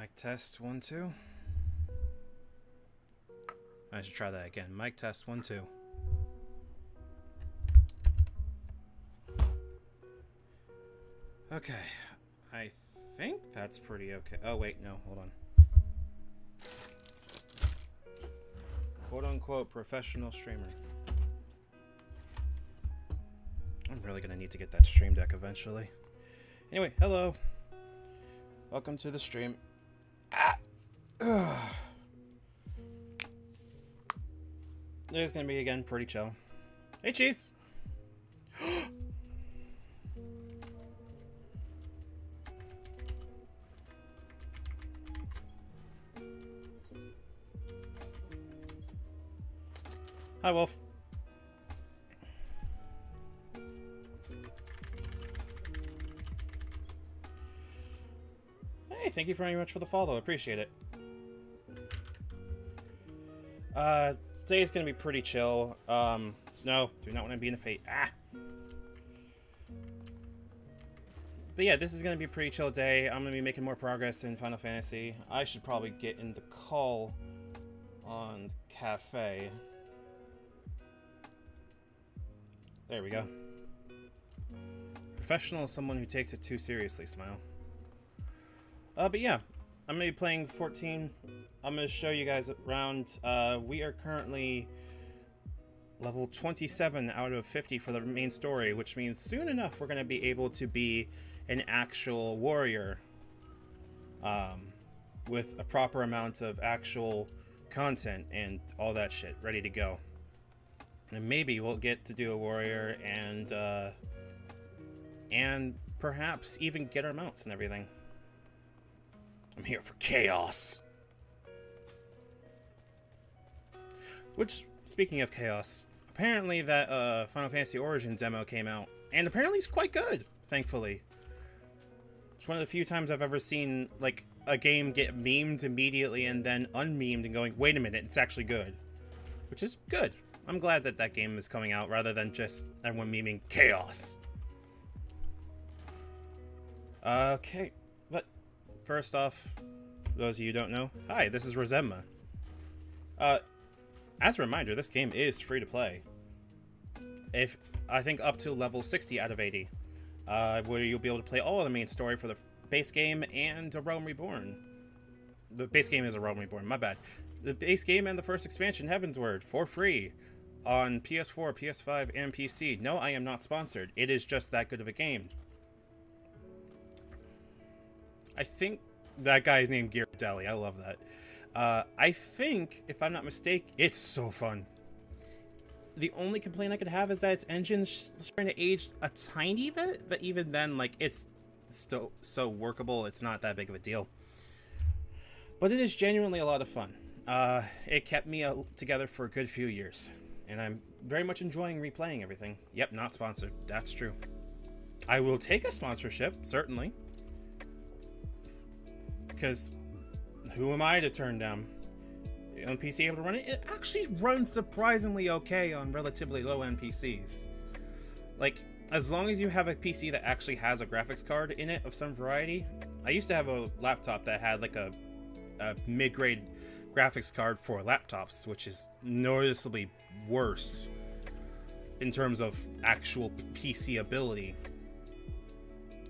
Mic test 1 2. I should try that again. Mic test 1 2. Okay, I think that's pretty okay. Oh wait, no, hold on. Quote unquote professional streamer. I'm really gonna need to get that stream deck eventually. Anyway, hello. Welcome to the stream. It's gonna be again pretty chill. Hey, Cheese. Hi, Wolf. Hey, thank you very much for the follow. Appreciate it. Today's gonna be pretty chill. No, do not want to be in a fate. But yeah, this is gonna be a pretty chill day. I'm gonna be making more progress in Final Fantasy. I should probably get in the call on Cafe. There we go. Professional is someone who takes it too seriously, smile. But yeah, I'm going to be playing 14. I'm going to show you guys around. We are currently level 27 out of 50 for the main story, which means soon enough we're going to be able to be an actual warrior with a proper amount of actual content and all that shit ready to go. And maybe we'll get to do a warrior and perhaps even get our mounts and everything. I'm here for chaos. Which, speaking of chaos, apparently that Final Fantasy Origin demo came out, and apparently it's quite good, thankfully. It's one of the few times I've ever seen like a game get memed immediately and then unmemed and going, wait a minute, it's actually good. Which is good. I'm glad that that game is coming out rather than just everyone memeing chaos. Okay, but first off, for those of you who don't know, hi, this is Rosemma. As a reminder, this game is free to play. I think up to level 60 out of 80, where you'll be able to play all of the main story for the base game and A Realm Reborn. The base game is A Realm Reborn, my bad. The base game and the first expansion, Heavensward, for free. On PS4, PS5, and PC. No, I am not sponsored. It is just that good of a game. I think that guy's named Ghirardelli. I love that. I think, if I'm not mistaken, it's so fun. The only complaint I could have is that its engine's starting to age a tiny bit, but even then, like, it's still so workable. It's not that big of a deal. But it is genuinely a lot of fun. It kept me together for a good few years. And I'm very much enjoying replaying everything. Yep, not sponsored. That's true. I will take a sponsorship, certainly. Because who am I to turn down? On PC able to run it? It actually runs surprisingly okay on relatively low-end PCs. Like, as long as you have a PC that actually has a graphics card in it of some variety. I used to have a laptop that had like a mid-grade graphics card for laptops, which is noticeably worse in terms of actual PC ability.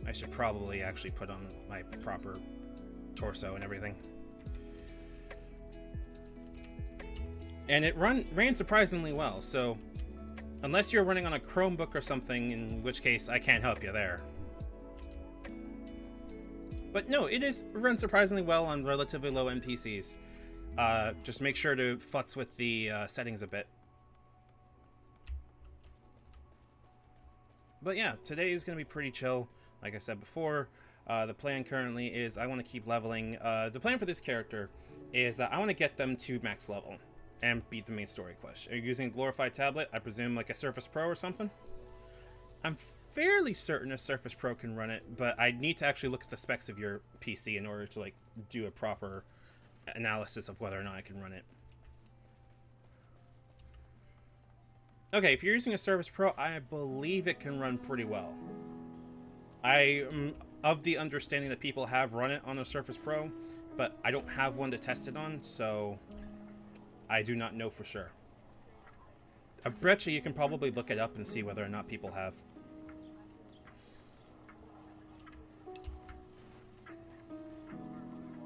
I should probably actually put on my proper torso and everything. And it ran surprisingly well, so unless you're running on a Chromebook or something, in which case I can't help you there. But no, it is run surprisingly well on relatively low-end PCs. Just make sure to futz with the settings a bit. But yeah, today is going to be pretty chill. Like I said before, the plan currently is I want to keep leveling. The plan for this character is that I want to get them to max level and beat the main story quest. Are you using a glorified tablet? I presume like a Surface Pro or something? I'm fairly certain a Surface Pro can run it, but I need to actually look at the specs of your PC in order to like do a proper analysis of whether or not I can run it. Okay, if you're using a Surface Pro, I believe it can run pretty well. I am of the understanding that people have run it on a Surface Pro, but I don't have one to test it on, so I do not know for sure. I bet you can probably look it up and see whether or not people have.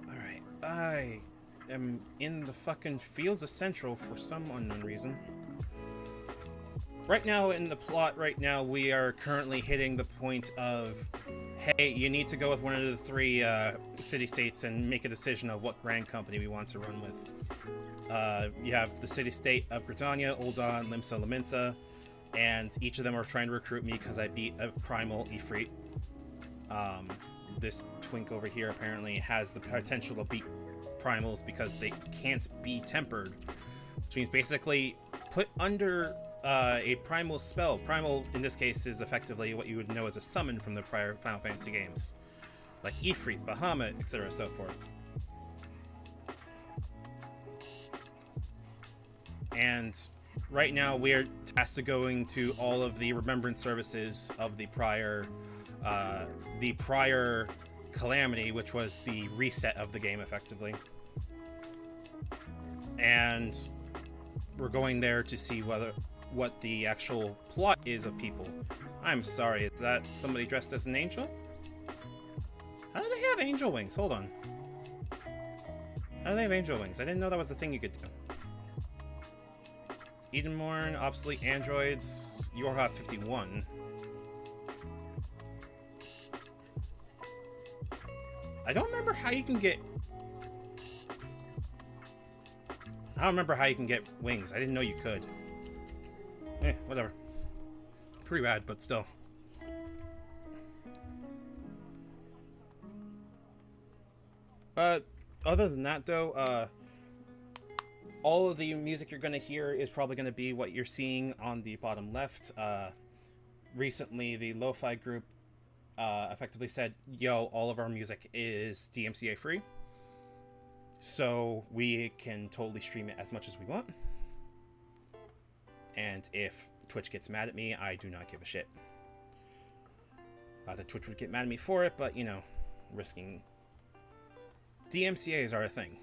Alright, I am in the fucking fields of Central for some unknown reason. Right now, in the plot, we are currently hitting the point of, hey, you need to go with one of the three city-states and make a decision of what grand company we want to run with. You have the city-state of Britannia, Ul'dah, Limsa, Laminsa, and each of them are trying to recruit me because I beat a primal Ifrit. This twink over here apparently has the potential to beat primals because they can't be tempered, which means basically put under a primal spell. Primal, in this case, is effectively what you would know as a summon from the prior Final Fantasy games, like Ifrit, Bahamut, etc., so forth. And right now we're tasked to going to all of the remembrance services of the prior calamity, which was the reset of the game, effectively. And we're going there to see what the actual plot is of people. I'm sorry, is that somebody dressed as an angel? How do they have angel wings? Hold on. How do they have angel wings? I didn't know that was a thing you could do. Edenmorn, obsolete androids, Yorha 51. I don't remember how you can get... I don't remember how you can get wings. I didn't know you could. Whatever. Pretty rad, but still. But other than that, though, all of the music you're going to hear is probably going to be what you're seeing on the bottom left. Recently, the lo-fi group effectively said, yo, all of our music is DMCA free. So we can totally stream it as much as we want. And if Twitch gets mad at me, I do not give a shit. The Twitch would get mad at me for it, but, you know, risking... DMCAs are a thing.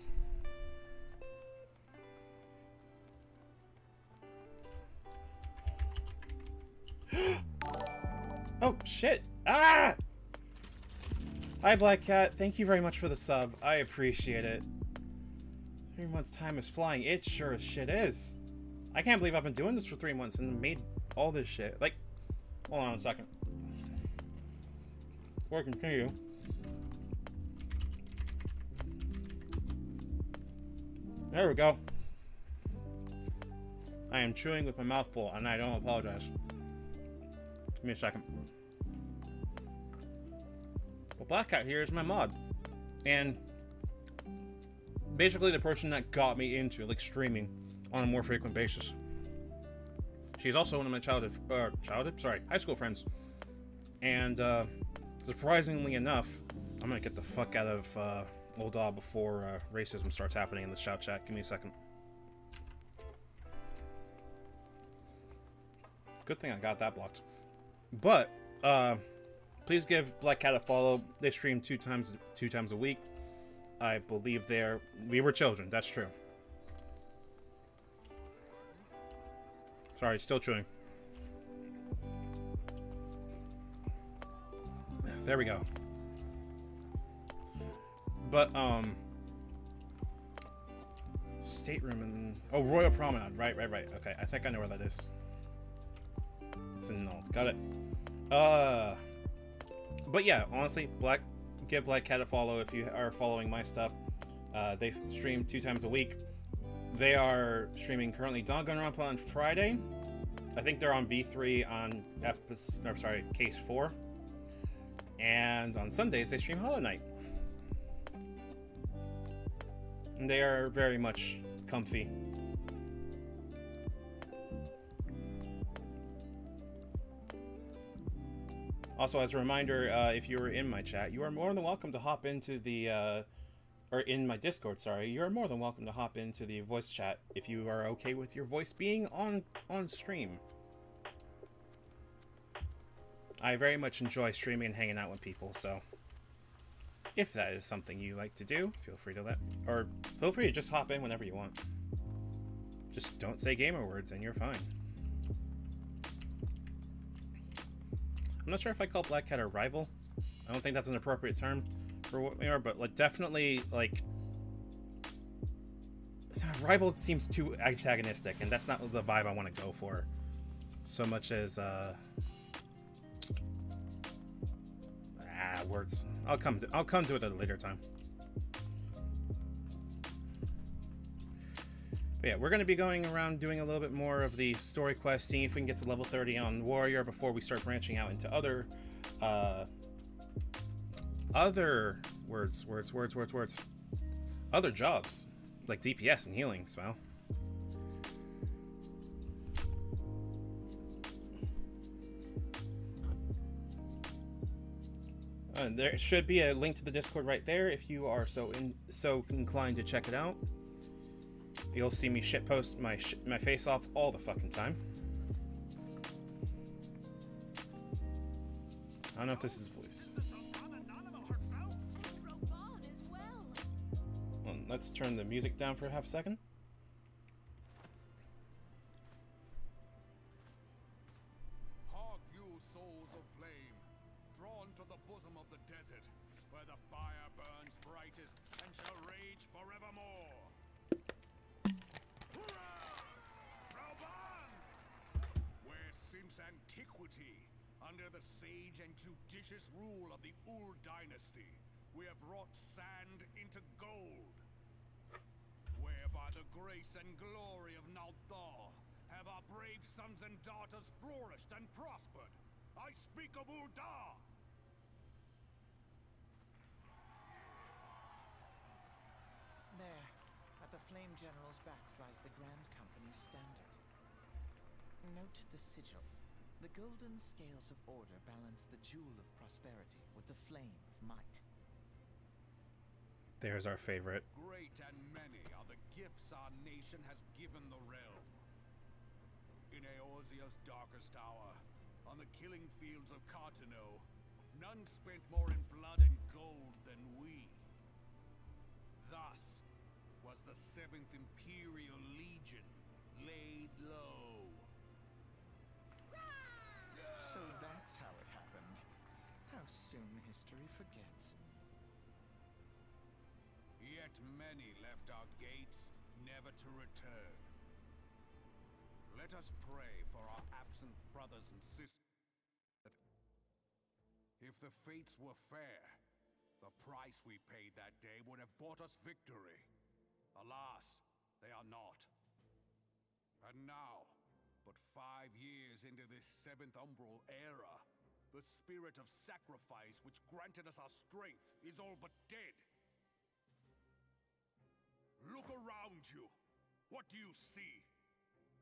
Oh, shit. Ah! Hi, Black Cat. Thank you very much for the sub. I appreciate it. 3 months' time is flying. It sure as shit is. I can't believe I've been doing this for 3 months and made all this shit. Like, hold on a second. Before I continue. There we go. I am chewing with my mouth full, and I don't apologize. Give me a second. Well, Black Cat here is my mod. And basically the person that got me into, like, streaming on a more frequent basis. She's also one of my high school friends. And, surprisingly enough, I'm gonna get the fuck out of, Ul'dah before, racism starts happening in the shout chat. Give me a second. Good thing I got that blocked. But, please give Black Cat a follow. They stream two times a week. I believe we were children, that's true. Sorry, still chewing. There we go. But, stateroom and... Oh, Royal Promenade. Right. Okay, I think I know where that is. It's in Nald. Got it. But yeah, honestly, give Black Cat a follow if you are following my stuff. They stream 2 times a week. They are streaming currently Danganronpa on Friday. I think they're on V3 on case 4. And on Sundays, they stream Hollow Knight. And they are very much comfy. Also, as a reminder, if you were in my chat, you are more than welcome to hop into the, or in my Discord, sorry. You are more than welcome to hop into the voice chat if you are okay with your voice being on stream. I very much enjoy streaming and hanging out with people, so... If that is something you like to do, feel free to just hop in whenever you want. Just don't say gamer words and you're fine. I'm not sure if I call Black Cat a rival. I don't think that's an appropriate term for what we are, but like definitely like rival seems too antagonistic, and that's not the vibe I want to go for. So much as words. I'll come to it at a later time. But yeah, we're going to be going around doing a little bit more of the story quest, seeing if we can get to level 30 on Warrior before we start branching out into other other jobs, like DPS and healing, so. There should be a link to the Discord right there if you are so inclined to check it out. You'll see me shitpost my face off all the fucking time. I don't know if this is voice. Well, let's turn the music down for half a second. Hark you, souls of flame, drawn to the bosom of the desert, where the fire burns brightest and shall rage forevermore. Where since antiquity, under the sage and judicious rule of the Ur dynasty, we have wrought sand into gold. Where by the grace and glory of Naldar have our brave sons and daughters flourished and prospered. I speak of Uldar! There, at the Flame General's back flies the Grand Company's standard. Note the sigil. The golden scales of order balance the jewel of prosperity with the flame of might. There's our favorite. Great and many are the gifts our nation has given the realm. In Eorzea's darkest hour, on the killing fields of Cartano, none spent more in blood and gold than we. Thus was the 7th Imperial Legion laid low. So that's how it happened. How soon history forgets. Yet many left our gates, never to return. Let us pray for our absent brothers and sisters. If the fates were fair, the price we paid that day would have bought us victory. Alas, they are not. And now, but 5 years into this 7th Umbral era, the spirit of sacrifice which granted us our strength is all but dead. Look around you. What do you see?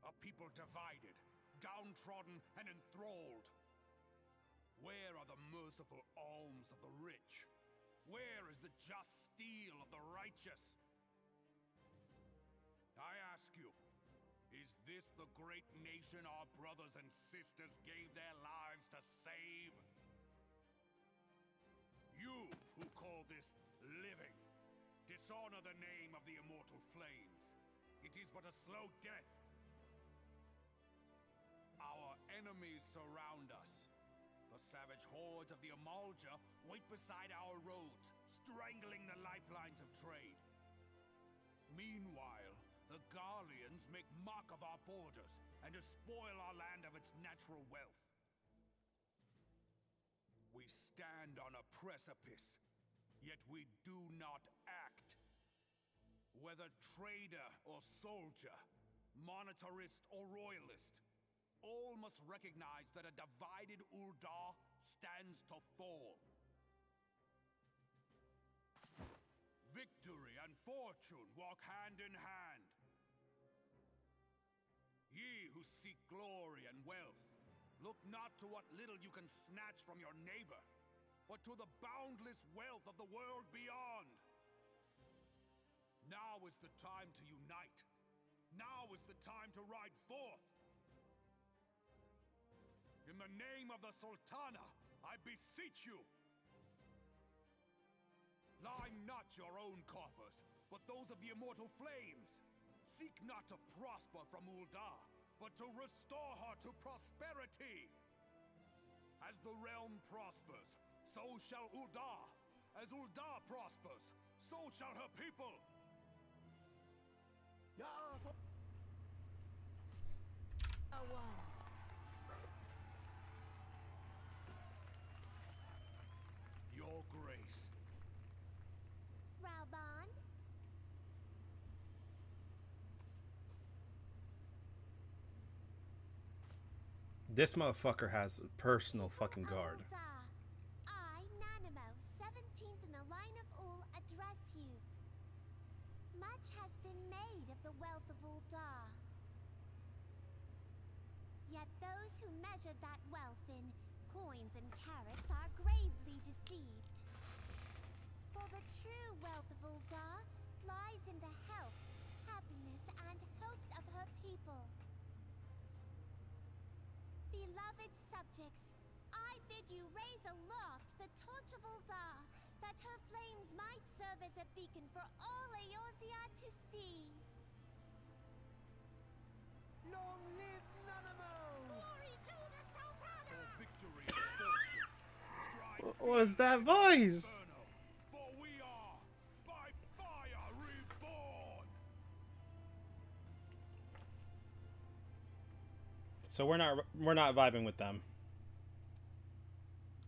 A people divided, downtrodden, and enthralled. Where are the merciful alms of the rich? Where is the just steel of the righteous? I ask you, is this the great nation our brothers and sisters gave their lives to save? You who call this living, dishonor the name of the immortal flames. It is but a slow death. Our enemies surround us. The savage hordes of the Amalja wait beside our roads, strangling the lifelines of trade. Meanwhile, the Garleans make mock of our borders and despoil our land of its natural wealth. We stand on a precipice, yet we do not act. Whether trader or soldier, monetarist or royalist, all must recognize that a divided Uldar stands to fall. Victory and fortune walk hand in hand. Ye who seek glory and wealth, look not to what little you can snatch from your neighbor, but to the boundless wealth of the world beyond. Now is the time to unite. Now is the time to ride forth. In the name of the Sultana, I beseech you. Line not your own coffers, but those of the immortal flames. Seek not to prosper from Ul'dah, but to restore her to prosperity. As the realm prospers, so shall Ul'dah. As Ul'dah prospers, so shall her people. Your grace. Raoban? This motherfucker has a personal fucking guard. I, Nanimo, 17th in the line of Ul, address you. Much has been made of the wealth of Ul'dah. Yet those who measured that wealth in coins and carats are gravely deceived. For the true wealth of Ul'dah lies in the health, happiness, and hopes of her people. Beloved subjects, I bid you raise aloft the torch of Ul'dah, that her flames might serve as a beacon for all Eorzea to see. Long live Nanamo! Glory to the Sultana! For victory and fortune. Strive What was that voice? Inferno, for we are by fire reborn. So we're not vibing with them.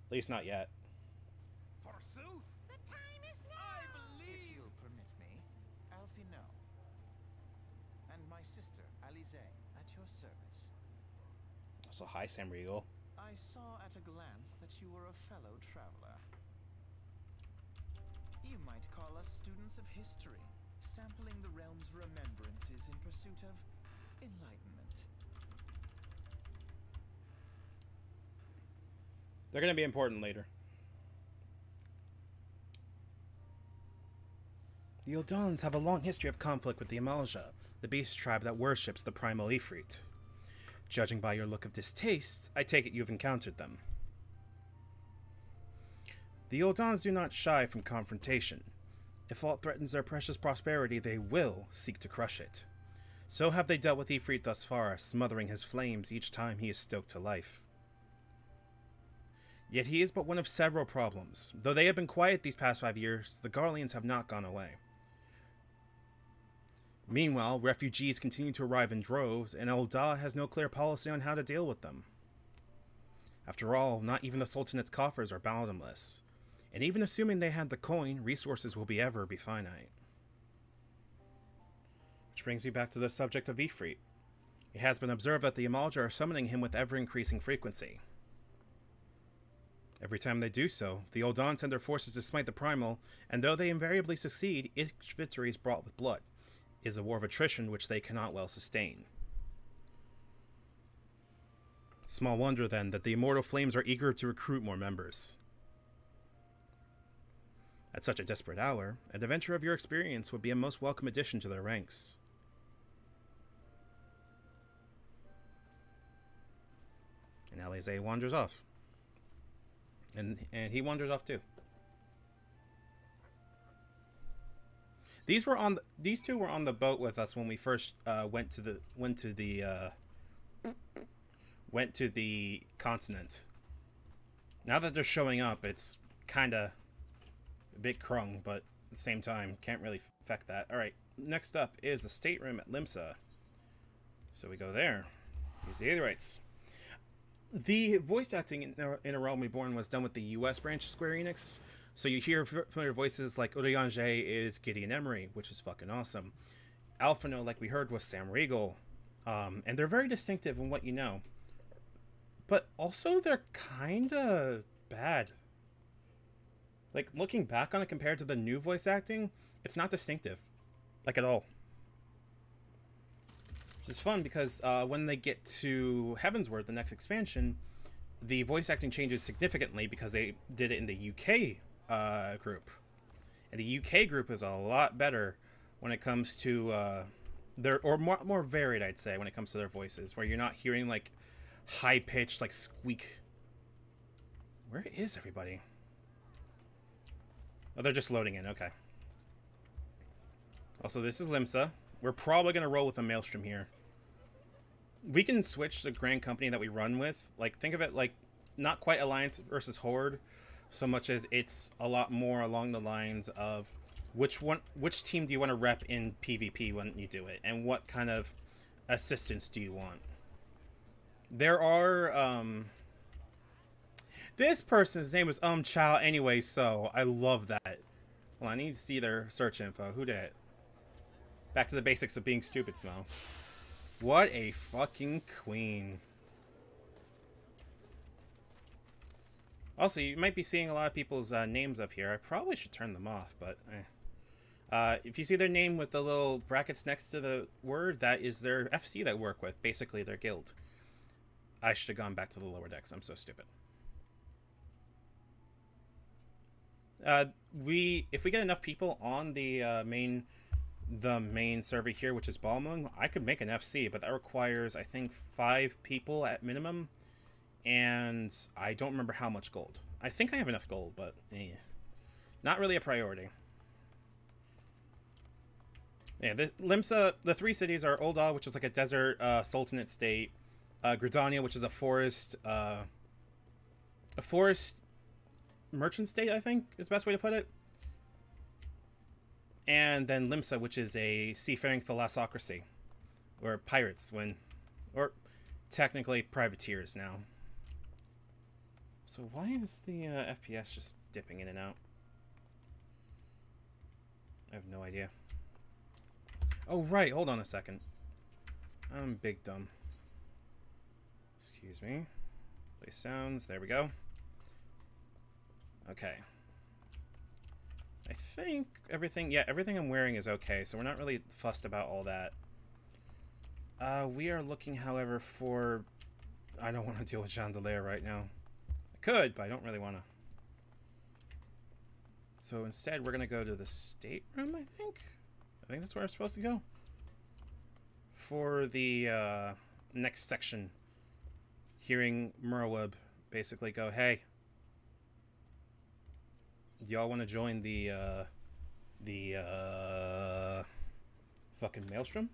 At least not yet. Forsooth, The time is now! I If believe. you'll permit me, Alfie, no. And my sister, Alize, at your service. So hi, Sam Riegel. I saw at a glance that you were a fellow traveler. You might call us students of history, sampling the realm's remembrances in pursuit of enlightenment. They're gonna be important later. The Eldons have a long history of conflict with the Amalja, the beast tribe that worships the primal Ifrit. Judging by your look of distaste, I take it you've encountered them. The Eldons do not shy from confrontation. If aught threatens their precious prosperity, they will seek to crush it. So have they dealt with Ifrit thus far, smothering his flames each time he is stoked to life. Yet he is but one of several problems. Though they have been quiet these past 5 years, the Garleans have not gone away. Meanwhile, refugees continue to arrive in droves, and Ul'dah has no clear policy on how to deal with them. After all, not even the Sultanate's coffers are bottomless, and even assuming they had the coin, resources will ever be finite. Which brings me back to the subject of Ifrit. It has been observed that the Amalja are summoning him with ever-increasing frequency. Every time they do so, the Eldon send their forces to smite the Primal, and though they invariably succeed, each victory is brought with blood. It is a war of attrition which they cannot well sustain. Small wonder, then, that the Immortal Flames are eager to recruit more members. At such a desperate hour, an adventure of your experience would be a most welcome addition to their ranks. And Alize wanders off. And he wanders off too. These two were on the boat with us when we first went to the continent. Now that they're showing up, it's kind of a bit crung, but at the same time, can't really affect that. All right, next up is the stateroom at Limsa. So we go there. Use the Aetherites. The voice acting in A Realm Reborn was done with the US branch of Square Enix, so you hear familiar voices like Urianger is Gideon Emery, which is fucking awesome. Alphino, like we heard, was Sam Riegel, and they're very distinctive in what you know. But also, they're kinda bad. Like, looking back on it compared to the new voice acting, it's not distinctive. Like, at all. Which is fun because when they get to Heavensward, the next expansion, the voice acting changes significantly because they did it in the UK group. And the UK group is a lot better when it comes to more varied, I'd say, when it comes to their voices, where you're not hearing like high-pitched like squeak. Where is everybody? Oh, they're just loading in. Okay. Also, this is Limsa. We're probably going to roll with a Maelstrom here. We can switch the Grand Company that we run with. Like, think of it like not quite Alliance versus Horde, so much as it's a lot more along the lines of which team do you want to rep in PvP when you do it, and what kind of assistance do you want. There are, this person's name is Chow anyway, so I love that. Well, I need to see their search info. Who dat? Back to the basics of being stupid, Smo. What a fucking queen. Also, you might be seeing a lot of people's names up here. I probably should turn them off, but if you see their name with the little brackets next to the word, that is their FC they work with, basically their guild. I should have gone back to the lower decks. I'm so stupid. If we get enough people on the main server here, which is Balmung, I could make an FC, but that requires, I think, 5 people at minimum, and I don't remember how much gold. I think I have enough gold, but not really a priority. Yeah, Limsa, the 3 cities are Ul'dah, which is like a desert sultanate state, Gridania, which is a forest merchant state, I think is the best way to put it. And then Limsa, which is a seafaring thalassocracy, or pirates, or technically privateers now. So why is the FPS just dipping in and out? I have no idea. Oh, right, hold on a second. I'm big dumb. Excuse me. Play sounds, there we go. Okay. I think everything I'm wearing is okay, so we're not really fussed about all that. We are looking, however, for... I don't want to deal with Chandelier right now. I could, but I don't really want to. So instead, we're going to go to the stateroom, I think? I think that's where I'm supposed to go. For the next section. Hearing Merweb basically go, hey, do y'all want to join the fucking Maelstrom?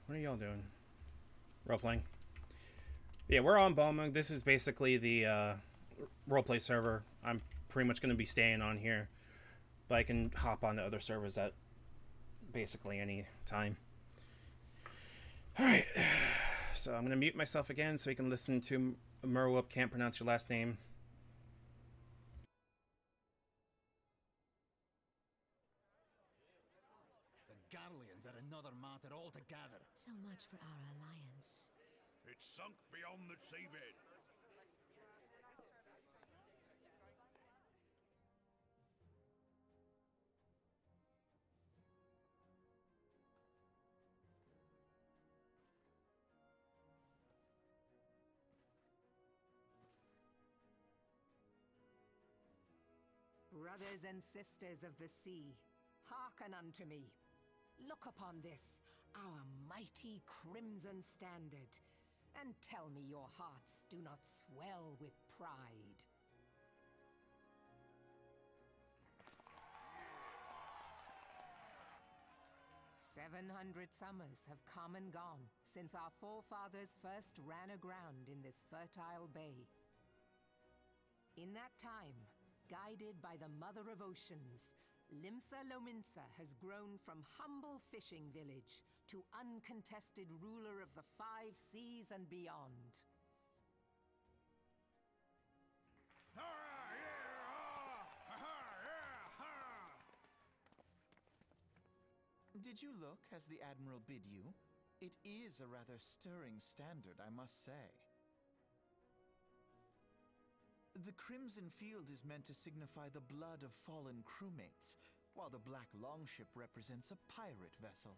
What are y'all doing? Role-playing? Yeah, we're on Balmung. This is basically the roleplay server. I'm pretty much going to be staying on here. But I can hop on to other servers at basically any time. Alright. So I'm going to mute myself again so you can listen to Merwup. Can't pronounce your last name. Another matter altogether. So much for our alliance. It's sunk beyond the seabed. Brothers and sisters of the sea, hearken unto me. Look upon this, our mighty crimson standard, and tell me your hearts do not swell with pride. 700 summers have come and gone since our forefathers first ran aground in this fertile bay. In that time, guided by the Mother of Oceans, Limsa Lominsa has grown from humble fishing village to uncontested ruler of the 5 seas and beyond. Did you look as the Admiral bid you? It is a rather stirring standard, I must say. The crimson field is meant to signify the blood of fallen crewmates, while the black longship represents a pirate vessel.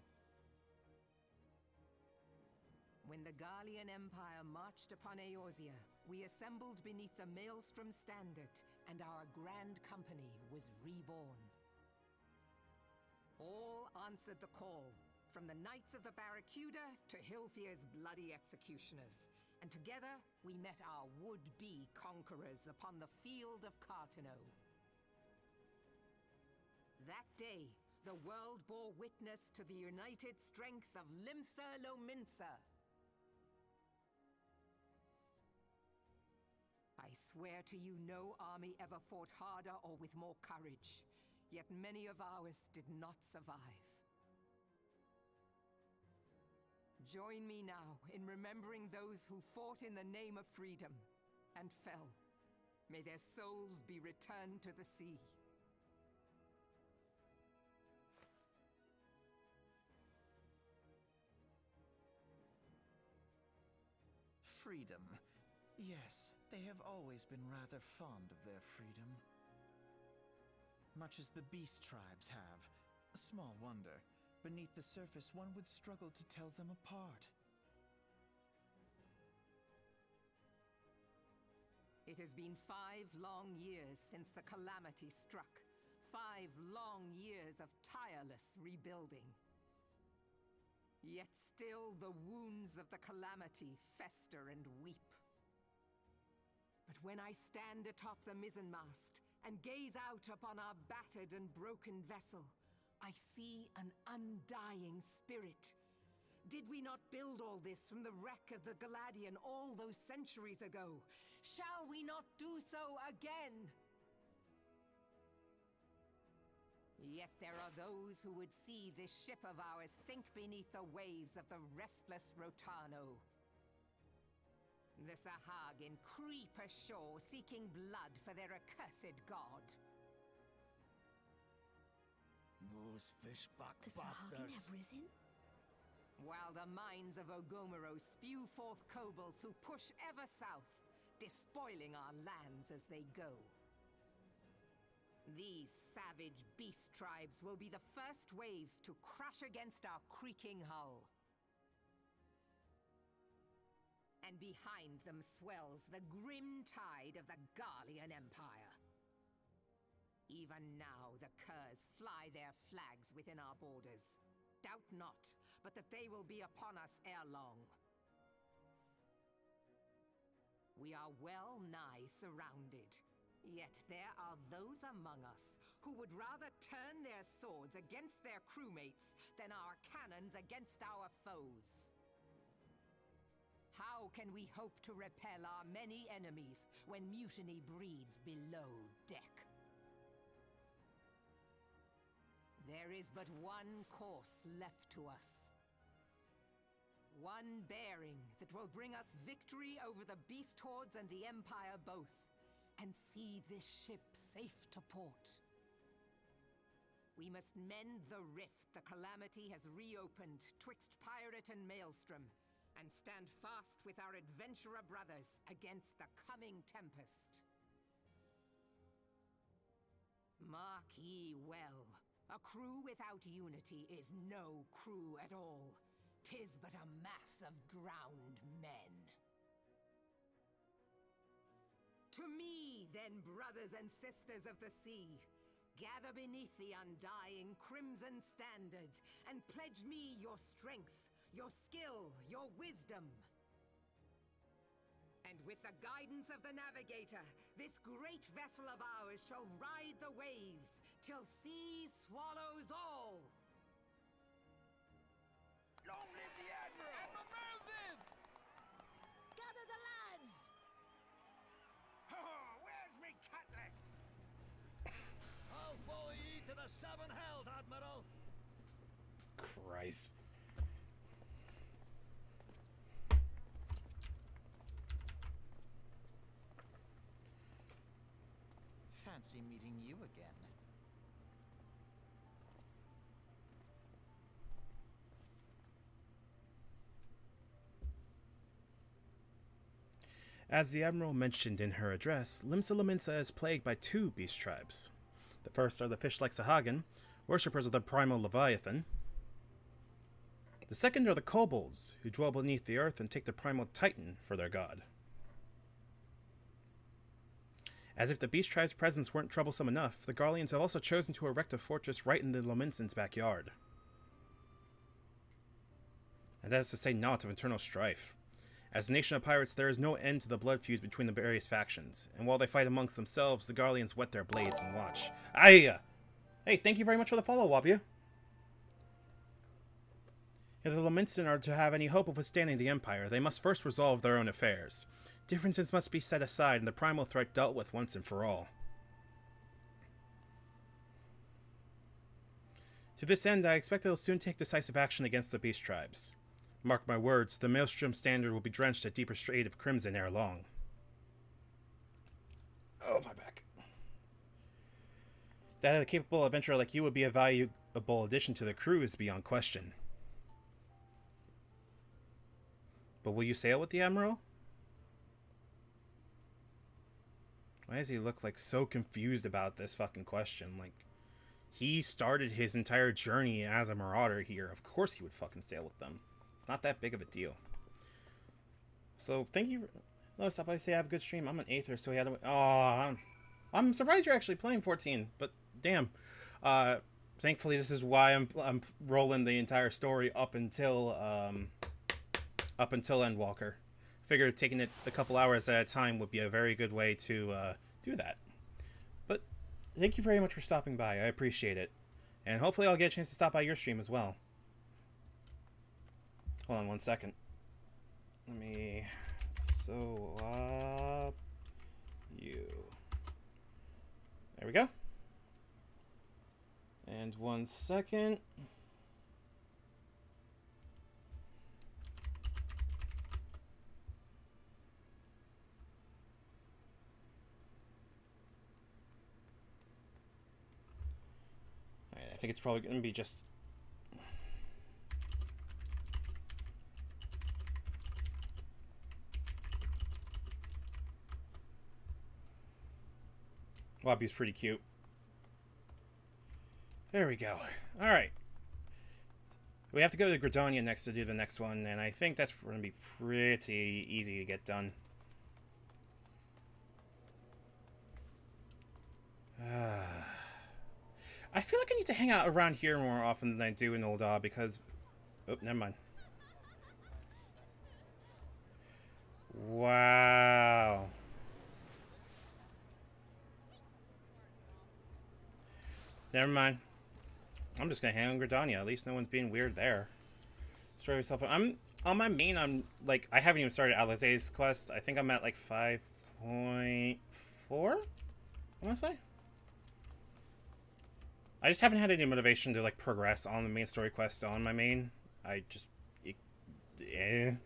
When the Garlean Empire marched upon Eorzea, we assembled beneath the Maelstrom Standard, and our Grand Company was reborn. All answered the call, from the Knights of the Barracuda to Hilthier's bloody executioners, and together we met our would-be conquerors upon the field of Cartano. That day, the world bore witness to the united strength of Limsa Lominsa. I swear to you, no army ever fought harder or with more courage, yet many of ours did not survive. Join me now in remembering those who fought in the name of freedom and fell. May their souls be returned to the sea. Freedom. Yes, they have always been rather fond of their freedom. Much as the beast tribes have. Small wonder. Beneath the surface, one would struggle to tell them apart. It has been 5 long years since the calamity struck. 5 long years of tireless rebuilding. Yet still the wounds of the calamity fester and weep. But when I stand atop the mizzenmast and gaze out upon our battered and broken vessel, I see an undying spirit. Did we not build all this from the wreck of the Galadian all those centuries ago? Shall we not do so again? Yet there are those who would see this ship of ours sink beneath the waves of the restless Rotano. The Sahagin creep ashore seeking blood for their accursed god. Those fishback The Sahagin bastards. have risen? While the mines of Ogomero spew forth kobolds who push ever south, despoiling our lands as they go. These savage beast tribes will be the first waves to crash against our creaking hull. And behind them swells the grim tide of the Garlean Empire. Even now the curs fly their flags within our borders. Doubt not, but that they will be upon us ere long. We are well nigh surrounded. Yet there are those among us who would rather turn their swords against their crewmates than our cannons against our foes. How can we hope to repel our many enemies when mutiny breeds below deck? There is but one course left to us. One bearing that will bring us victory over the beast hordes and the Empire both, and see this ship safe to port. We must mend the rift the calamity has reopened twixt pirate and maelstrom, and stand fast with our adventurer brothers against the coming tempest. Mark ye well, a crew without unity is no crew at all. 'Tis but a mass of drowned men. To me, then, brothers and sisters of the sea, gather beneath the undying crimson standard, and pledge me your strength, your skill, your wisdom. And with the guidance of the navigator, this great vessel of ours shall ride the waves, till sea swallows all! Long live the Admiral! Admiral Melvin! Gather the lads! Oh, where's me cutlass? I'll follow ye to the 7 hells, Admiral! Christ. Fancy meeting you again. As the Admiral mentioned in her address, Limsa Lominsa is plagued by two beast tribes. The first are the fish-like Sahagin, worshippers of the primal Leviathan. The second are the kobolds, who dwell beneath the earth and take the primal Titan for their god. As if the beast tribe's presence weren't troublesome enough, the Garleans have also chosen to erect a fortress right in the Lominsans' backyard. And that is to say naught of internal strife. As a nation of pirates, there is no end to the blood feuds between the various factions, and while they fight amongst themselves, the Garleans whet their blades and watch. Aye! Hey, thank you very much for the follow, Wabia. If the Lominsan are to have any hope of withstanding the Empire, they must first resolve their own affairs. Differences must be set aside and the primal threat dealt with once and for all. To this end, I expect they will soon take decisive action against the beast tribes. Mark my words, the Maelstrom standard will be drenched a deeper shade of crimson ere long. Oh, my back. That a capable adventurer like you would be a valuable addition to the crew is beyond question. But will you sail with the Admiral? Why does he look like so confused about this fucking question? Like, he started his entire journey as a marauder here. Of course he would fucking sail with them. It's not that big of a deal. So, thank you. Hello, stop by, say I have a good stream. I'm an Aether, so he had to... Oh, I'm surprised you're actually playing 14, but damn. Thankfully, this is why I'm rolling the entire story up until Endwalker. Figured taking it a couple hours at a time would be a very good way to do that. But thank you very much for stopping by. I appreciate it. And hopefully I'll get a chance to stop by your stream as well. Hold on one second. Let me sew up you. There we go. And 1 second. Alright, I think it's probably going to be just... Wabi's pretty cute. There we go. Alright. We have to go to Gridania next to do the next one, and I think that's going to be pretty easy to get done. I feel like I need to hang out around here more often than I do in Ul'dah because... Oh, never mind. Wow. Never mind. I'm just gonna hang on Gridania. At least no one's being weird there. Destroy yourself. I'm on my main. I'm like I haven't even started Alizé's quest. I think I'm at like 5.4. I want to say. I just haven't had any motivation to like progress on the main story quest on my main. I just, I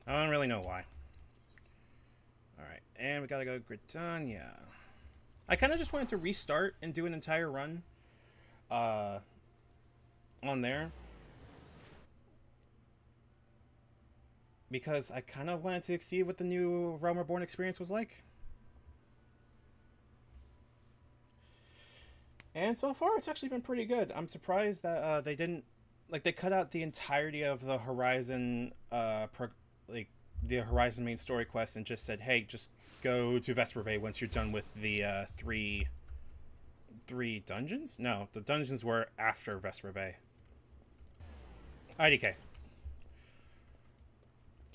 don't really know why. All right, and we gotta go Gridania. I kind of just wanted to restart and do an entire run on there. Because I kind of wanted to see what the new Realm Reborn experience was like. And so far, it's actually been pretty good. I'm surprised that they didn't... Like, they cut out the entirety of the Horizon, the Horizon main story quest and just said, hey, just go to Vesper Bay once you're done with the three dungeons? No, the dungeons were after Vesper Bay. IDK.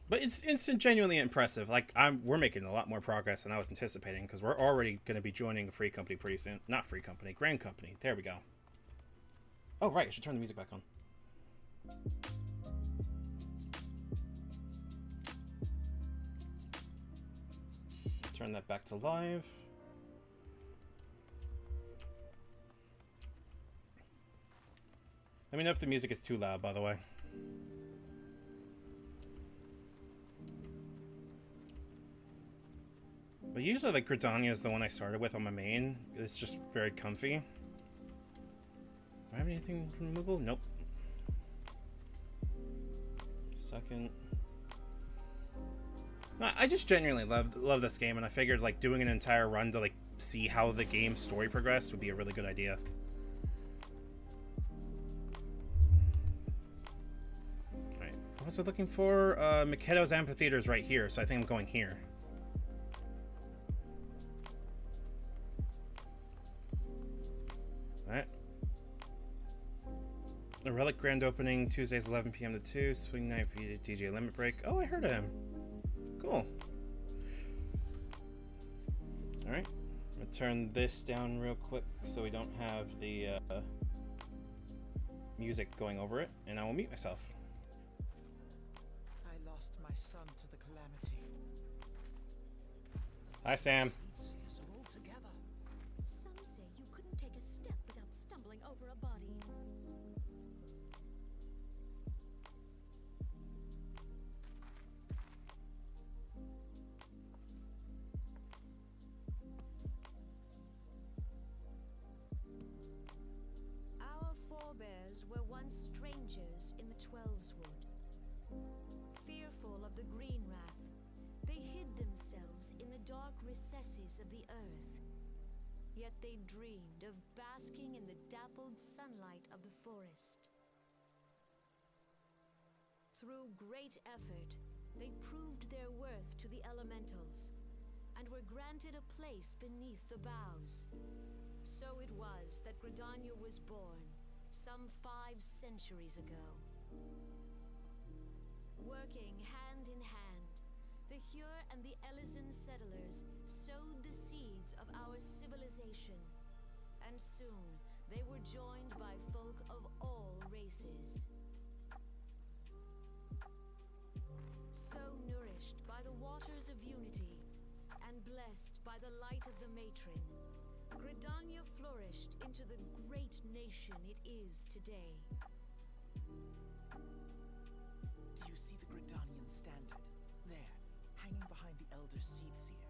But it's genuinely impressive. Like, we're making a lot more progress than I was anticipating because we're already going to be joining a free company pretty soon. Not free company, Grand Company. There we go. Oh, right. I should turn the music back on. Turn that back to live. Let me know if the music is too loud, by the way. But usually, like, Gridania is the one I started with on my main. It's just very comfy. Do I have anything from removal? Nope. Second. I just genuinely love this game, and I figured like doing an entire run to like see how the game's story progressed would be a really good idea. Alright, I'm also looking for Makedo's Amphitheater's right here, so I think I'm going here. Alright. A Relic grand opening, Tuesdays 11 p.m. to 2, swing night for DJ Limit Break. Oh, I heard of him. Cool. Alright. I'm gonna turn this down real quick so we don't have the music going over it, and I will mute myself. I lost my son to the calamity. Hi, Sam. Some say you couldn't take a step without stumbling over a body. Our forebears were once strangers in the Twelveswood. Fearful of the green wrath, they hid themselves in the dark recesses of the earth. Yet they dreamed of basking in the dappled sunlight of the forest. Through great effort, they proved their worth to the elementals, and were granted a place beneath the boughs. So it was that Gridania was born, some 5 centuries ago. Working hand in hand, the Hure and the Elysian settlers sowed the seeds of our civilization, and soon they were joined by folk of all races. So nourished by the waters of unity, and blessed by the light of the matron, Gridania flourished into the great nation it is today. Do you see the Gridanian standard? There, hanging behind the Elder Seedseer.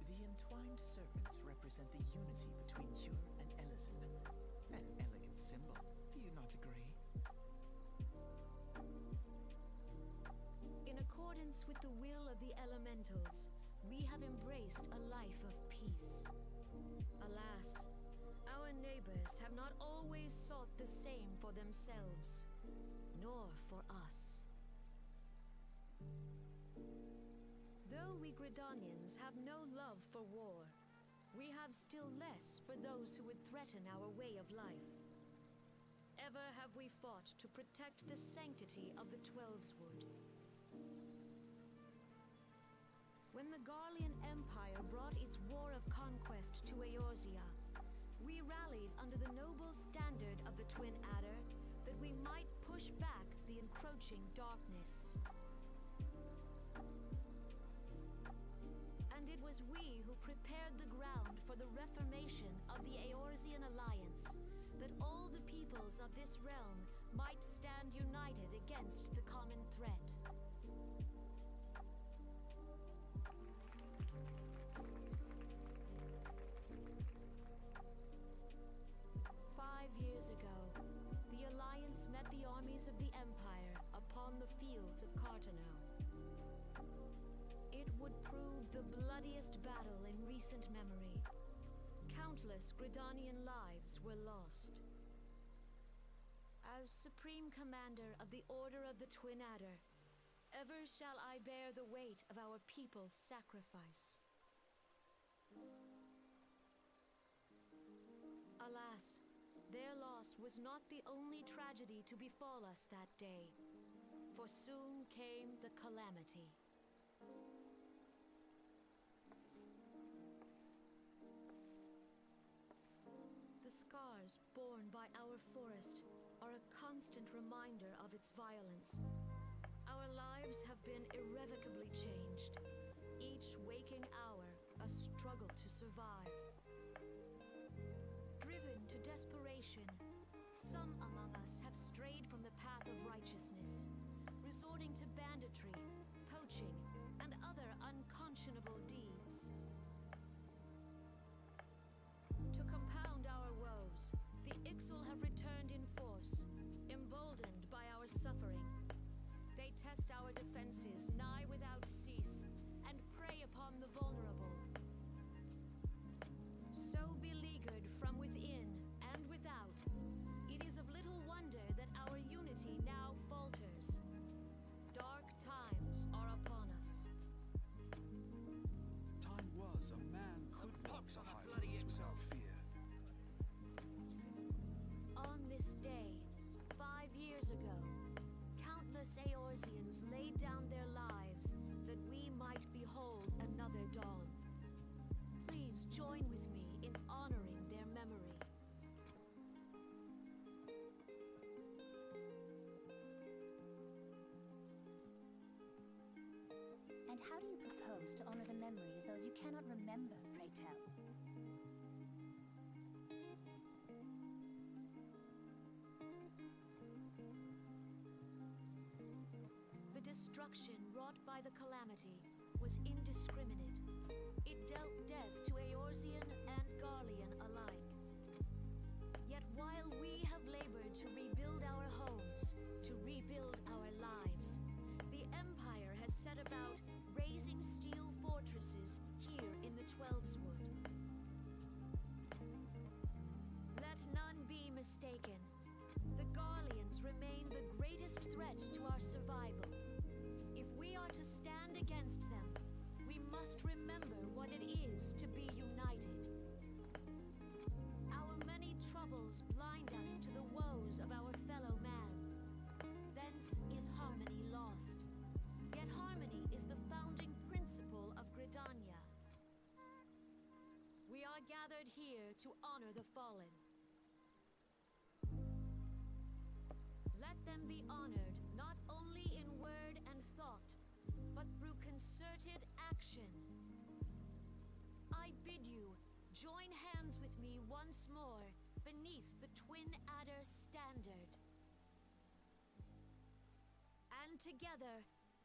The entwined serpents represent the unity between Hure and Elysian. An elegant symbol, do you not agree? In accordance with the will of the elementals, we have embraced a life of peace. Alas, our neighbors have not always sought the same for themselves, nor for us. Though we Gridanians have no love for war, we have still less for those who would threaten our way of life. Ever have we fought to protect the sanctity of the Twelveswood. When the Garlean Empire brought its war of conquest to Eorzea, we rallied under the noble standard of the Twin Adder that we might push back the encroaching darkness. And it was we who prepared the ground for the reformation of the Eorzean Alliance, that all the peoples of this realm might stand united against the common threat. 5 years ago, the Alliance met the armies of the Empire upon the fields of Cartano. It would prove the bloodiest battle in recent memory. Countless Gridanian lives were lost. As Supreme Commander of the Order of the Twin Adder, ever shall I bear the weight of our people's sacrifice. Alas, their loss was not the only tragedy to befall us that day, for soon came the calamity. The scars borne by our forest are a constant reminder of its violence. Our lives have been irrevocably changed, each waking hour a struggle to survive. Driven to desperation, some among us have strayed from the path of righteousness, resorting to banditry, poaching, and other unconscionable deeds. To compound our woes, the Ixal have returned in force, emboldened by our suffering. They test our And how do you propose to honor the memory of those you cannot remember, pray tell? The destruction wrought by the calamity was indiscriminate. It dealt death to Eorzean and Garlean alike. Yet while we have labored to rebuild our homes, to rebuild our lives, the Empire has set about raising steel fortresses here in the Twelveswood. Let none be mistaken. The Garleans remain the greatest threat to our survival. If we are to stand against them, we must remember what it is to be united. Our many troubles blind us to the woes of our fellow man. Thence is harmony lost. Yet harmony is the founding principle of Gridania. We are gathered here to honor the fallen. Let them be honored not only in word and thought, but through concerted action. I bid you join hands with me once more beneath the Twin Adder standard. And together,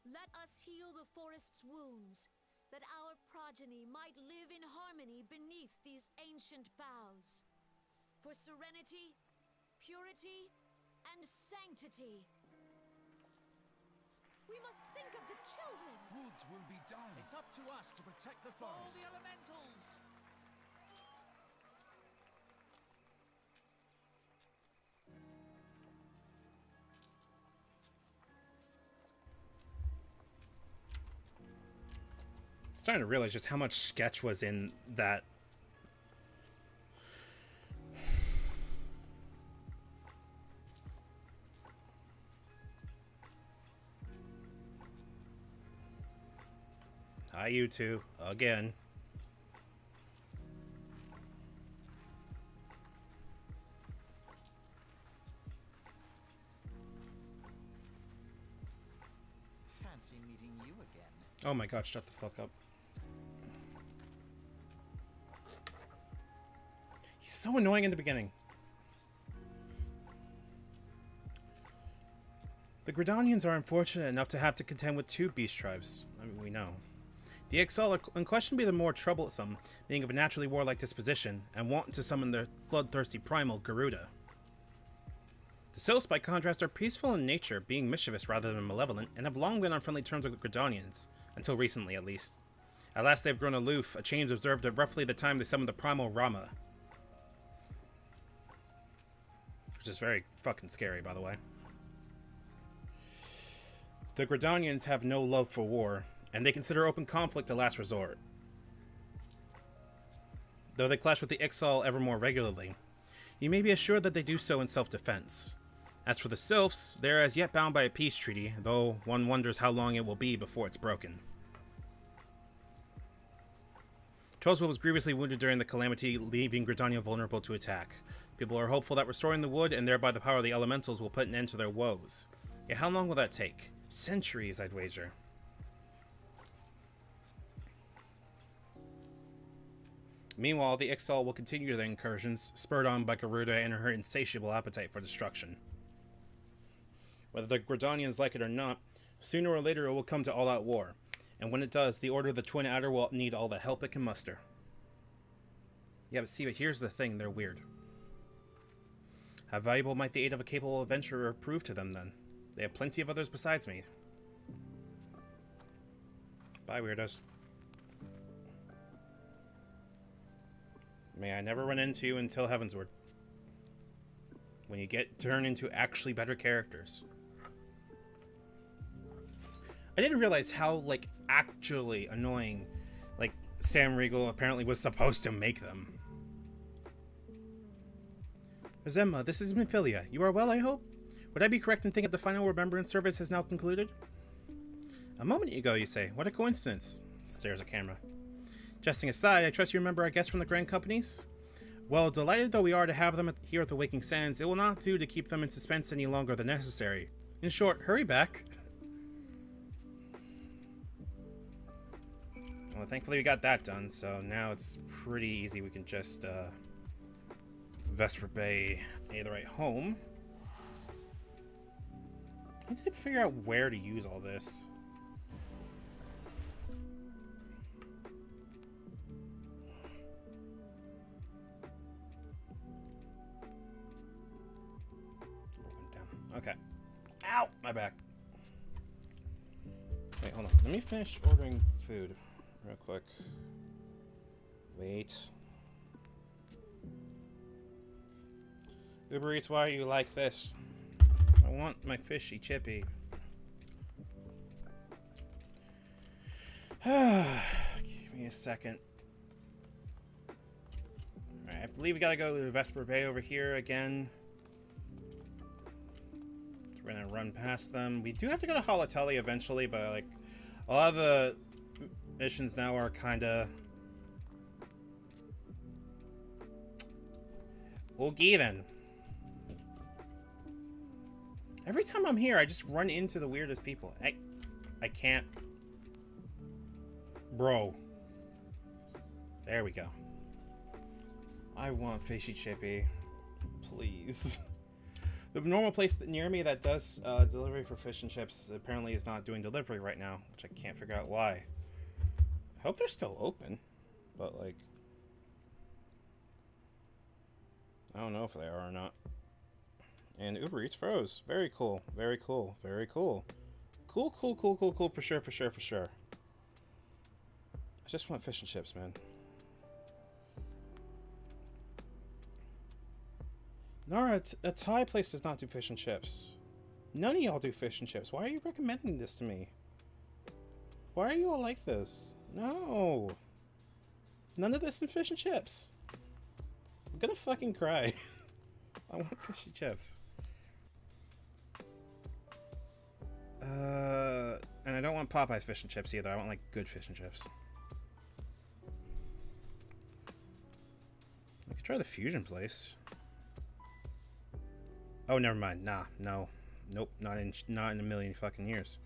let us heal the forest's wounds, that our progeny might live in harmony beneath these ancient boughs. For serenity, purity, and sanctity. We must think of the children. Woods will be done. It's up to us to protect the forest. All the elementals! Starting to realize just how much sketch was in that. Hi, you two, again. Fancy meeting you again. Oh my god, shut the fuck up. He's so annoying in the beginning. The Gridanians are unfortunate enough to have to contend with two beast tribes. I mean, we know. The Exile are unquestionably the more troublesome, being of a naturally warlike disposition, and wanting to summon their bloodthirsty primal, Garuda. The Sylphs, by contrast, are peaceful in nature, being mischievous rather than malevolent, and have long been on friendly terms with the Gridanians, until recently at least. At last they have grown aloof, a change observed at roughly the time they summoned the primal Rama. Which is very fucking scary, by the way. The Gridanians have no love for war, and they consider open conflict a last resort. Though they clash with the Ixal ever more regularly, you may be assured that they do so in self-defense. As for the Sylphs, they are as yet bound by a peace treaty, though one wonders how long it will be before it's broken. Twelveswood was grievously wounded during the calamity, leaving Gridania vulnerable to attack. People are hopeful that restoring the wood, and thereby the power of the elementals, will put an end to their woes. Yet how long will that take? Centuries, I'd wager. Meanwhile, the Ixal will continue their incursions, spurred on by Garuda and her insatiable appetite for destruction. Whether the Gridanians like it or not, sooner or later it will come to all-out war, and when it does, the Order of the Twin Adder will need all the help it can muster. Yeah, but see, but here's the thing, they're weird. How valuable might the aid of a capable adventurer prove to them, then? They have plenty of others besides me. Bye, weirdos. May I never run into you until Heavensward. When you turn into actually better characters. I didn't realize how, like, actually annoying, like, Sam Riegel apparently was supposed to make them. Zemma, this is Minfilia. You are well, I hope? Would I be correct in thinking that the final remembrance service has now concluded? A moment ago, you say. What a coincidence. Stares at camera. Jesting aside, I trust you remember our guests from the Grand Companies? Well, delighted though we are to have them here at the Waking Sands, it will not do to keep them in suspense any longer than necessary. In short, hurry back. Well, thankfully we got that done, so now it's pretty easy. We can just, Vesper Bay Aetheryte home. I need to figure out where to use all this. Okay. Ow! My back. Wait, hold on. Let me finish ordering food real quick. Wait. Uber Eats, why are you like this? I want my fishy chippy. Give me a second. Alright, I believe we gotta go to Vesper Bay over here again. We're gonna run past them. We do have to go to Holoteli eventually, but like a lot of the missions now are kinda okay then. Every time I'm here, I just run into the weirdest people. I can't. Bro. There we go. I want fishy chippy. Please. The normal place near me that does delivery for fish and chips apparently is not doing delivery right now, which I can't figure out why. I hope they're still open, but like, I don't know if they are or not. And Uber Eats froze. Very cool. Very cool. Very cool. Cool, cool, cool, cool, cool. For sure, for sure, for sure. I just want fish and chips, man. Nara, a Thai place does not do fish and chips. None of y'all do fish and chips. Why are you recommending this to me? Why are you all like this? No. None of this in fish and chips. I'm gonna fucking cry. I want fishy chips. And I don't want Popeye's fish and chips either. I want like good fish and chips. I could try the fusion place. Oh, never mind. Nah, no, nope, not in a million fucking years.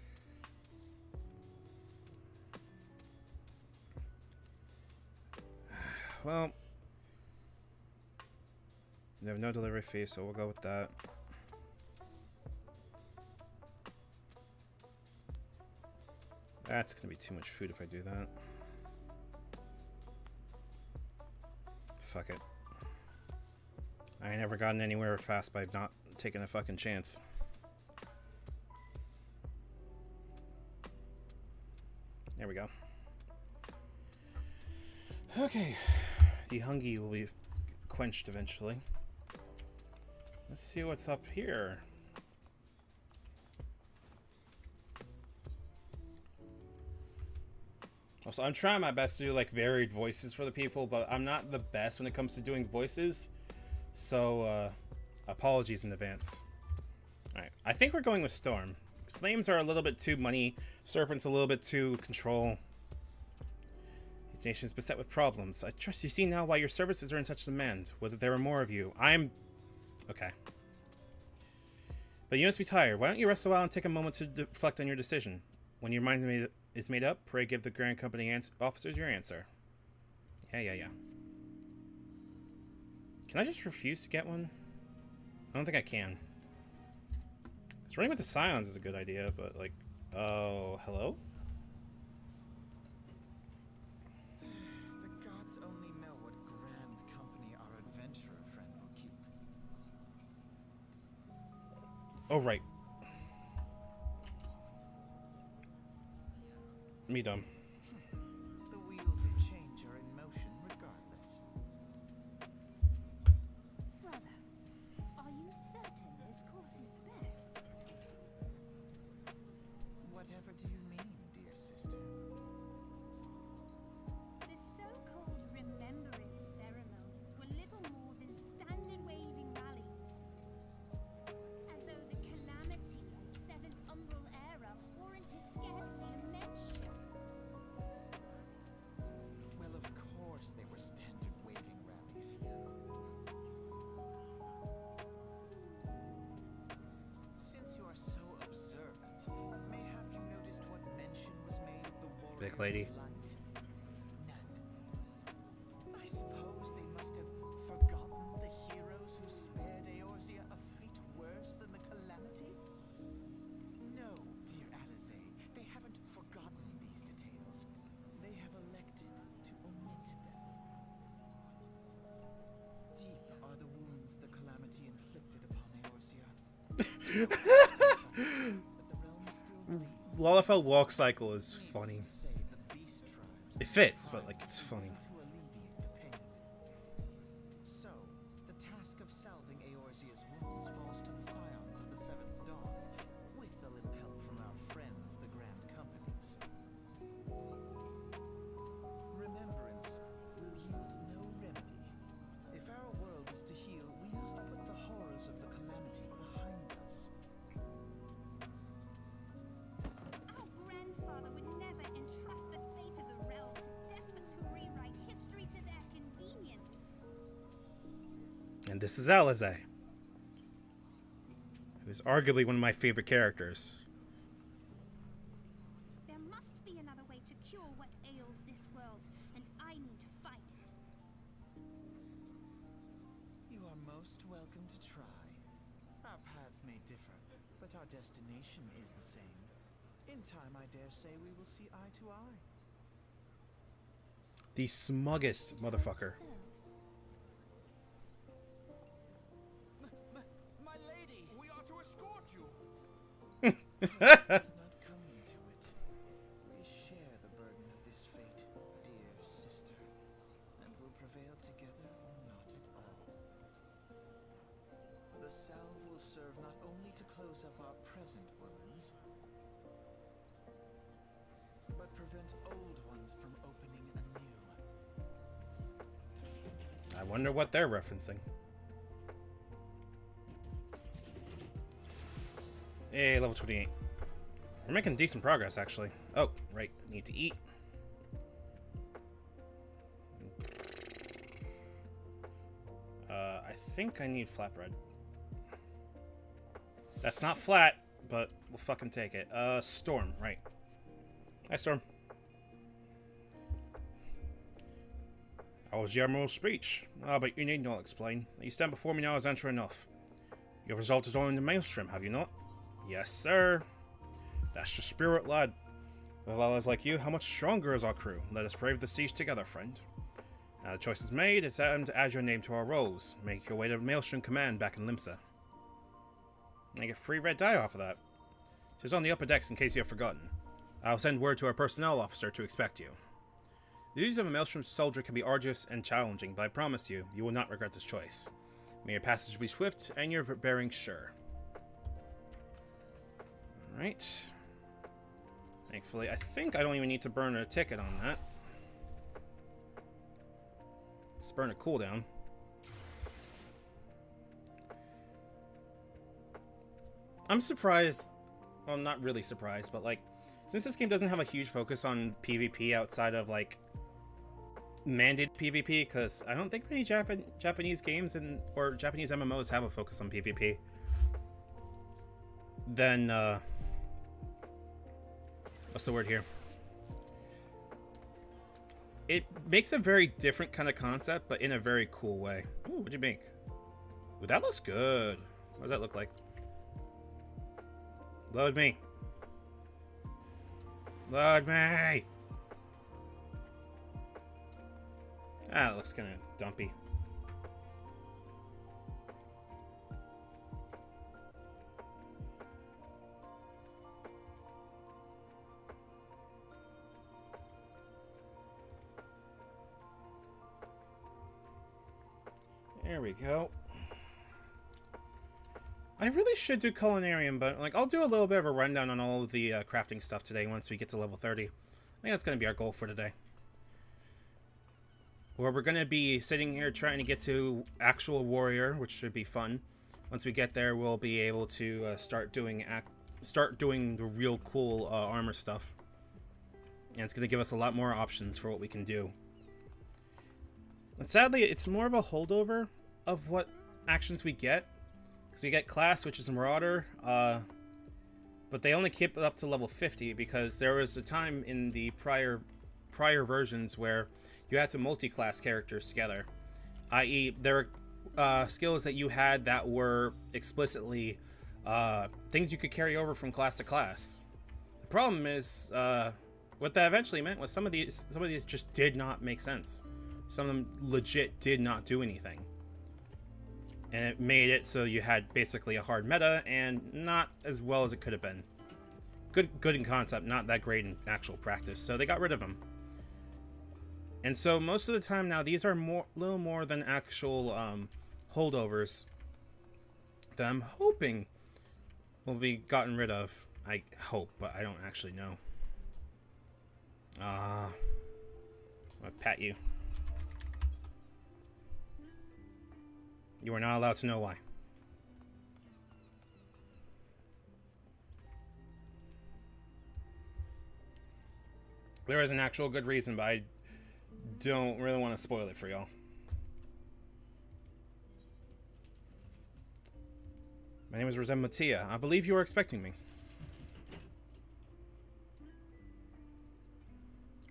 Well, they have no delivery fee, so we'll go with that. That's gonna be too much food if I do that. Fuck it. I ain't never gotten anywhere fast by not taking a fucking chance. There we go. Okay. The hunger will be quenched eventually. Let's see what's up here. Also, I'm trying my best to do like varied voices for the people, but I'm not the best when it comes to doing voices. So, apologies in advance. Alright, I think we're going with Storm. Flames are a little bit too money. Serpent's a little bit too control. Each nation is beset with problems. I trust you see now why your services are in such demand. Whether there are more of you. Okay. But you must be tired. Why don't you rest a while and take a moment to reflect on your decision? When your mind is made up, pray give the Grand Company officers your answer. Yeah. Can I just refuse to get one? I don't think I can. So running with the Scions is a good idea, but like, oh, hello? The gods only know what grand company our adventurer friend will keep. Oh, right. Me dumb. The wheels of change are in motion regardless. Brother, are you certain this course is best? Whatever do you mean, dear sister? The so-called remembrance ceremonies were little more than standard waving rallies. As though the calamity of the Seventh Umbral Era warranted scarcely a mention. Well, of course they were standard waving rallies. Since you are so observant, mayhap you noticed what mention was made of the warriors Big lady. of light? Lalafell walk cycle is funny. It fits, but like it's funny. So, the task of salving Eorzea's wounds falls to the scions of the Seventh Dawn, with a little help from our friends, the Grand Companies. Remembrance will yield no remedy. If our world is to heal, we must put the horrors of the calamity behind us. Our grandfather would never entrust the fate of the realm to despots who rewrite history to their convenience. And this is Alizé, who is arguably one of my favorite characters. There must be another way to cure what ails this world, and I need to find it. You are most welcome to try. Our paths may differ, but our destination is the same. In time, I dare say we will see eye to eye. The smuggest motherfucker. So, My lady! We are to escort you. It does not come to it. We share the burden of this fate, dear sister, and will prevail together or not at all. The salve will serve not only to close up our present wounds, but prevent old ones from opening anew. I wonder what they're referencing. Hey, level 28. We're making decent progress, actually. Oh, right. Need to eat. I think I need flatbread. That's not flat, but we'll fucking take it. Storm, right. Hi, Storm. How was the Admiral's speech? Ah, but you need not explain. You stand before me now as answer enough. You have resulted on the Maelstrom, have you not? Yes, sir. That's the spirit, lad. With allies like you, how much stronger is our crew? Let us brave the siege together, friend. Now the choice is made, it's time to add your name to our rolls. Make your way to Maelstrom Command back in Limsa. And get free red dye off of that. It is on the upper decks in case you have forgotten. I'll send word to our personnel officer to expect you. The duties of a Maelstrom soldier can be arduous and challenging, but I promise you, you will not regret this choice. May your passage be swift and your bearing sure. Alright. Thankfully, I think I don't even need to burn a ticket on that. Let's burn a cooldown. I'm surprised. Well, I'm not really surprised, but like, since this game doesn't have a huge focus on PvP outside of like mandated PvP, because I don't think many Japanese games or Japanese MMOs have a focus on PvP. Then what's the word here? It makes a very different kind of concept, but in a very cool way. Ooh, what'd you make? Ooh, that looks good. What does that look like? Load me. Load me. Ah, it looks kind of dumpy. There we go. I really should do Culinarium, but like I'll do a little bit of a rundown on all of the crafting stuff today once we get to level 30. I think that's going to be our goal for today. Where we're going to be sitting here trying to get to actual warrior, which should be fun. Once we get there, we'll be able to start doing the real cool armor stuff. And it's going to give us a lot more options for what we can do. And sadly, it's more of a holdover of what actions we get. Because we get class, which is Marauder, but they only keep it up to level 50 because there was a time in the prior versions where you had to multi-class characters together. I.e., there were skills that you had that were explicitly things you could carry over from class to class. The problem is, what that eventually meant was some of these just did not make sense. Some of them legit did not do anything. And it made it so you had basically a hard meta, and not as well as it could have been. Good in concept, not that great in actual practice. So they got rid of them. And so most of the time now, these are little more than actual holdovers that I'm hoping will be gotten rid of. I hope, but I don't actually know. I'm gonna pat you. You are not allowed to know why. There is an actual good reason, but I don't really want to spoil it for y'all. My name is Matia. I believe you are expecting me.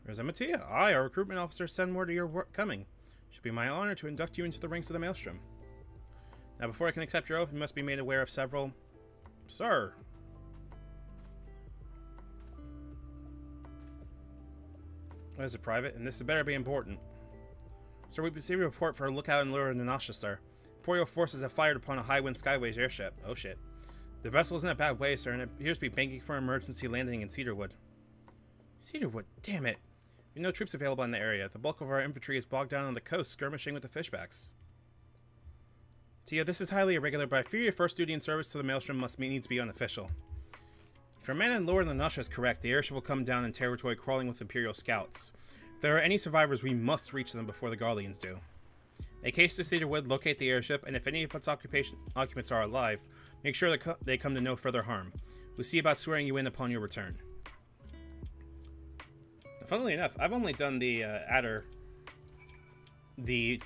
Matia, I, our recruitment officer, send word of your coming. It should be my honor to induct you into the ranks of the Maelstrom. Now, before I can accept your oath, you must be made aware of several... Sir. What is it, private? And this better be important. Sir, we received a report for a lookout in Lura Nanasha, sir. Imperial forces have fired upon a Highwind Skyways airship. Oh shit. The vessel is in a bad way, sir, and it appears to be banking for an emergency landing in Cedarwood. Cedarwood? Damn it. We have no troops available in the area. The bulk of our infantry is bogged down on the coast, skirmishing with the fishbacks. Tia, this is highly irregular, but I fear your first duty in service to the Maelstrom needs to be unofficial. If your man in Lord Lanasha is correct, the airship will come down in territory crawling with Imperial scouts. If there are any survivors, we must reach them before the Garleans do. Make haste to Cedarwood, locate the airship, and if any of its occupants are alive, make sure that they come to no further harm. We'll see about swearing you in upon your return. Funnily enough, I've only done the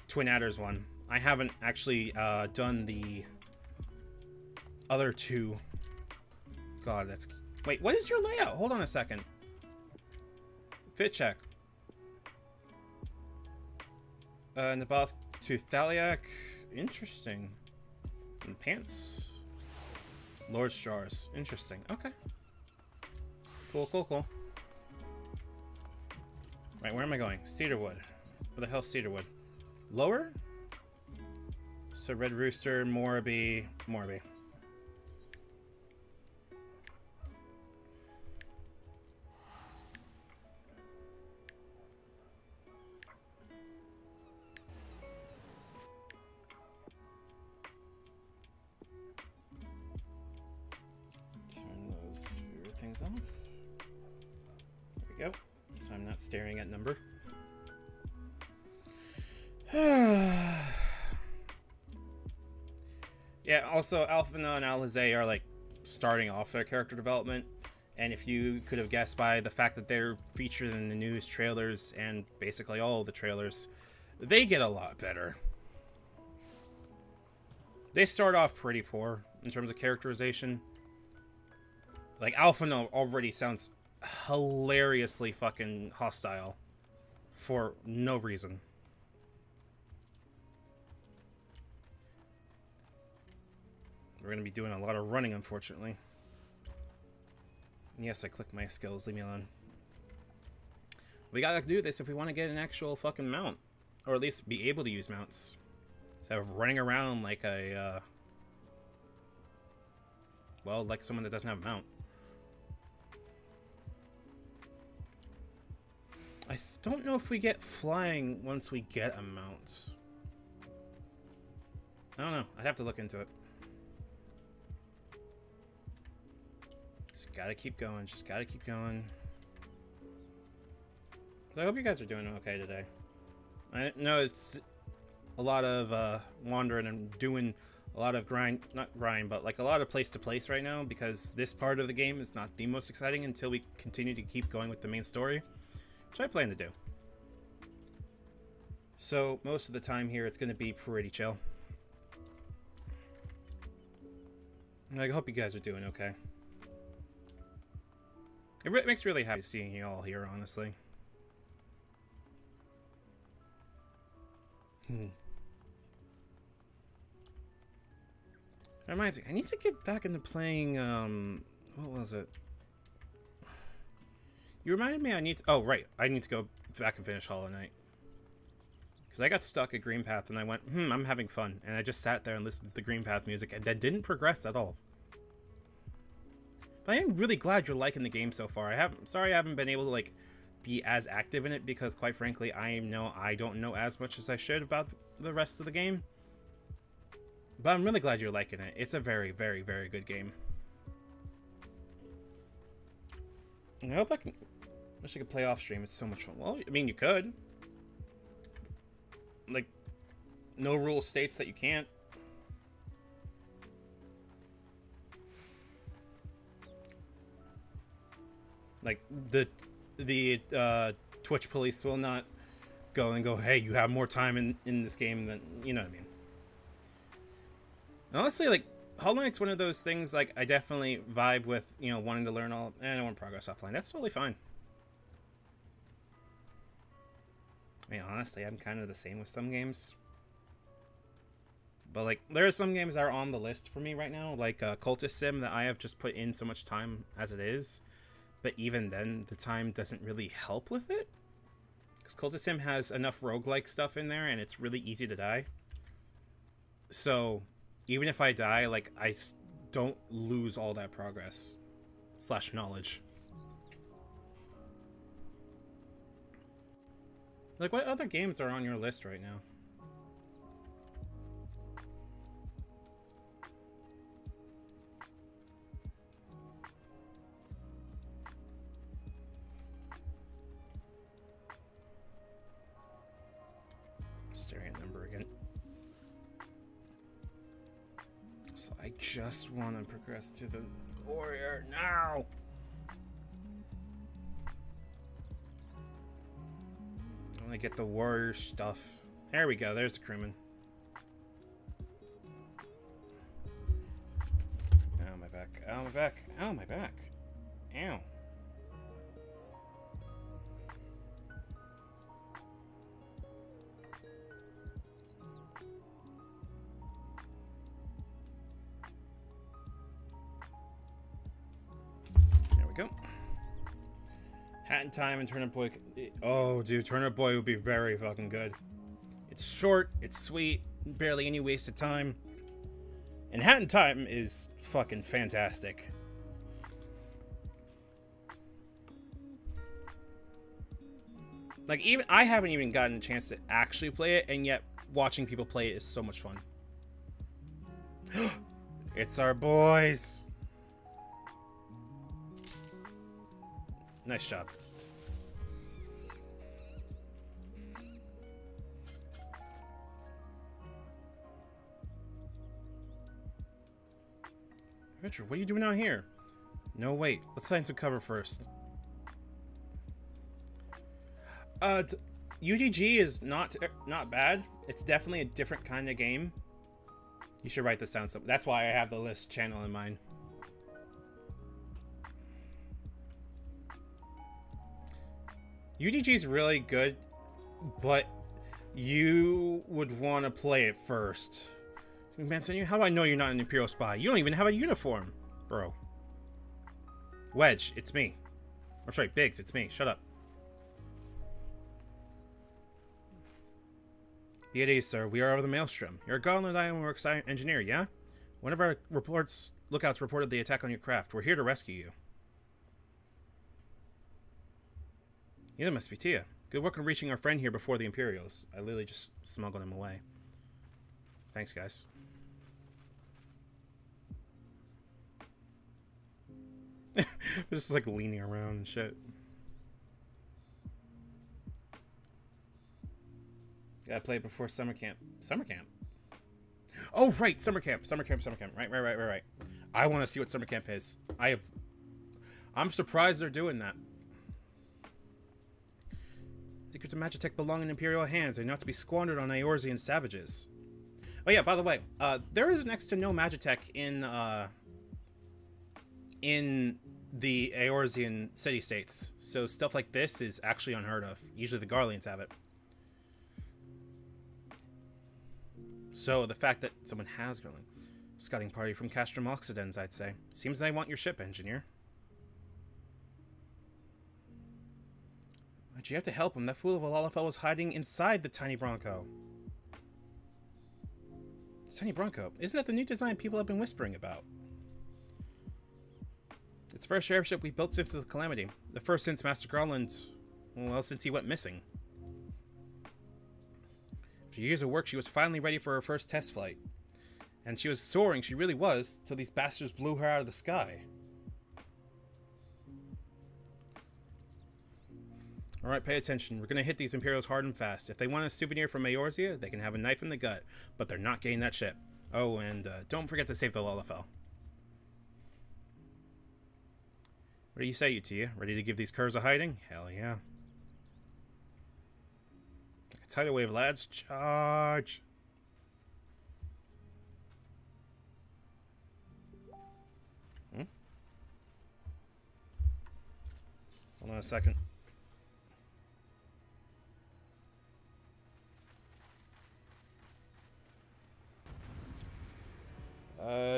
Twin Adders one. I haven't actually done the other two. God, that's... Wait, what is your layout? Hold on a second. Fit check. Naboth to Thaliak. Interesting. And pants. Lord Stars. Interesting. Okay. Cool, cool, cool. Right, where am I going? Cedarwood. Where the hell's Cedarwood? Lower? So Red Rooster, Morby, Morby. Turn those weird things off. There we go. So I'm not staring at number. Yeah, also Alphina and Alizé are like starting off their character development, and if you could have guessed by the fact that they're featured in the news trailers and basically all of the trailers, they get a lot better. They start off pretty poor in terms of characterization. Like Alphina already sounds hilariously fucking hostile for no reason. We're going to be doing a lot of running, unfortunately. Yes, I clicked my skills. Leave me alone. We gotta do this if we want to get an actual fucking mount. Or at least be able to use mounts. Instead of running around like a, well, like someone that doesn't have a mount. I don't know if we get flying once we get a mount. I don't know. I'd have to look into it. Just gotta keep going. Just gotta keep going. So I hope you guys are doing okay today. I know it's a lot of wandering and doing a lot of not grind, but like a lot of place to place right now, because this part of the game is not the most exciting until we continue to keep going with the main story, which I plan to do. So most of the time here, it's going to be pretty chill. And I hope you guys are doing okay. It makes me really happy seeing you all here, honestly. That reminds me, I need to get back into playing, what was it? You reminded me I need to, oh, right, I need to go back and finish Hollow Knight. Because I got stuck at Green Path and I went, I'm having fun. And I just sat there and listened to the Green Path music and then didn't progress at all. But I am really glad you're liking the game so far. Sorry I haven't been able to, like, be as active in it because, quite frankly, I don't know as much as I should about the rest of the game. But I'm really glad you're liking it. It's a very, very, very good game. I hope I wish I could play off stream. It's so much fun. Well, I mean, you could. Like, no rule states that you can't. Like, the Twitch police will not go and go, hey, you have more time in this game than, you know what I mean. And honestly, like, Hollow Knight's one of those things, like, I definitely vibe with, you know, wanting to learn all, and I want progress offline. That's totally fine. I mean, honestly, I'm kind of the same with some games. But, like, there are some games that are on the list for me right now, like Cultist Sim, that I have just put in so much time as it is. But even then, the time doesn't really help with it. Because Cultist Sim has enough roguelike stuff in there, and it's really easy to die. So, even if I die, like, I don't lose all that progress. / knowledge. Like, what other games are on your list right now? Staring at number again. So I just want to progress to the warrior now. I want to get the warrior stuff. There we go. There's the crewman. Ow, my back. Ow, my back. Ow, my back. Ow. Go. Hat in Time and Turnip Boy. Oh, dude, Turnip Boy would be very fucking good. It's short, it's sweet, barely any wasted time. And Hat in Time is fucking fantastic. Like, even I haven't even gotten a chance to actually play it, and yet watching people play it is so much fun. It's our boys. Nice job. Richard, what are you doing out here? No, wait. Let's find some cover first. UDG is not bad. It's definitely a different kind of game. You should write this down. That's why I have the list channel in mind. UDG is really good, but you would want to play it first. Man, how do I know you're not an Imperial spy? You don't even have a uniform, bro. Wedge, it's me. I'm sorry, Biggs, it's me. Shut up. Be at ease, sir. We are over the Maelstrom. You're a Gauntlet Ironworks engineer, yeah? One of our lookouts reported the attack on your craft. We're here to rescue you. Yeah, that must be Tia. Good work on reaching our friend here before the Imperials. I literally just smuggled him away. Thanks, guys. Just like leaning around and shit. Gotta play it before summer camp. Summer camp? Oh, right! Summer camp. Summer camp. Right. I want to see what summer camp is. I'm surprised they're doing that. Secrets of Magitech belong in Imperial hands. They're not to be squandered on Eorzean savages. Oh yeah, by the way, there is next to no Magitech in the Eorzean city-states. So stuff like this is actually unheard of. Usually the Garleans have it. So the fact that someone has Garlean. Scouting party from Castrum Occidens, I'd say. Seems they want your ship, engineer. But you have to help him. That fool of a Lalafell was hiding inside the tiny Bronco. Tiny Bronco. Isn't that the new design people have been whispering about? It's the first airship we built since the Calamity. The first since Master Garland... Well, since he went missing. After years of work, she was finally ready for her first test flight. And she was soaring, she really was, till these bastards blew her out of the sky. Alright, pay attention. We're gonna hit these Imperials hard and fast. If they want a souvenir from Eorzea, they can have a knife in the gut. But they're not getting that ship. Oh, and don't forget to save the Lalafell. What do you say, Utia? Ready to give these curs a hiding? Hell yeah. Like a tidal wave, lads. Charge! Hold on a second.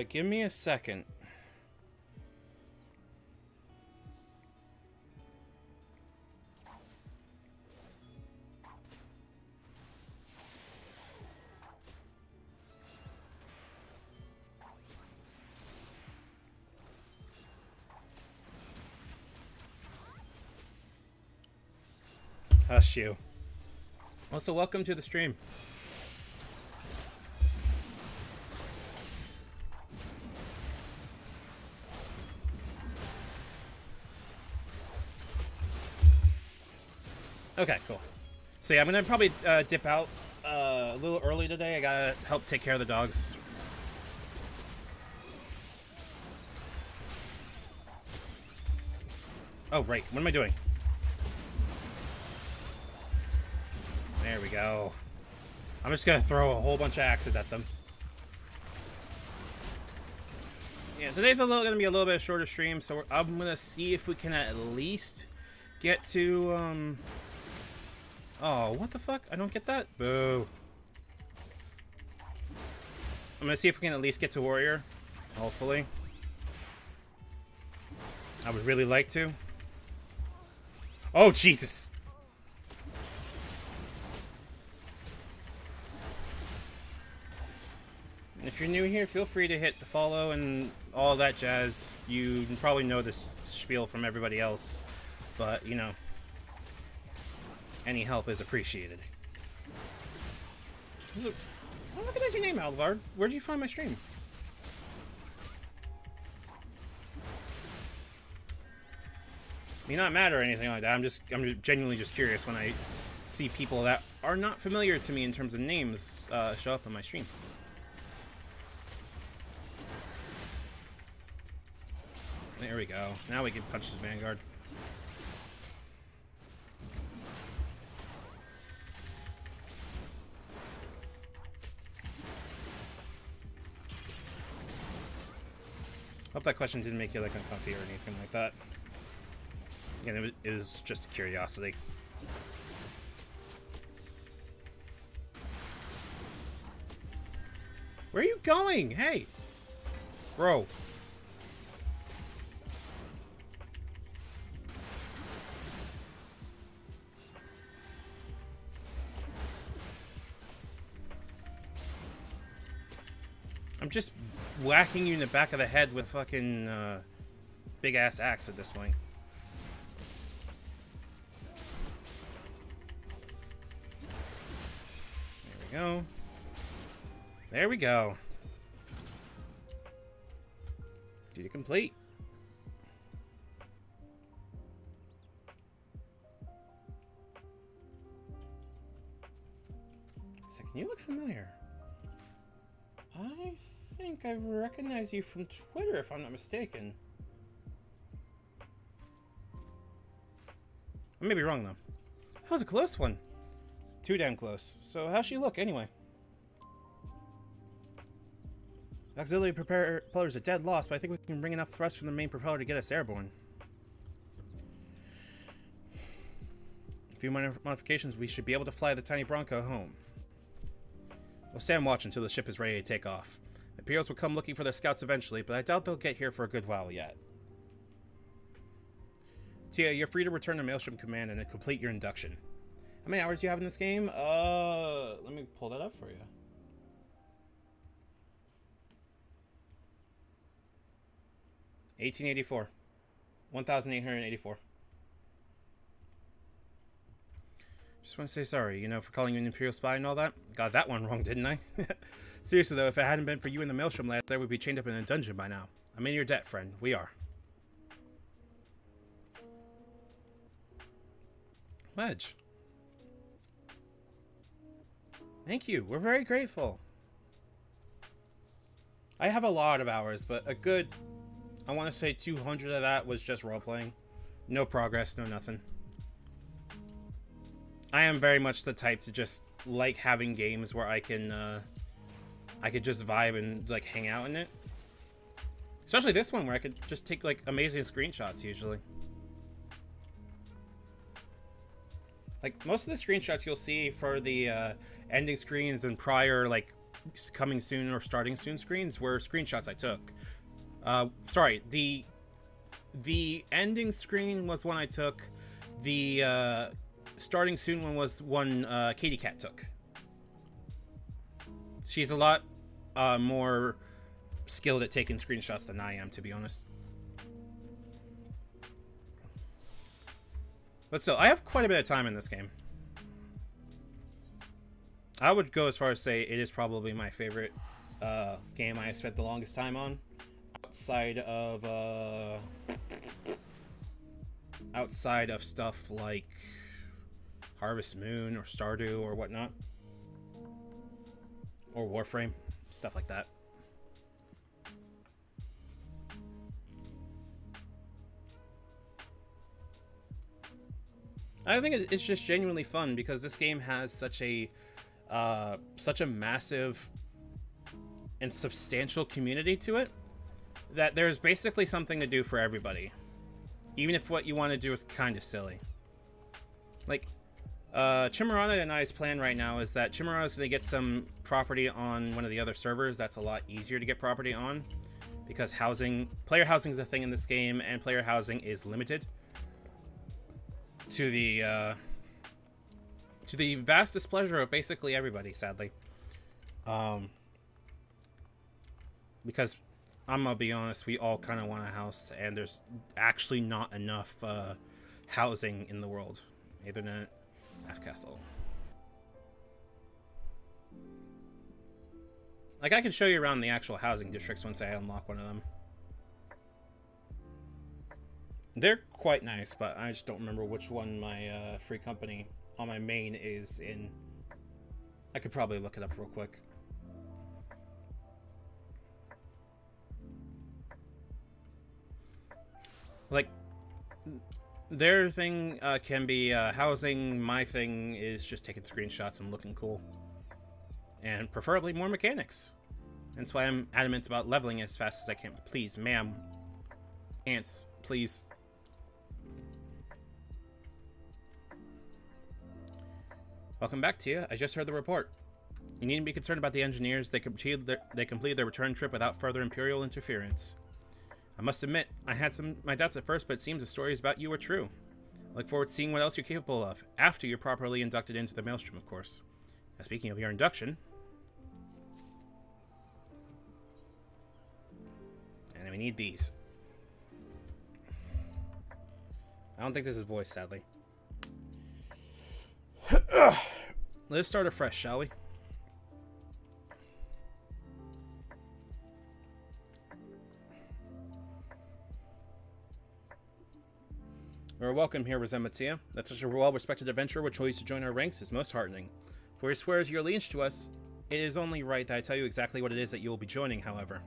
Give me a second. Hush you. Also, welcome to the stream. Okay, cool. So yeah, I'm gonna probably dip out a little early today. I gotta help take care of the dogs. Oh, right. What am I doing? There we go. I'm just gonna throw a whole bunch of axes at them. Yeah, today's gonna be a little bit shorter stream, so I'm gonna see if we can at least get to Oh, what the fuck? I don't get that. Boo. I'm gonna see if we can at least get to Warrior. Hopefully. I would really like to. Oh, Jesus! If you're new here, feel free to hit the follow and all that jazz. You probably know this spiel from everybody else, but, you know, any help is appreciated. I don't recognize your name, Alvard. Where'd you find my stream? May not matter or anything like that. I'm genuinely just curious when I see people that are not familiar to me in terms of names show up on my stream. There we go. Now we can punch his Vanguard. Hope that question didn't make you like uncomfy or anything like that. Again, it was just curiosity. Where are you going? Hey! Bro. I'm just whacking you in the back of the head with fucking big ass axe at this point. There we go. There we go. Duty complete. Second, you look familiar. I think I recognize you from Twitter, if I'm not mistaken. I may be wrong, though. That was a close one. Too damn close. So how's she look, anyway? Auxiliary propellers are dead lost, but I think we can bring enough thrust from the main propeller to get us airborne. A few minor modifications, we should be able to fly the tiny Bronco home. We'll stand watch until the ship is ready to take off. The Imperials will come looking for their scouts eventually, but I doubt they'll get here for a good while yet. Tia, you're free to return to Maelstrom Command and complete your induction. How many hours do you have in this game? Let me pull that up for you. $1884. 1,884. Just want to say sorry, you know, for calling you an Imperial spy and all that. Got that one wrong, didn't I? Seriously though, if it hadn't been for you and the Maelstrom lads, I would be chained up in a dungeon by now. I'm in your debt, friend. We are. Wedge. Thank you. We're very grateful. I have a lot of hours, but a good, I want to say 200 of that was just role-playing. No progress, no nothing. I am very much the type to just like having games where I could just vibe and like hang out in it. Especially this one where I could just take like amazing screenshots usually. Like most of the screenshots you'll see for the ending screens and prior like coming soon or starting soon screens were screenshots I took. Sorry, the ending screen was one I took. The starting soon one was one Katie Cat took. She's a lot more skilled at taking screenshots than I am, to be honest. But still, I have quite a bit of time in this game. I would go as far as say it is probably my favorite game I have spent the longest time on. Outside of stuff like Harvest Moon or Stardew or whatnot. Or Warframe. Stuff like that. I think it's just genuinely fun because this game has such a massive and substantial community to it that there's basically something to do for everybody, even if what you want to do is kind of silly. Like Chimarana and I's plan right now is that Chimarana is going to get some property on one of the other servers. That's a lot easier to get property on because player housing is a thing in this game, and player housing is limited to the vast displeasure of basically everybody, sadly. Because I'm gonna be honest, we all kind of want a house, and there's actually not enough housing in the world. Ethernet, Half Castle. Like, I can show you around the actual housing districts once I unlock one of them. They're quite nice, but I just don't remember which one my free company on my main is in. I could probably look it up real quick. Like, their thing can be housing. My thing is just taking screenshots and looking cool. And preferably more mechanics. That's why I'm adamant about leveling as fast as I can. Please, ma'am. Ants, please. Welcome back, Tia. I just heard the report. You needn't be concerned about the engineers. They completed their return trip without further Imperial interference. I must admit, I had my doubts at first, but it seems the stories about you are true. I look forward to seeing what else you're capable of, after you're properly inducted into the Maelstrom, of course. Now, speaking of your induction... And we need these. I don't think this is voice, sadly. Let's start afresh, shall we? You're welcome here, Rezematia. That such a well-respected adventurer would choose to join our ranks is most heartening. For he swears your allegiance to us, it is only right that I tell you exactly what it is that you will be joining, however.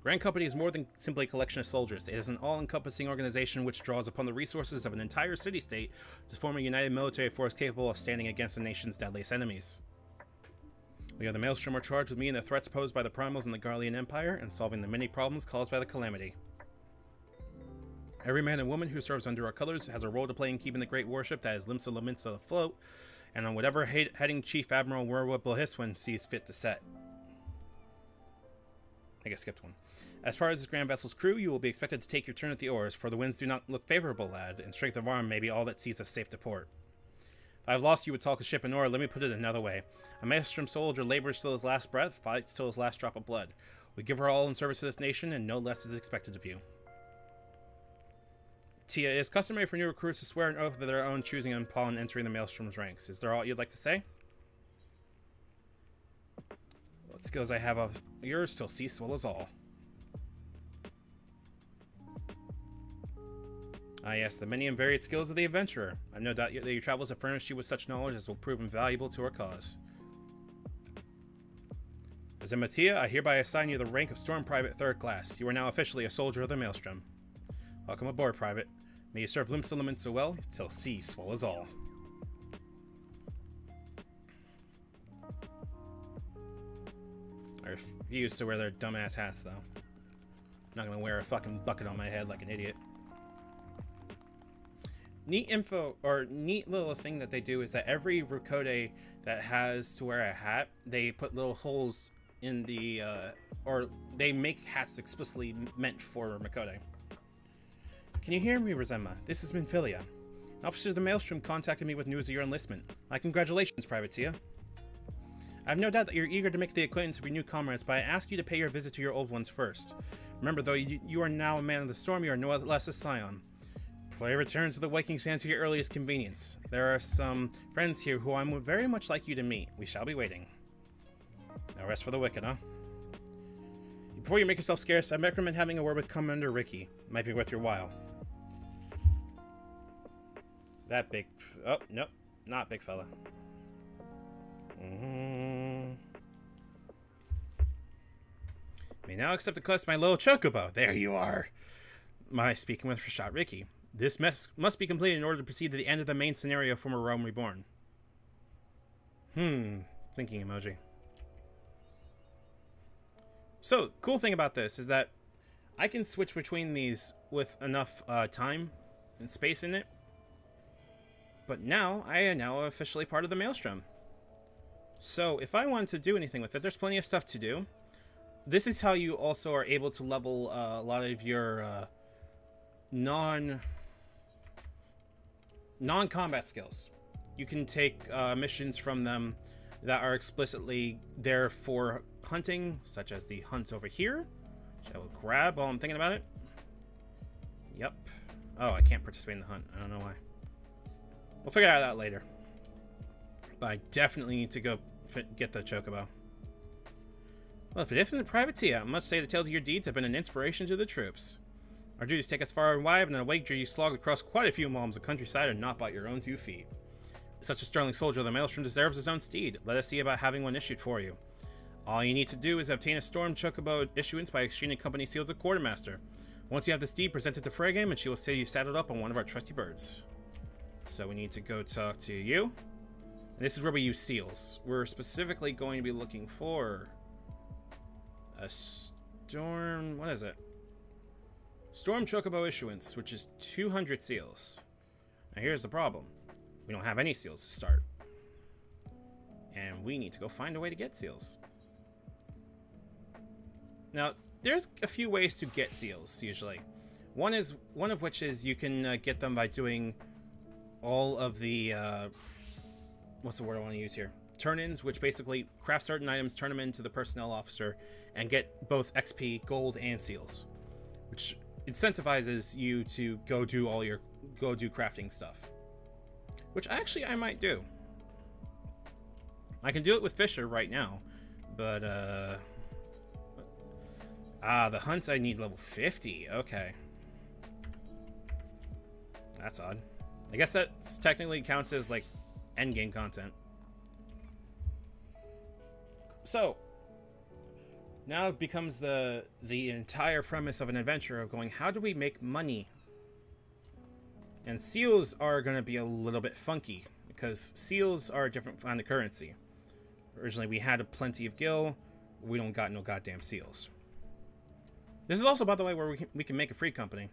Grand Company is more than simply a collection of soldiers. It is an all-encompassing organization which draws upon the resources of an entire city-state to form a united military force capable of standing against the nation's deadliest enemies. We of the Maelstrom are charged with meeting the threats posed by the Primals and the Garlean Empire and solving the many problems caused by the Calamity. Every man and woman who serves under our colors has a role to play in keeping the great warship that is Limsa Laminsa afloat, and on whatever heading Chief Admiral Werwa Blahiswin sees fit to set. I think I skipped one. As far as this grand vessel's crew, you will be expected to take your turn at the oars, for the winds do not look favorable, lad, and strength of arm may be all that sees us safe to port. If I have lost you with talk of ship and oar, let me put it another way. A Maelstrom soldier labors till his last breath, fights till his last drop of blood. We give her all in service to this nation, and no less is expected of you. Tia, it is customary for new recruits to swear an oath of their own choosing upon entering the Maelstrom's ranks. Is there all you'd like to say? What skills I have of yours still sea swallows all. Ah yes, the many and varied skills of the adventurer. I've no doubt that your travels have furnished you with such knowledge as will prove invaluable to our cause. As Tia, I hereby assign you the rank of Storm Private 3rd Class. You are now officially a soldier of the Maelstrom. Welcome aboard, Private. May you serve Limsalumin so well, till sea swallows all. I refuse to wear their dumbass hats, though. I'm not gonna wear a fucking bucket on my head like an idiot. Neat info, or neat little thing that they do is that every Rukode that has to wear a hat, they put little holes in the, or they make hats explicitly meant for Makode. Can you hear me, Rosemma? This is Minfilia. An officer of the Maelstrom contacted me with news of your enlistment. My congratulations, Privateer. I have no doubt that you're eager to make the acquaintance of your new comrades, but I ask you to pay your visit to your old ones first. Remember, though you are now a man of the storm, you are no less a scion. Pray return to the Waking Sands at your earliest convenience. There are some friends here who I would very much like you to meet. We shall be waiting. No rest for the wicked, huh? Before you make yourself scarce, I recommend having a word with Commander Ricky. It might be worth your while. That big... Oh, nope. Not big fella. May now accept the quest, my little chocobo. There you are. My speaking with Rashad Ricky. This must be completed in order to proceed to the end of the main scenario from A Realm Reborn. Thinking emoji. So, cool thing about this is that I can switch between these with enough time and space in it. But now, I am now officially part of the Maelstrom. So, if I want to do anything with it, there's plenty of stuff to do. This is how you also are able to level a lot of your non-combat skills. You can take missions from them that are explicitly there for hunting, such as the hunt over here, which I will grab while I'm thinking about it. Yep. Oh, I can't participate in the hunt. I don't know why. We'll figure out that later. But I definitely need to go get the chocobo. Well, if it isn't Privateer, I must say the tales of your deeds have been an inspiration to the troops. Our duties take us far and wide, and in a wager you slogged across quite a few moms of countryside and not by your own 2 feet. Such a sterling soldier of the Maelstrom deserves his own steed. Let us see about having one issued for you. All you need to do is obtain a Storm Chocobo issuance by exchanging company seals with Quartermaster. Once you have the steed, present it to Fregame, and she will say you saddled up on one of our trusty birds. So we need to go talk to you. And this is where we use seals. We're specifically going to be looking for a Storm... What is it? Storm Chocobo issuance, which is 200 seals. Now here's the problem. We don't have any seals to start. And we need to go find a way to get seals. Now, there's a few ways to get seals, usually. One of which is you can get them by doing all of the... what's the word I want to use here? Turn-ins, which basically craft certain items, turn them into the personnel officer, and get both XP, gold, and seals. Which incentivizes you to go do crafting stuff. Which actually I might do. I can do it with Fisher right now, but the hunts I need level 50. Okay. That's odd. I guess that technically counts as like endgame content. So now it becomes the entire premise of an adventure of going, how do we make money? And seals are going to be a little bit funky, because seals are a different kind of currency. Originally we had plenty of gil, we don't got no goddamn seals. This is also, by the way, where we can make a free company.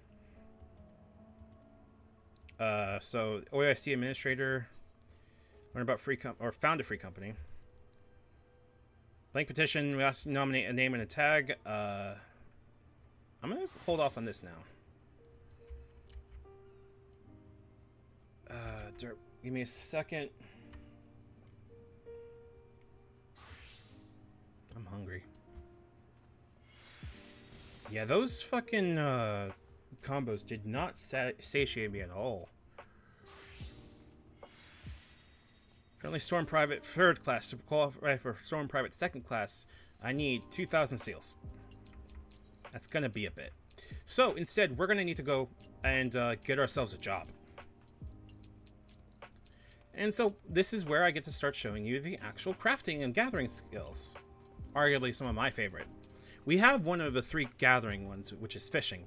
So OIC administrator, learn about found a free company. Blank petition, we have to nominate a name and a tag. hold off on this now. Derp, give me a second. I'm hungry. Yeah, those fucking combos did not satiate me at all. Currently Storm Private 3rd class. To qualify for Storm Private 2nd class, I need 2,000 seals. That's gonna be a bit. So instead, we're gonna need to go and get ourselves a job. And so this is where I get to start showing you the actual crafting and gathering skills. Arguably some of my favorite. We have one of the 3 gathering ones, which is fishing.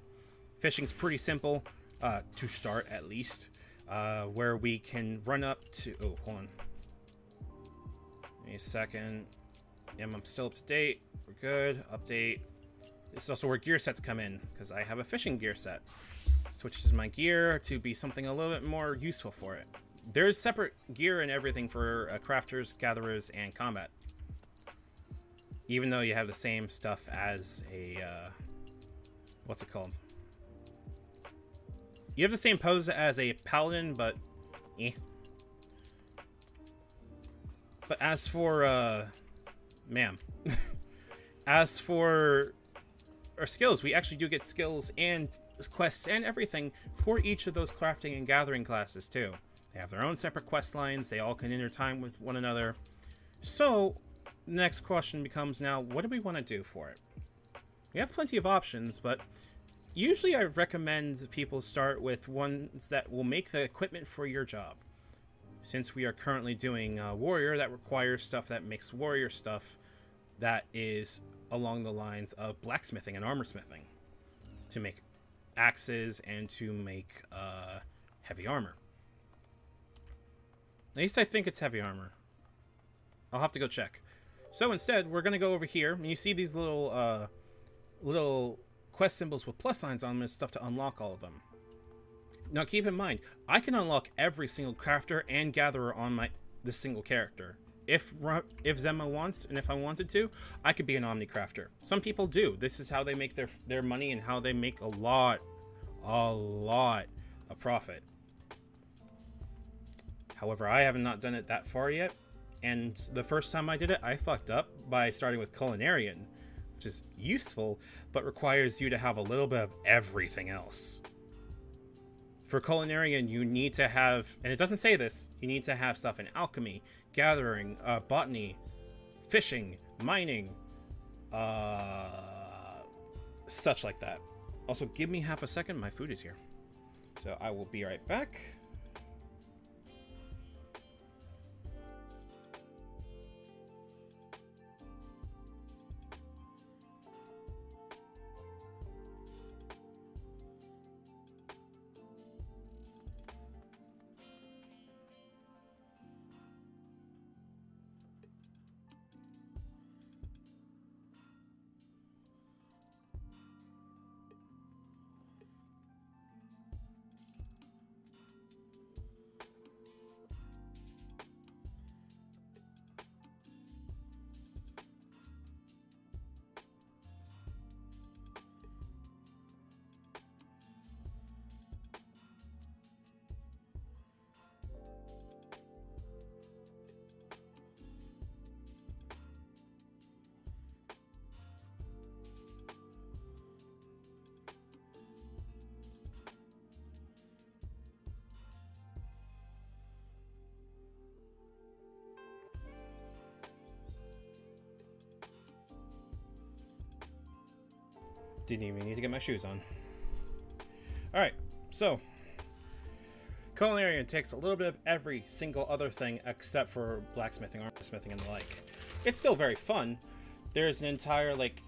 Fishing's pretty simple, to start at least, where we can run up to... Oh, hold on. Give me a second. I'm still up to date. We're good. Update. This is also where gear sets come in, because I have a fishing gear set. Switches my gear to be something a little bit more useful for it. There's separate gear and everything for crafters, gatherers, and combat. Even though you have the same stuff as a, what's it called? You have the same pose as a paladin, but, eh. But as for, ma'am. As for our skills, we actually do get skills and quests and everything for each of those crafting and gathering classes, too. They have their own separate quest lines. They all can intertwine with one another. So, the next question becomes now, what do we want to do for it? We have plenty of options, but usually I recommend people start with ones that will make the equipment for your job. Since we are currently doing Warrior, that requires stuff that makes Warrior stuff that is along the lines of blacksmithing and armor smithing to make axes and to make heavy armor. At least I think it's heavy armor. I'll have to go check. So instead, we're going to go over here, and you see these little little quest symbols with plus signs on them and stuff to unlock all of them. Now keep in mind, I can unlock every single crafter and gatherer on this single character. If Zemma wants, and if I wanted to, I could be an Omni Crafter. Some people do. This is how they make their money and how they make a lot of profit. However, I have not done it that far yet, and the first time I did it, I fucked up by starting with Culinarian, which is useful, but requires you to have a little bit of everything else. For Culinarian, you need to have, and it doesn't say this, you need to have stuff in alchemy, gathering, botany, fishing, mining, such like that. Also, give me half a second, my food is here. So I will be right back. Didn't even need to get my shoes on. Alright, so Culinarian takes a little bit of every single other thing except for blacksmithing, armor smithing, and the like. It's still very fun. There's an entire, like,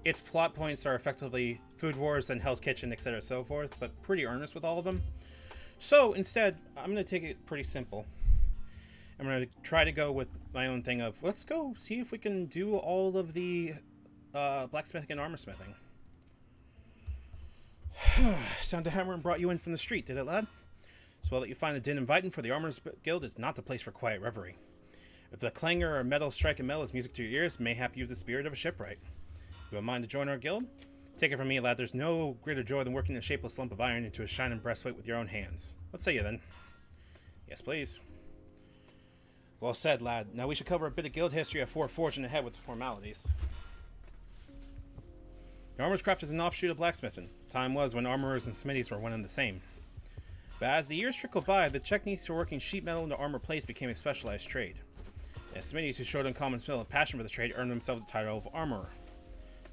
its plot points are effectively Food Wars and Hell's Kitchen, etc. so forth, but pretty earnest with all of them. So instead, I'm going to take it pretty simple. I'm going to try to go with my own thing of, let's go see if we can do all of the blacksmithing and armor smithing. Sound a hammer and brought you in from the street, did it, lad? It's well that you find the din inviting, for the Armorers Guild is not the place for quiet reverie. If the clangor or metal striking metal is music to your ears, mayhap you've the spirit of a shipwright. You have a mind to join our guild? Take it from me, lad, there's no greater joy than working a shapeless lump of iron into a shining breastplate with your own hands. What say you then? Yes, please. Well said, lad. Now we should cover a bit of guild history before forging ahead with the formalities. The armor's craft is an offshoot of blacksmithing. Time was when armorers and smithies were one and the same. But as the years trickled by, the techniques for working sheet metal into armor plates became a specialized trade. And smithies who showed uncommon skill and passion for the trade earned themselves the title of armorer.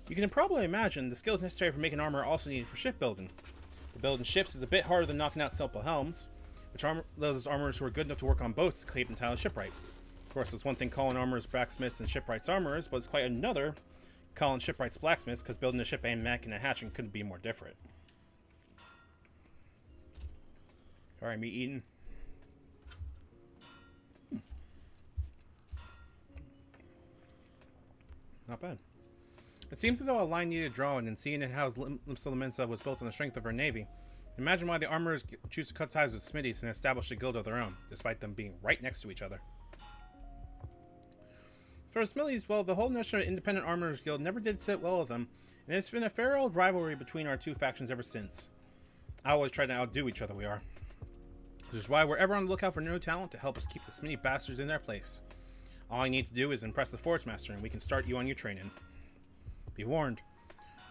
You can probably imagine the skills necessary for making armor are also needed for shipbuilding. The building ships is a bit harder than knocking out simple helms, which those armorers who are good enough to work on boats claim the title of shipwright. Of course, there's one thing calling armorers blacksmiths and shipwrights armorers, but it's quite another calling shipwrights blacksmiths, because building a ship and mech and a hatching couldn't be more different. Alright, me eating. Not bad. It seems as though a line needed drawing, and seeing how Limsa was built on the strength of her navy, imagine why the armorers choose to cut ties with smithies and establish a guild of their own, despite them being right next to each other. For the smithies, well, the whole notion of an independent armorers guild never did sit well with them, and it's been a fair old rivalry between our two factions ever since. I always try to outdo each other, we are. Which is why we're ever on the lookout for new talent to help us keep the smithy bastards in their place. All you need to do is impress the Forge Master, and we can start you on your training. Be warned,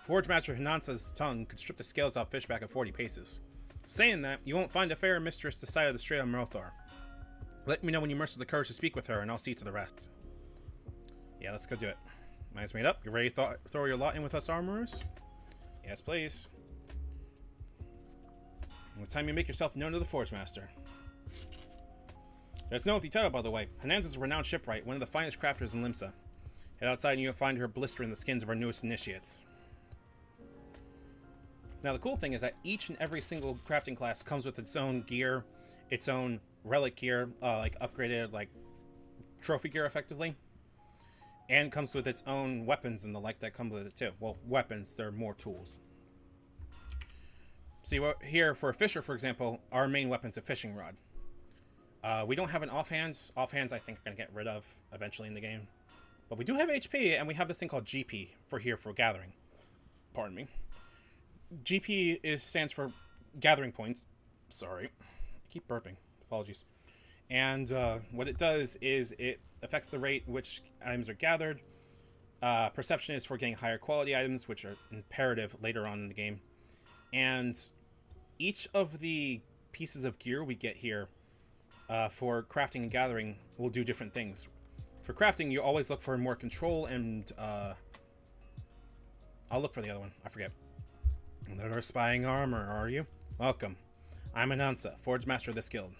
Forge Master Hinansa's tongue could strip the scales off Fishback at 40 paces. Saying that, you won't find a fairer mistress this side of the Strait of Mrothar. Let me know when you muster the courage to speak with her, and I'll see to the rest. Yeah, let's go do it. Mind's made up. You ready to throw your lot in with us armorers? Yes, please. It's time you make yourself known to the Forge Master. There's no empty title, by the way. Hinansa's a renowned shipwright, one of the finest crafters in Limsa. Head outside and you'll find her blistering the skins of our newest initiates. Now, the cool thing is that each and every single crafting class comes with its own gear, its own relic gear, like upgraded, like trophy gear, effectively. And comes with its own weapons and the like that come with it too. Well, weapons, they're more tools. See, here for a fisher, for example, our main weapon's a fishing rod. We don't have an offhands. Offhands, I think, are going to get rid of eventually in the game. But we do have HP, and we have this thing called GP for gathering. Pardon me. GP stands for gathering points. Sorry. I keep burping. Apologies. And what it does is it affects the rate which items are gathered. Perception is for getting higher quality items, which are imperative later on in the game. And each of the pieces of gear we get here for crafting and gathering will do different things. For crafting, you always look for more control and... I'll look for the other one. I forget. Another spying armor, are you? Welcome. I'm Anansa, Forge Master of this guild.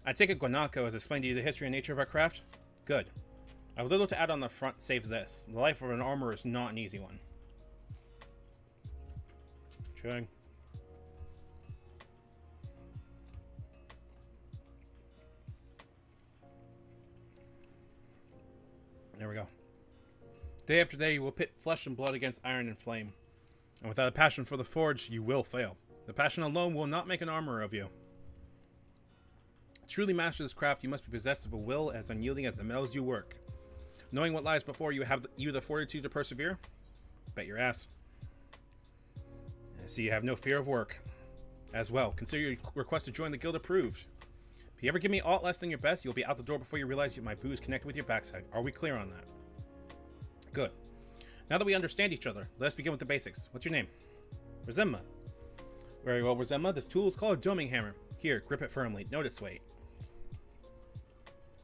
I take it Guanaco has explained to you the history and nature of our craft? Good. I have little to add on the front saves this. The life of an armorer is not an easy one. Chewing. There we go. Day after day, you will pit flesh and blood against iron and flame. And without a passion for the forge, you will fail. The passion alone will not make an armorer of you. To truly master this craft, you must be possessed of a will as unyielding as the metals you work. Knowing what lies before you, have you the fortitude to persevere? Bet your ass. I see you have no fear of work. As well, consider your request to join the guild approved. If you ever give me aught less than your best, you'll be out the door before you realize my booze connected with your backside. Are we clear on that? Good. Now that we understand each other, let's begin with the basics. What's your name? Rizemma. Very well, Rizemma. This tool is called a doming hammer. Here, grip it firmly. Note its weight.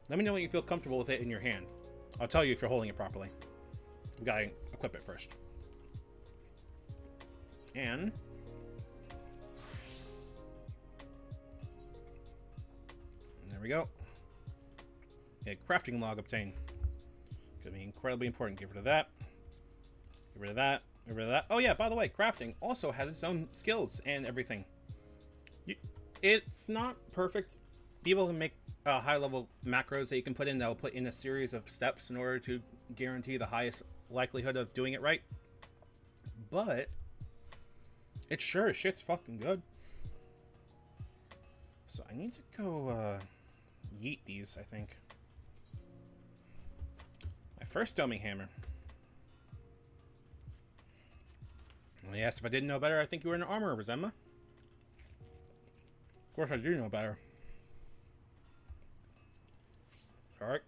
Let me know when you feel comfortable with it in your hand. I'll tell you if you're holding it properly. We gotta equip it first. And... there we go. A crafting log obtained. Gonna be incredibly important. Get rid of that. Get rid of that. Get rid of that. Oh yeah, by the way, crafting also has its own skills and everything. It's not perfect. People can make high-level macros that you can put in that will put in a series of steps in order to guarantee the highest likelihood of doing it right. But it sure as shit's fucking good. So I need to go yeet these, I think. My first doming hammer. Yes, if I didn't know better, I think you were an armorer, Emma. Of course I do know better. Alright.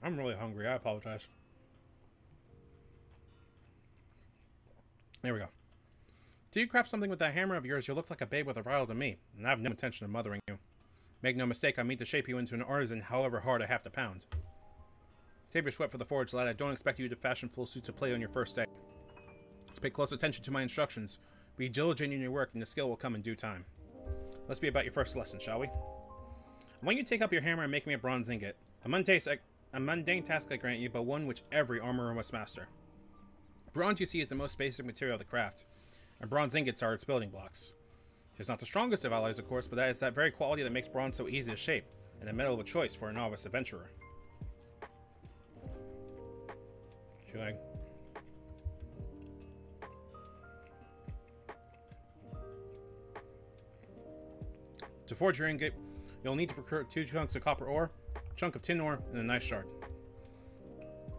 I'm really hungry, I apologize. There we go. Do you craft something with that hammer of yours, you look like a babe with a bridle to me, and I have no intention of mothering you. Make no mistake, I mean to shape you into an artisan however hard I have to pound. Save your sweat for the forge, lad. I don't expect you to fashion full suits of plate on your first day. Let's pay close attention to my instructions. Be diligent in your work, and the skill will come in due time. Let's be about your first lesson, shall we? I want you to take up your hammer and make me a bronze ingot. A mundane task I grant you, but one which every armorer must master. Bronze, you see, is the most basic material of the craft, and bronze ingots are its building blocks. It's not the strongest of alloys, of course, but that is that very quality that makes bronze so easy to shape, and a metal of choice for a novice adventurer. Chewing. To forge your ingot, you'll need to procure 2 chunks of copper ore, a chunk of tin ore, and a nice shard.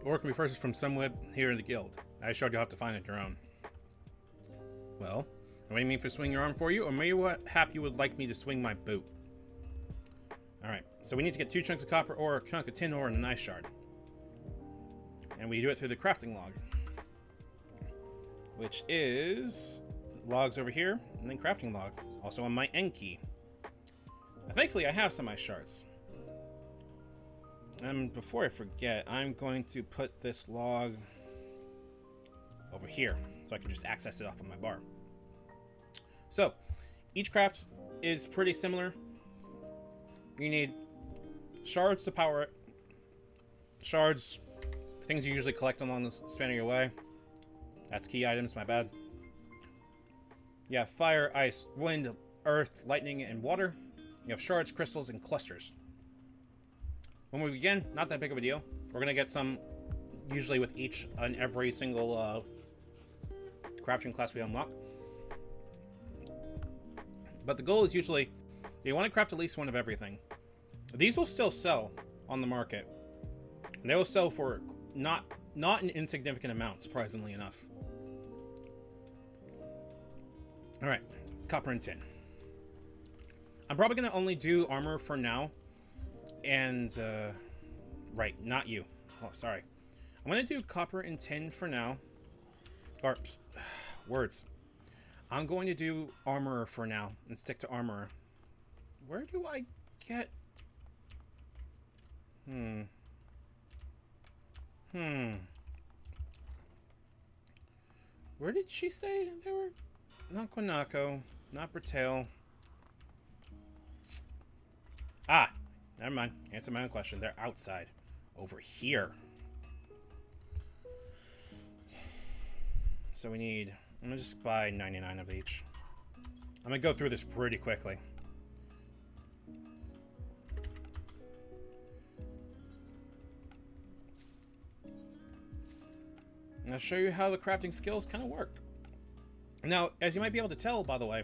Ore can be purchased from someone here in the guild. I shard you'll have to find it your own. Well, am I aiming for swing your arm for you, or maybe what hap you would like me to swing my boot? Alright, so we need to get 2 chunks of copper ore, a chunk of tin ore, and a nice shard. And we do it through the crafting log, which is logs over here, and then crafting log, also on my N key. Thankfully, I have some ice shards. And before I forget, I'm going to put this log over here, so I can just access it off of my bar. So, each craft is pretty similar. You need shards to power it. Shards, things you usually collect along the span of your way. That's key items, my bad. You have fire, ice, wind, earth, lightning, and water. You have shards, crystals, and clusters. When we begin, not that big of a deal. We're going to get some, usually with each and every single crafting class we unlock. But the goal is usually, you want to craft at least one of everything. These will still sell on the market. And they will sell for not an insignificant amount, surprisingly enough. Alright, copper and tin. I'm probably going to only do armor for now. And, right, not you. Oh, sorry. I'm going to do copper and tin for now. Or, words. I'm going to do armorer for now and stick to armorer. Where do I get... Where did she say they were? Not Quinako, not Bertale. Ah, never mind. Answer my own question. They're outside. Over here. So we need... I'm going to just buy 99 of each. I'm going to go through this pretty quickly. And I'll show you how the crafting skills kind of work. Now, as you might be able to tell, by the way,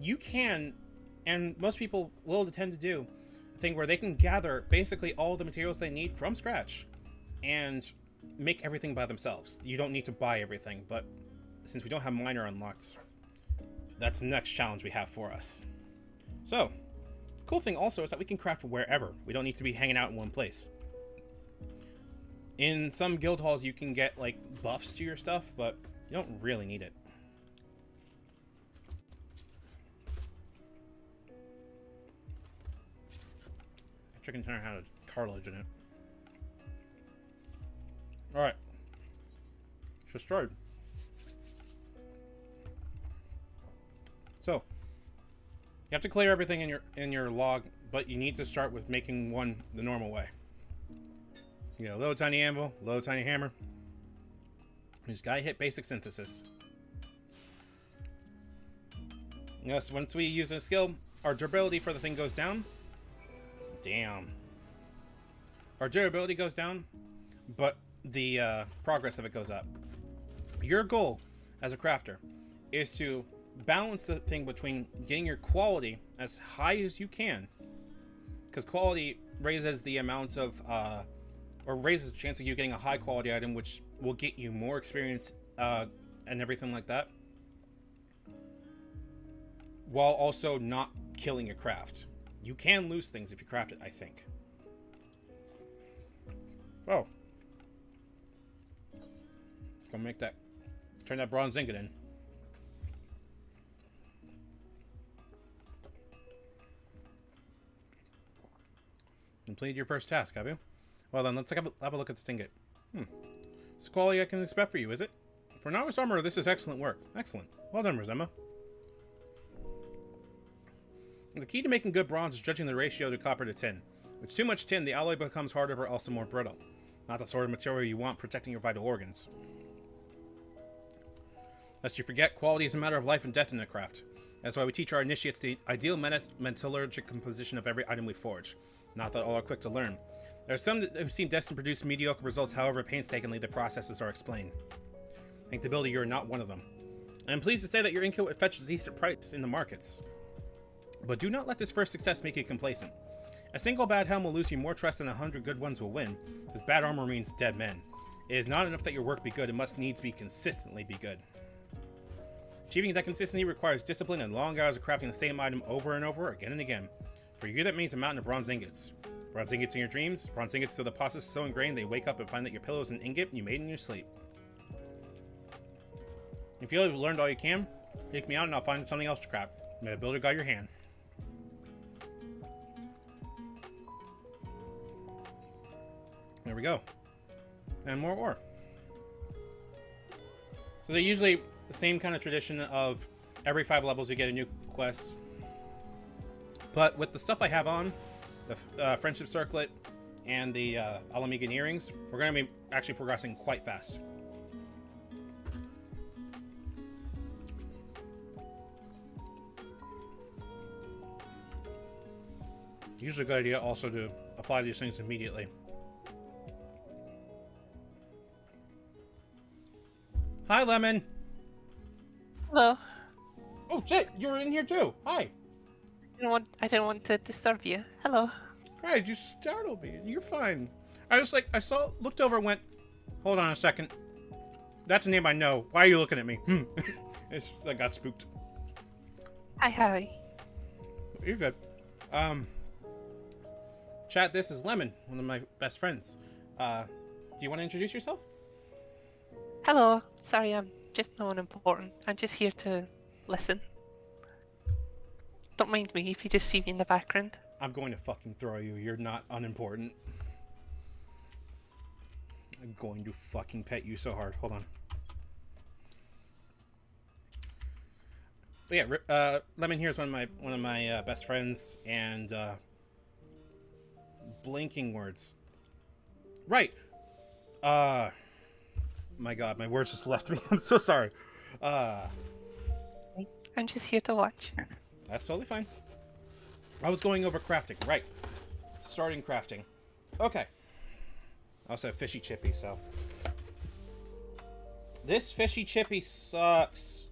you can, and most people will tend to do, a thing where they can gather basically all the materials they need from scratch and make everything by themselves. You don't need to buy everything, but since we don't have miner unlocked, that's the next challenge we have for us. So, the cool thing also is that we can craft wherever. We don't need to be hanging out in one place. In some guild halls, you can get, like, buffs to your stuff, but you don't really need it. Chicken tender had a cartilage in it. Alright. Just started. So, you have to clear everything in your log, but you need to start with making one the normal way. You know, little tiny anvil, little tiny hammer. You just gotta hit basic synthesis. Yes, once we use a skill, our durability for the thing goes down. Damn. Our durability goes down, but the progress of it goes up. Your goal as a crafter is to balance the thing between getting your quality as high as you can, because quality raises the amount of or raises the chance of you getting a high quality item, which will get you more experience and everything like that, while also not killing your craft. You can lose things if you craft it, I think. Oh. Gonna make that, turn that bronze ingot in. Completed your first task, have you? Well then, let's have a look at this ingot. It's quality I can expect for you, is it? For novice armorer, this is excellent work. Excellent. Well done, Rosema. The key to making good bronze is judging the ratio to copper to tin. With too much tin, the alloy becomes harder but also more brittle. Not the sort of material you want protecting your vital organs. Lest you forget, quality is a matter of life and death in the craft. That's why we teach our initiates the ideal metallurgic composition of every item we forge. Not that all are quick to learn. There are some who seem destined to produce mediocre results however painstakingly the processes are explained. Thank the builder, you are not one of them. I am pleased to say that your ingot would fetch a decent price in the markets. But do not let this first success make you complacent. A single bad helm will lose you more trust than 100 good ones will win, because bad armor means dead men. It is not enough that your work be good, it must needs be consistently be good. Achieving that consistency requires discipline and long hours of crafting the same item over and over, again and again. For you, that means a mountain of bronze ingots. Bronze ingots in your dreams, bronze ingots to the process so ingrained they wake up and find that your pillow is an ingot you made in your sleep. If you feel you've learned all you can, take me out and I'll find something else to craft. May the builder guide your hand. There we go. And more ore. So they're usually the same kind of tradition of every 5 levels you get a new quest. But with the stuff I have on, the Friendship Circlet and the Alamigan Earrings, we're going to be actually progressing quite fast. Usually a good idea also to apply these things immediately. Hi, Lemon. Hello. Oh shit, you're in here too. Hi. I didn't want to disturb you. Hello. Right, you startled me. You're fine. I looked over and went, hold on a second. That's a name I know. Why are you looking at me? I got spooked. Hi. You're good. Chat, this is Lemon, one of my best friends. Do you want to introduce yourself? Hello. Sorry, I'm just no one important. I'm just here to listen. Don't mind me if you just see me in the background. I'm going to fucking throw you. You're not unimportant. I'm going to fucking pet you so hard. Hold on. But yeah, Lemon here is one of my best friends, and blinking words. Right. My God, my words just left me. I'm so sorry. I'm just here to watch. That's totally fine. I was going over crafting. Right. Starting crafting. Okay. I also have Fishy Chippy, so. This Fishy Chippy sucks.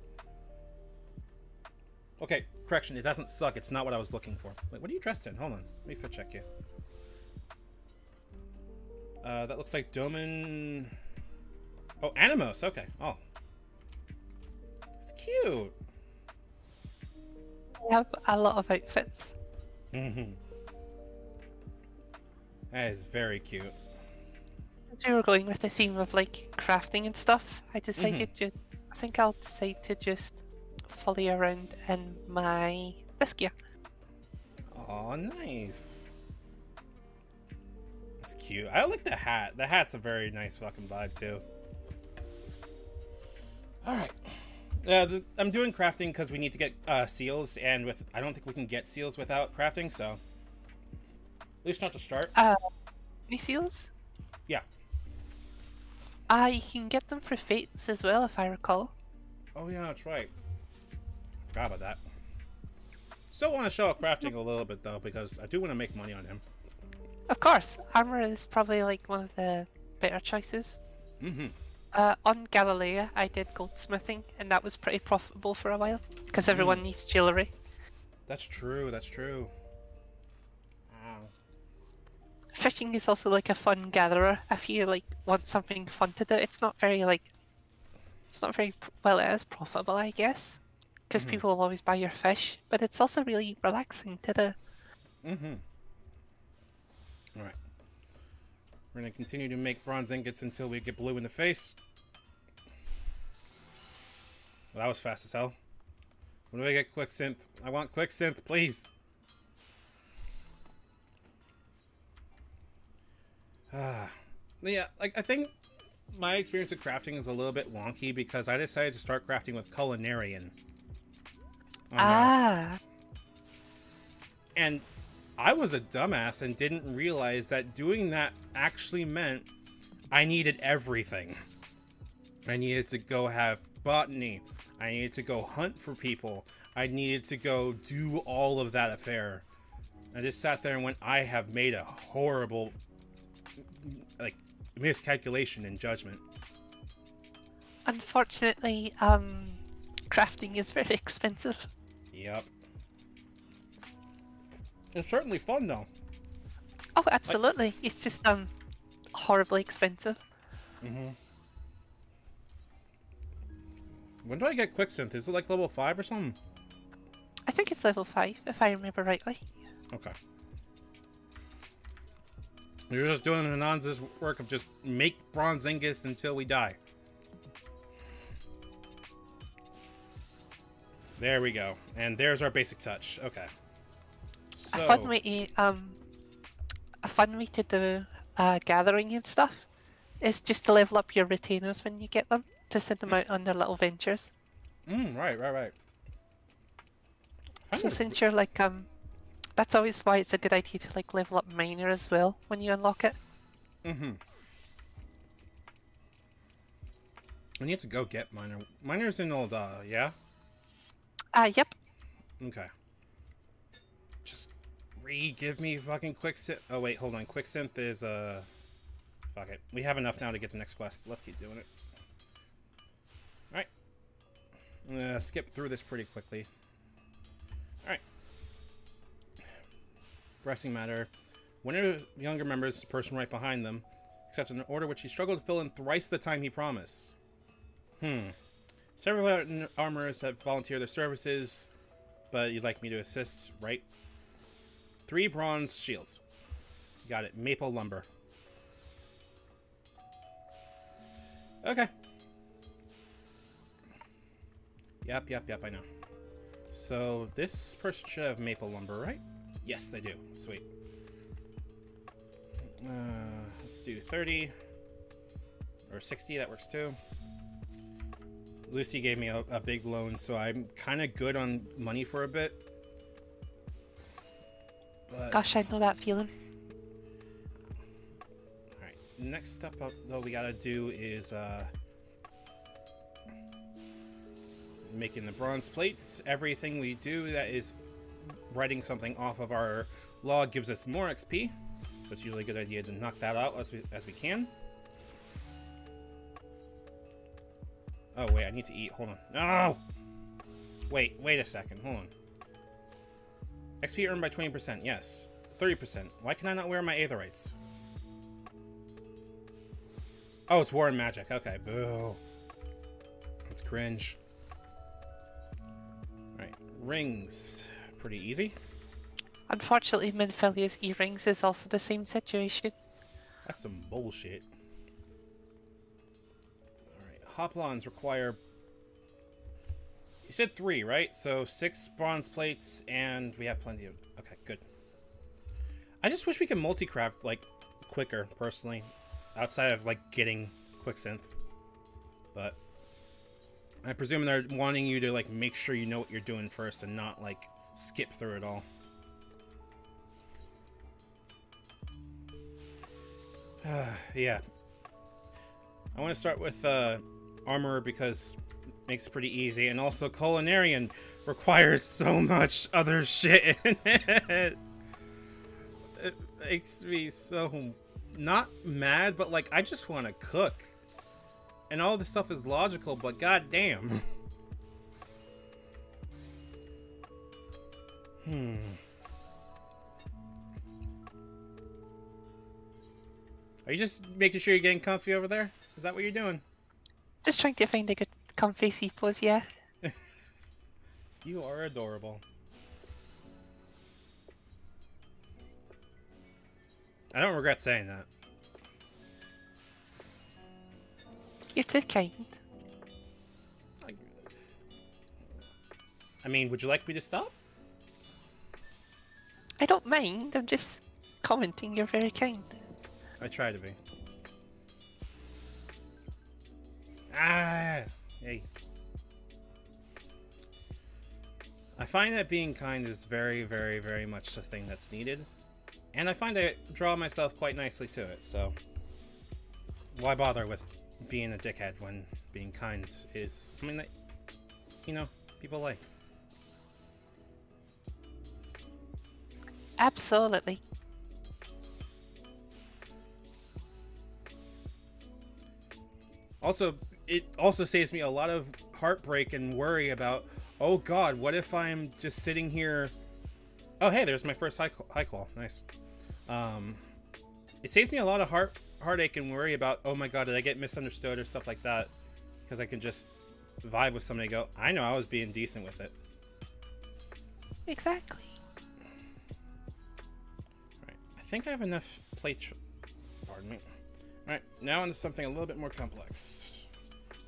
Okay, correction. It doesn't suck. It's not what I was looking for. Wait, what are you dressed in? Hold on. Let me fit check you. That looks like Domin... Oh, Animos. Okay. Oh. It's cute. I have a lot of outfits. That is very cute. As we were going with the theme of like crafting and stuff, I decided I think I'll decide to just follow you around in this gear. Oh, nice. That's cute. I like the hat. The hat's a very nice fucking vibe too. Alright. I'm doing crafting because we need to get seals, and I don't think we can get seals without crafting, so at least not to start. Any seals? Yeah. You can get them for fates as well, if I recall. Oh yeah, that's right. Forgot about that. Still want to show up crafting a little bit though, because I do want to make money on him. Of course, armor is probably like one of the better choices. On Galilea, I did goldsmithing, and that was pretty profitable for a while, because everyone needs jewellery. That's true, that's true. Wow. Fishing is also like a fun gatherer, if you like want something fun to do. It's not very like It's not very well. It is profitable, I guess, because people will always buy your fish. But it's also really relaxing to do. All right. We're gonna continue to make bronze ingots until we get blue in the face. Well, that was fast as hell. When do I get quick synth? I want quick synth, please. Yeah, like I think my experience with crafting is a little bit wonky because I decided to start crafting with culinarian. And I was a dumbass and didn't realize that doing that actually meant I needed everything. I needed to go have botany. I needed to go hunt for people. I needed to go do all of that affair. I just sat there and went, I have made a horrible, like, miscalculation in judgment. Unfortunately, crafting is very expensive. Yep. It's certainly fun, though. Oh, absolutely. Like, it's just horribly expensive. When do I get quick synth? Is it like level 5 or something? I think it's level 5, if I remember rightly. Okay. You're just doing Ananza's work of just make bronze ingots until we die. There we go. And there's our basic touch. Okay. So... A fun way to do gathering and stuff is just to level up your retainers when you get them, to send them out on their little ventures. Right. So since you're like, that's always why it's a good idea to like level up miner as well when you unlock it. I need to go get miner. Miner's in old, yeah? Yep. Okay. Just give me fucking quick synth. Oh wait, hold on. Quick synth is fuck it. We have enough now to get the next quest. Let's keep doing it. Alright. I'm gonna skip through this pretty quickly. Alright. Pressing matter. One of the younger members, the person right behind them, accepted an order which he struggled to fill in thrice the time he promised. Several armorers have volunteered their services, but you'd like me to assist, right? 3 bronze shields. Got it. Maple lumber. Okay. Yep, I know. So, this person should have maple lumber, right? Yes, they do. Sweet. Let's do 30. Or 60, that works too. Lucy gave me a big loan, so I'm kind of good on money for a bit. But... Gosh, I know that feeling. Alright, next step up, though, we gotta do is, making the bronze plates. Everything we do that is writing something off of our log gives us more XP, so it's usually a good idea to knock that out as we can. Oh, wait, I need to eat. Hold on. No! Wait a second. Hold on. XP earned by 20%. Yes. 30%. Why can I not wear my aetherites? Oh, it's war and magic. Okay, boo. That's cringe. Alright, rings. Pretty easy. Unfortunately, Minfilia's earrings is also the same situation. That's some bullshit. Hoplons require... You said 3, right? So 6 bronze plates, and we have plenty of... Okay, good. I just wish we could multi-craft, like, quicker, personally. Outside of, like, getting quick synth. But... I presume they're wanting you to, like, make sure you know what you're doing first and not, like, skip through it all. Yeah. I want to start with, armor because it makes it pretty easy, and also culinarian requires so much other shit in it. It makes me so not mad, but like I just want to cook, and all this stuff is logical, but goddamn. Are you just making sure you're getting comfy over there? Is that what you're doing? Just trying to find a good comfy sepos, yeah. You are adorable. I don't regret saying that. You're too kind. I mean, would you like me to stop? I don't mind, I'm just commenting you're very kind. I try to be. Ah! Hey. I find that being kind is very, very, very much the thing that's needed. And I find I draw myself quite nicely to it, so... Why bother with being a dickhead when being kind is something that, you know, people like. Absolutely. Also, it also saves me a lot of heartbreak and worry about, oh god, what if I'm just sitting here... Oh hey, there's my first high call. Nice. It saves me a lot of heartache and worry about, oh my god, did I get misunderstood or stuff like that? Because I can just vibe with somebody and go, I know I was being decent with it. Exactly. Alright, I think I have enough plates. Pardon me. Alright, now onto something a little bit more complex.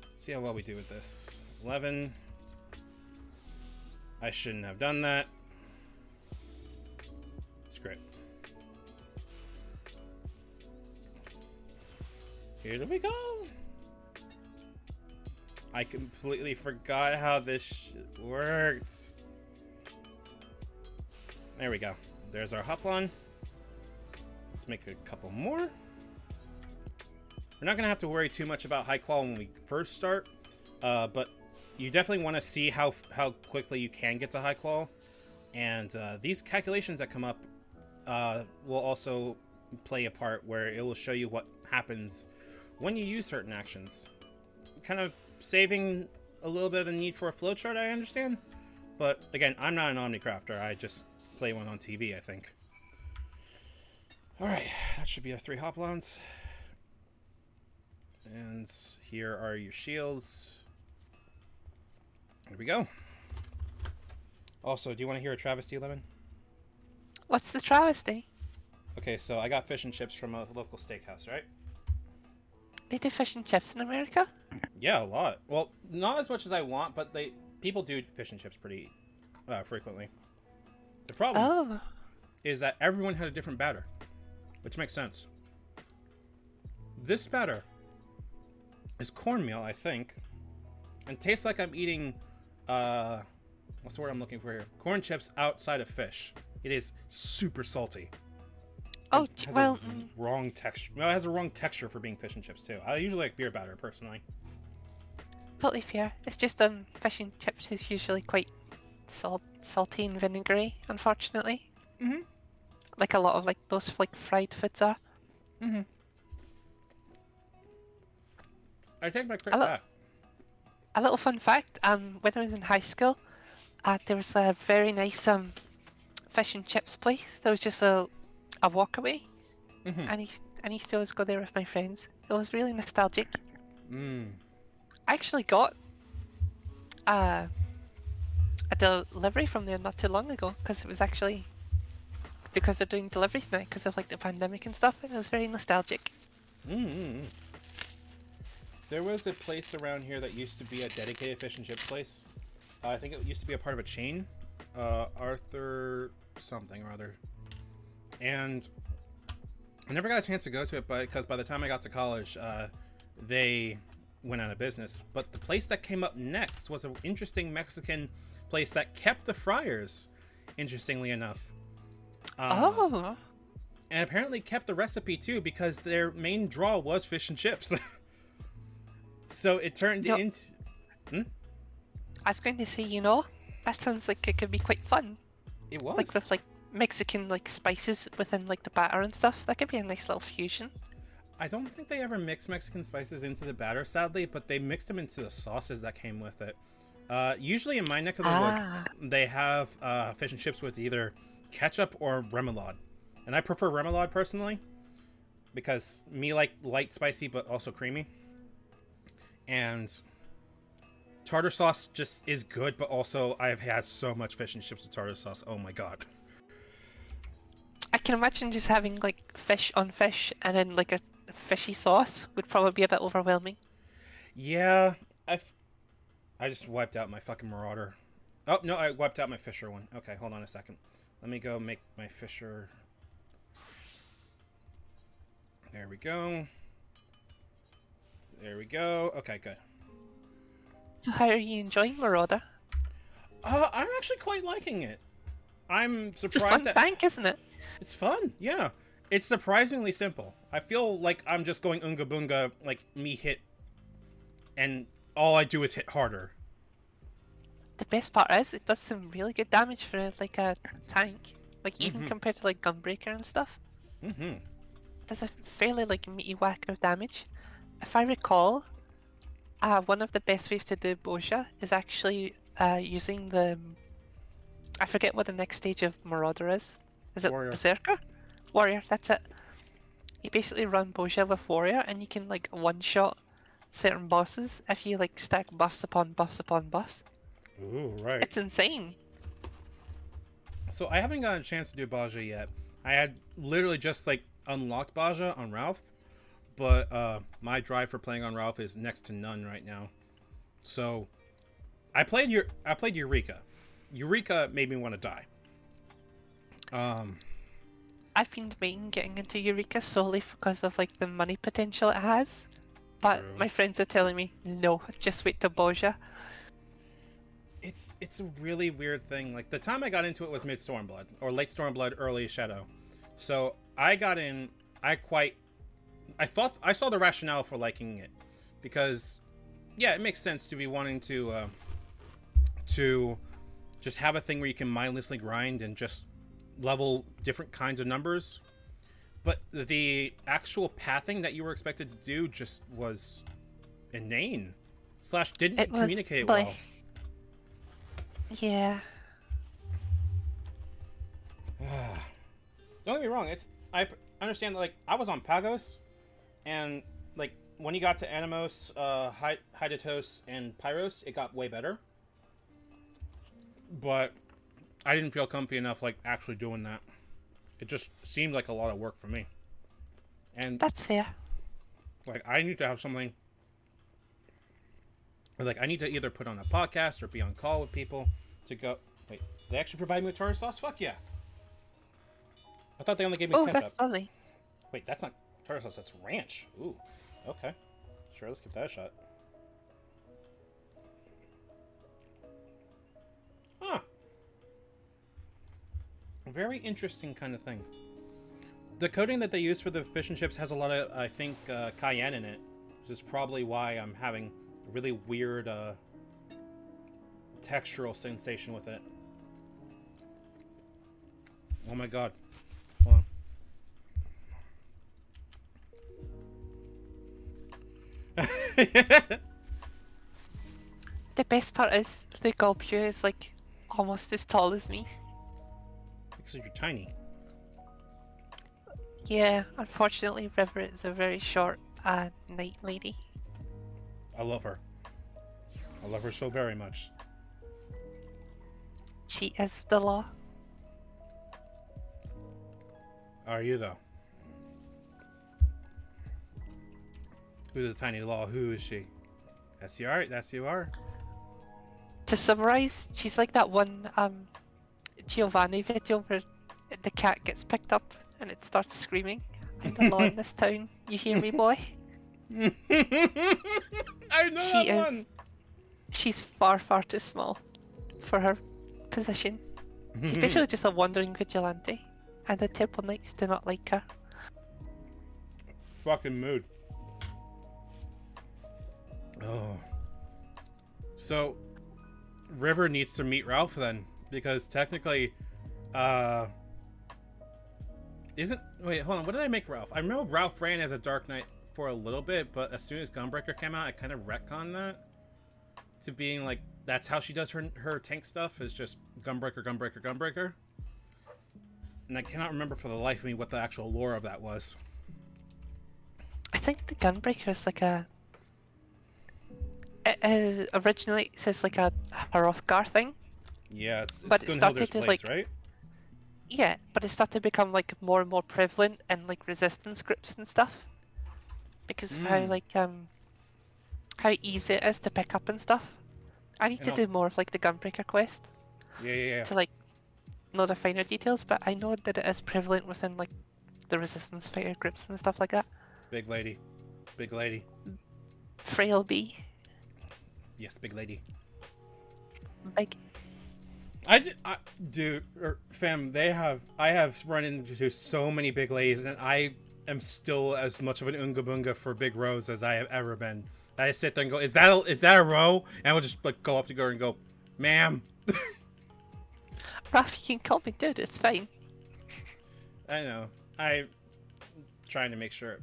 Let's see how well we do with this. 11. I shouldn't have done that. It's great. Here we go. I completely forgot how this shit works. There we go. There's our Hoplon. Let's make a couple more. We're not gonna have to worry too much about high qual when we first start, but you definitely want to see how quickly you can get to high qual, and these calculations that come up will also play a part where it will show you what happens when you use certain actions. Kind of saving a little bit of the need for a flowchart, I understand, but again, I'm not an Omnicrafter. I just play one on TV, I think. All right, that should be our 3 Hoplons. And here are your shields. Here we go. Also, do you want to hear a travesty, Lemon? What's the travesty? Okay, so I got fish and chips from a local steakhouse, right? They do fish and chips in America? Yeah, a lot. Well, not as much as I want, but people do fish and chips pretty frequently. The problem is that everyone had a different batter, which makes sense. This batter is cornmeal, I think, and tastes like I'm eating, what's the word I'm looking for here? Corn chips outside of fish. It is super salty. Oh, well... wrong texture. Well, it has a wrong texture for being fish and chips, too. I usually like beer batter, personally. Totally fair. It's just, fish and chips is usually quite salty and vinegary, unfortunately. Mm-hmm. Like a lot of, like, those, like, fried foods are. Mm-hmm. I take my credit back. A little fun fact, when I was in high school, there was a very nice, fish and chips place. There was just a walk away, and I used to always go there with my friends. It was really nostalgic. I actually got a delivery from there not too long ago, because it was actually because they're doing deliveries now because of like the pandemic and stuff, and it was very nostalgic. There was a place around here that used to be a dedicated fish and chip place. I think it used to be a part of a chain, Arthur something or other. And I never got a chance to go to it, because by the time I got to college, they went out of business. But the place that came up next was an interesting Mexican place that kept the fryers, interestingly enough. And apparently kept the recipe too, because their main draw was fish and chips. So it turned into... I was going to say, you know, that sounds like it could be quite fun. It was. Like with like Mexican like spices within like the batter and stuff. That could be a nice little fusion. I don't think they ever mixed Mexican spices into the batter, sadly, but they mixed them into the sauces that came with it. Usually in my neck of the woods, they have fish and chips with either ketchup or remoulade. And I prefer remoulade personally, because me like light spicy but also creamy. And tartar sauce just is good, but also I have had so much fish and chips with tartar sauce. Oh my god. I can imagine just having like fish on fish and then like a fishy sauce would probably be a bit overwhelming. Yeah, I just wiped out my fucking Marauder. Oh, no, I wiped out my Fisher one. Okay, hold on a second. Let me go make my Fisher. There we go. There we go. Okay, good. So how are you enjoying Marauder? I'm actually quite liking it. I'm It's surprised a fun tank, isn't it? It's fun, yeah. It's surprisingly simple. I feel like I'm just going Unga Bunga, like me hit, and all I do is hit harder. The best part is it does some really good damage for like a tank, like even compared to like Gunbreaker and stuff. It does a fairly like meaty whack of damage. If I recall, one of the best ways to do Boja is actually using the... I forget what the next stage of Marauder is. Is it Warrior. Berserker? Warrior, that's it. You basically run Boja with Warrior and you can like one-shot certain bosses if you like stack buffs upon buffs upon buffs. Ooh, right. It's insane. So I haven't gotten a chance to do Baja yet. I had literally just like unlocked Baja on Ralph, but my drive for playing on Ralph is next to none right now. So I played Eureka. Eureka made me want to die. I've been debating getting into Eureka solely because of like the money potential it has, but True. my friends are telling me no, just wait till Boja. It's a really weird thing. Like the time I got into it was mid Stormblood or late Stormblood, early Shadow. So I got in. I thought I saw the rationale for liking it because, yeah, it makes sense to be wanting to just have a thing where you can mindlessly grind and just level different kinds of numbers. But the actual pathing that you were expected to do just was inane. / didn't communicate well. Yeah. Don't get me wrong, I understand that, like, I was on Pagos, and like when you got to Animos, Hydatos, and Pyros, it got way better. But I didn't feel comfy enough like actually doing that. It just seemed like a lot of work for me. And that's fair. Like I need to have something. Like I need to either put on a podcast or be on call with people to go. Wait, they actually provide me with tartar sauce? Fuck yeah! I thought they only gave me ketchup. Oh, that's lovely. Wait, that's not tartar sauce. That's ranch. Ooh, okay. Sure, let's give that a shot. Huh. Very interesting kind of thing. The coating that they use for the fish and chips has a lot of, I think, cayenne in it. Which is probably why I'm having a really weird textural sensation with it. Oh my god. Hold on. The best part is the Gulpure is like almost as tall as me. Because you're tiny. Yeah, unfortunately River is a very short night lady. I love her. I love her so very much. She is the law. Are you though? Who's the tiny law? Who is she? That's you are. That's you are. To summarize, she's like that one Giovanni video where the cat gets picked up and it starts screaming, "I'm the law in this town. You hear me, boy?" I know She that is. one. She's far, far too small for her position. She's basically just a wandering vigilante, and the Temple Knights do not like her. Fucking mood. Oh. So, River needs to meet Ralph then, because technically, wait, hold on, what did I make Ralph? I know Ralph ran as a Dark Knight for a little bit, but as soon as Gunbreaker came out, I kind of retconned that to being like, that's how she does her tank stuff, is just Gunbreaker, Gunbreaker, Gunbreaker. And I cannot remember for the life of me what the actual lore of that was. I think the Gunbreaker is like It originally says like a Hrothgar thing, Yeah, it's but it Gunhilder's started to blades, like right? yeah, but it started to become like more and more prevalent in like resistance groups and stuff because of how like how easy it is to pick up and stuff. I need And to do more of like the Gunbreaker quest yeah. to like know the finer details, but I know that it is prevalent within like the resistance fighter groups and stuff like that. Big lady. Big lady. Frail bee, Yes, big lady. big. Dude, fam, I have run into so many big ladies, and I am still as much of an Oonga Boonga for Big Rose as I have ever been. I just sit there and go, is that a row? And I will just like go up to her and go, ma'am. Raph, you can call me dude, it's fine. I know. I'm trying to make sure.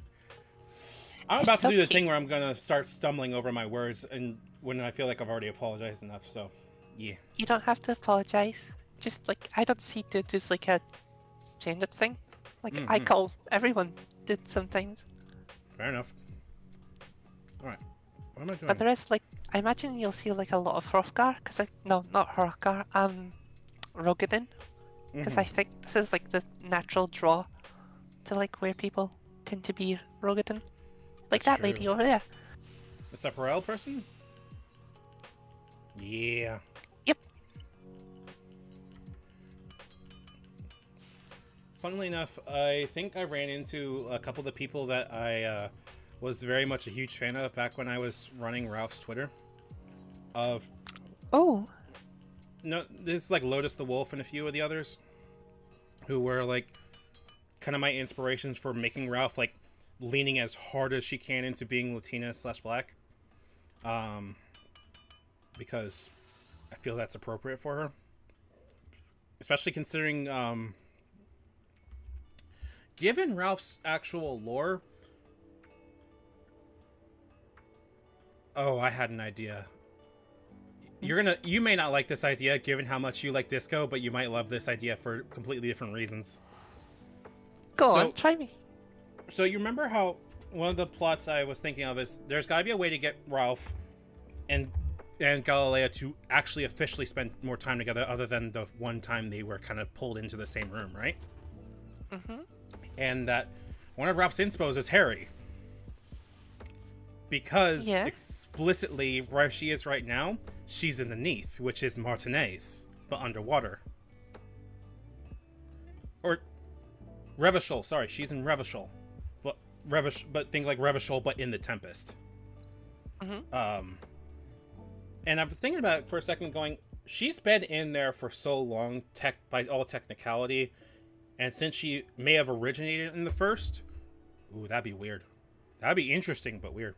I'm about to do the thing where I'm gonna start stumbling over my words, and when I feel like I've already apologized enough, so yeah. You don't have to apologize. Just like I don't see dude as like a gendered thing. Like I call everyone dude sometimes. Fair enough. Alright. What am I doing? But there is like I imagine you'll see like a lot of Hrothgar, no, not Hrothgar, Rogadin. Because I think this is like the natural draw to like where people tend to be Rogadin. Like That's that lady true. over there. The Sephiroth person? Yeah. Yep. Funnily enough, I think I ran into a couple of the people that I was very much a huge fan of back when I was running Ralph's Twitter. Oh. No, this is like Lotus the Wolf and a few of the others who were like kind of my inspirations for making Ralph like leaning as hard as she can into being Latina/Black. Because I feel that's appropriate for her. Especially considering, given Ralph's actual lore... Oh, I had an idea. You may not like this idea, given how much you like disco, but you might love this idea for completely different reasons. Go on, try me. So you remember how one of the plots I was thinking of is there's got to be a way to get Ralph and Galilea to actually officially spend more time together, other than the one time they were kind of pulled into the same room, right? And that one of Ralph's inspos is Harry. Because explicitly where she is right now, she's in the Neath, which is Martinez, but underwater. Or Revachol, sorry, she's in Revachol. But think like Revachol, but in the Tempest. And I'm thinking about it for a second, going, she's been in there for so long, by all technicality, and since she may have originated in the first, ooh, that'd be weird. That'd be interesting, but weird.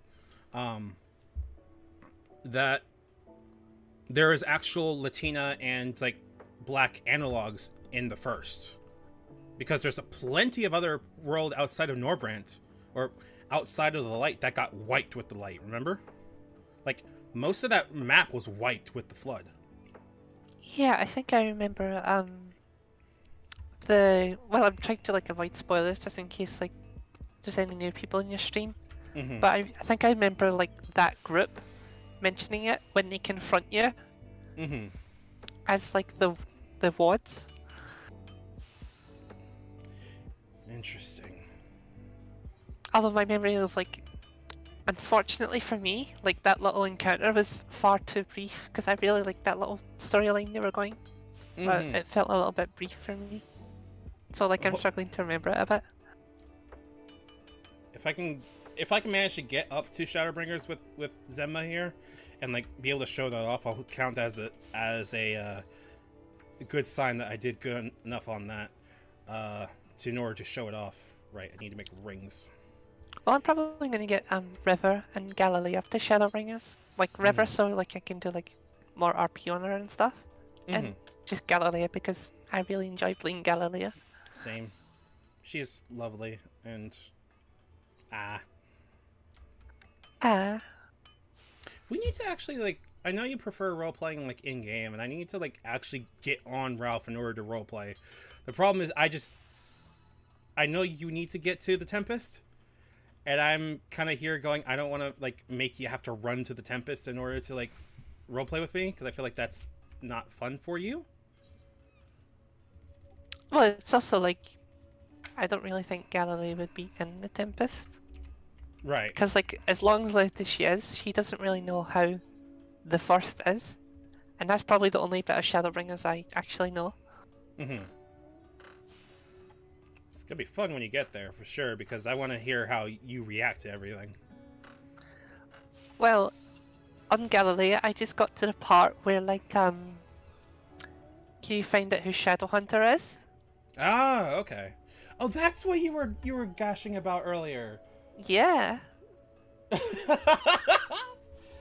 That there is actual Latina and like Black analogs in the first, because there's plenty of other world outside of Norvrant, or outside of the light, that got wiped with the light. Remember, like most of that map was wiped with the flood. Yeah, I think I remember. I'm trying to like avoid spoilers just in case like there's any new people in your stream. But I think I remember like that group mentioning it when they confront you as like the wads. Interesting. Although my memory of like, unfortunately for me, like that little encounter was far too brief, because I really liked that little storyline they were going. But it felt a little bit brief for me. So like I'm struggling to remember it a bit. If I can manage to get up to Shadowbringers with Zemma here, and like be able to show that off, I'll count as a good sign that I did good enough on that. In order to show it off, right? I need to make rings. Well, I'm probably gonna get River and Galilea up to Shadowbringers. Like River, so like I can do like more RP on her and stuff, and just Galilea because I really enjoy playing Galilea. Same. She's lovely and we need to actually like. I know you prefer role playing like in game, and I need to like actually get on Ralph in order to role play. The problem is I know you need to get to the Tempest, and I'm kind of here going, I don't want to like make you have to run to the Tempest in order to like roleplay with me, because I feel like that's not fun for you. Well, it's also like, I don't really think Galilee would be in the Tempest. Right. Because, like, as long as left as she is, she doesn't really know how the First is. And that's probably the only bit of Shadowbringers I actually know. Mm-hmm. It's gonna be fun when you get there, for sure, because I want to hear how you react to everything. Well, on Galilee, I just got to the part where, like, can you find out who Shadowhunter is? Ah, okay. Oh, that's what you were gashing about earlier. Yeah. I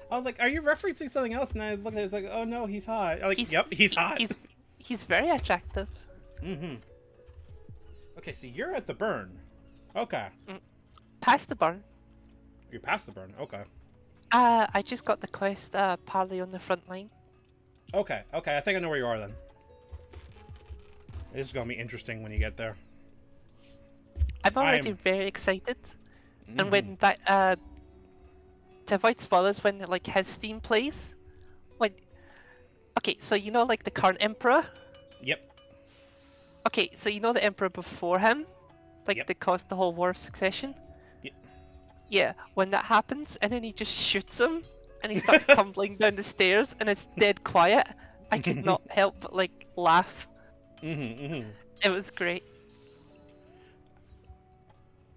was like, are you referencing something else? And I looked at it, it's like, oh no, he's hot. I'm like, yep, he's hot. He's very attractive. Mm-hmm. Okay, so you're at the burn. Okay. Past the burn. You're past the burn. Okay. I just got the quest, Parley on the front line. Okay, okay. I think I know where you are then. This is gonna be interesting when you get there. I'm already very excited. And when that, to avoid spoilers, when like his theme plays, okay, so you know like the current emperor. Yep. Okay, so you know the emperor before him, like Yep. that caused the whole War of Succession. Yep. Yeah, when that happens, and then he just shoots him, and he starts tumbling down the stairs, and it's dead quiet. I could not help but like laugh. It was great.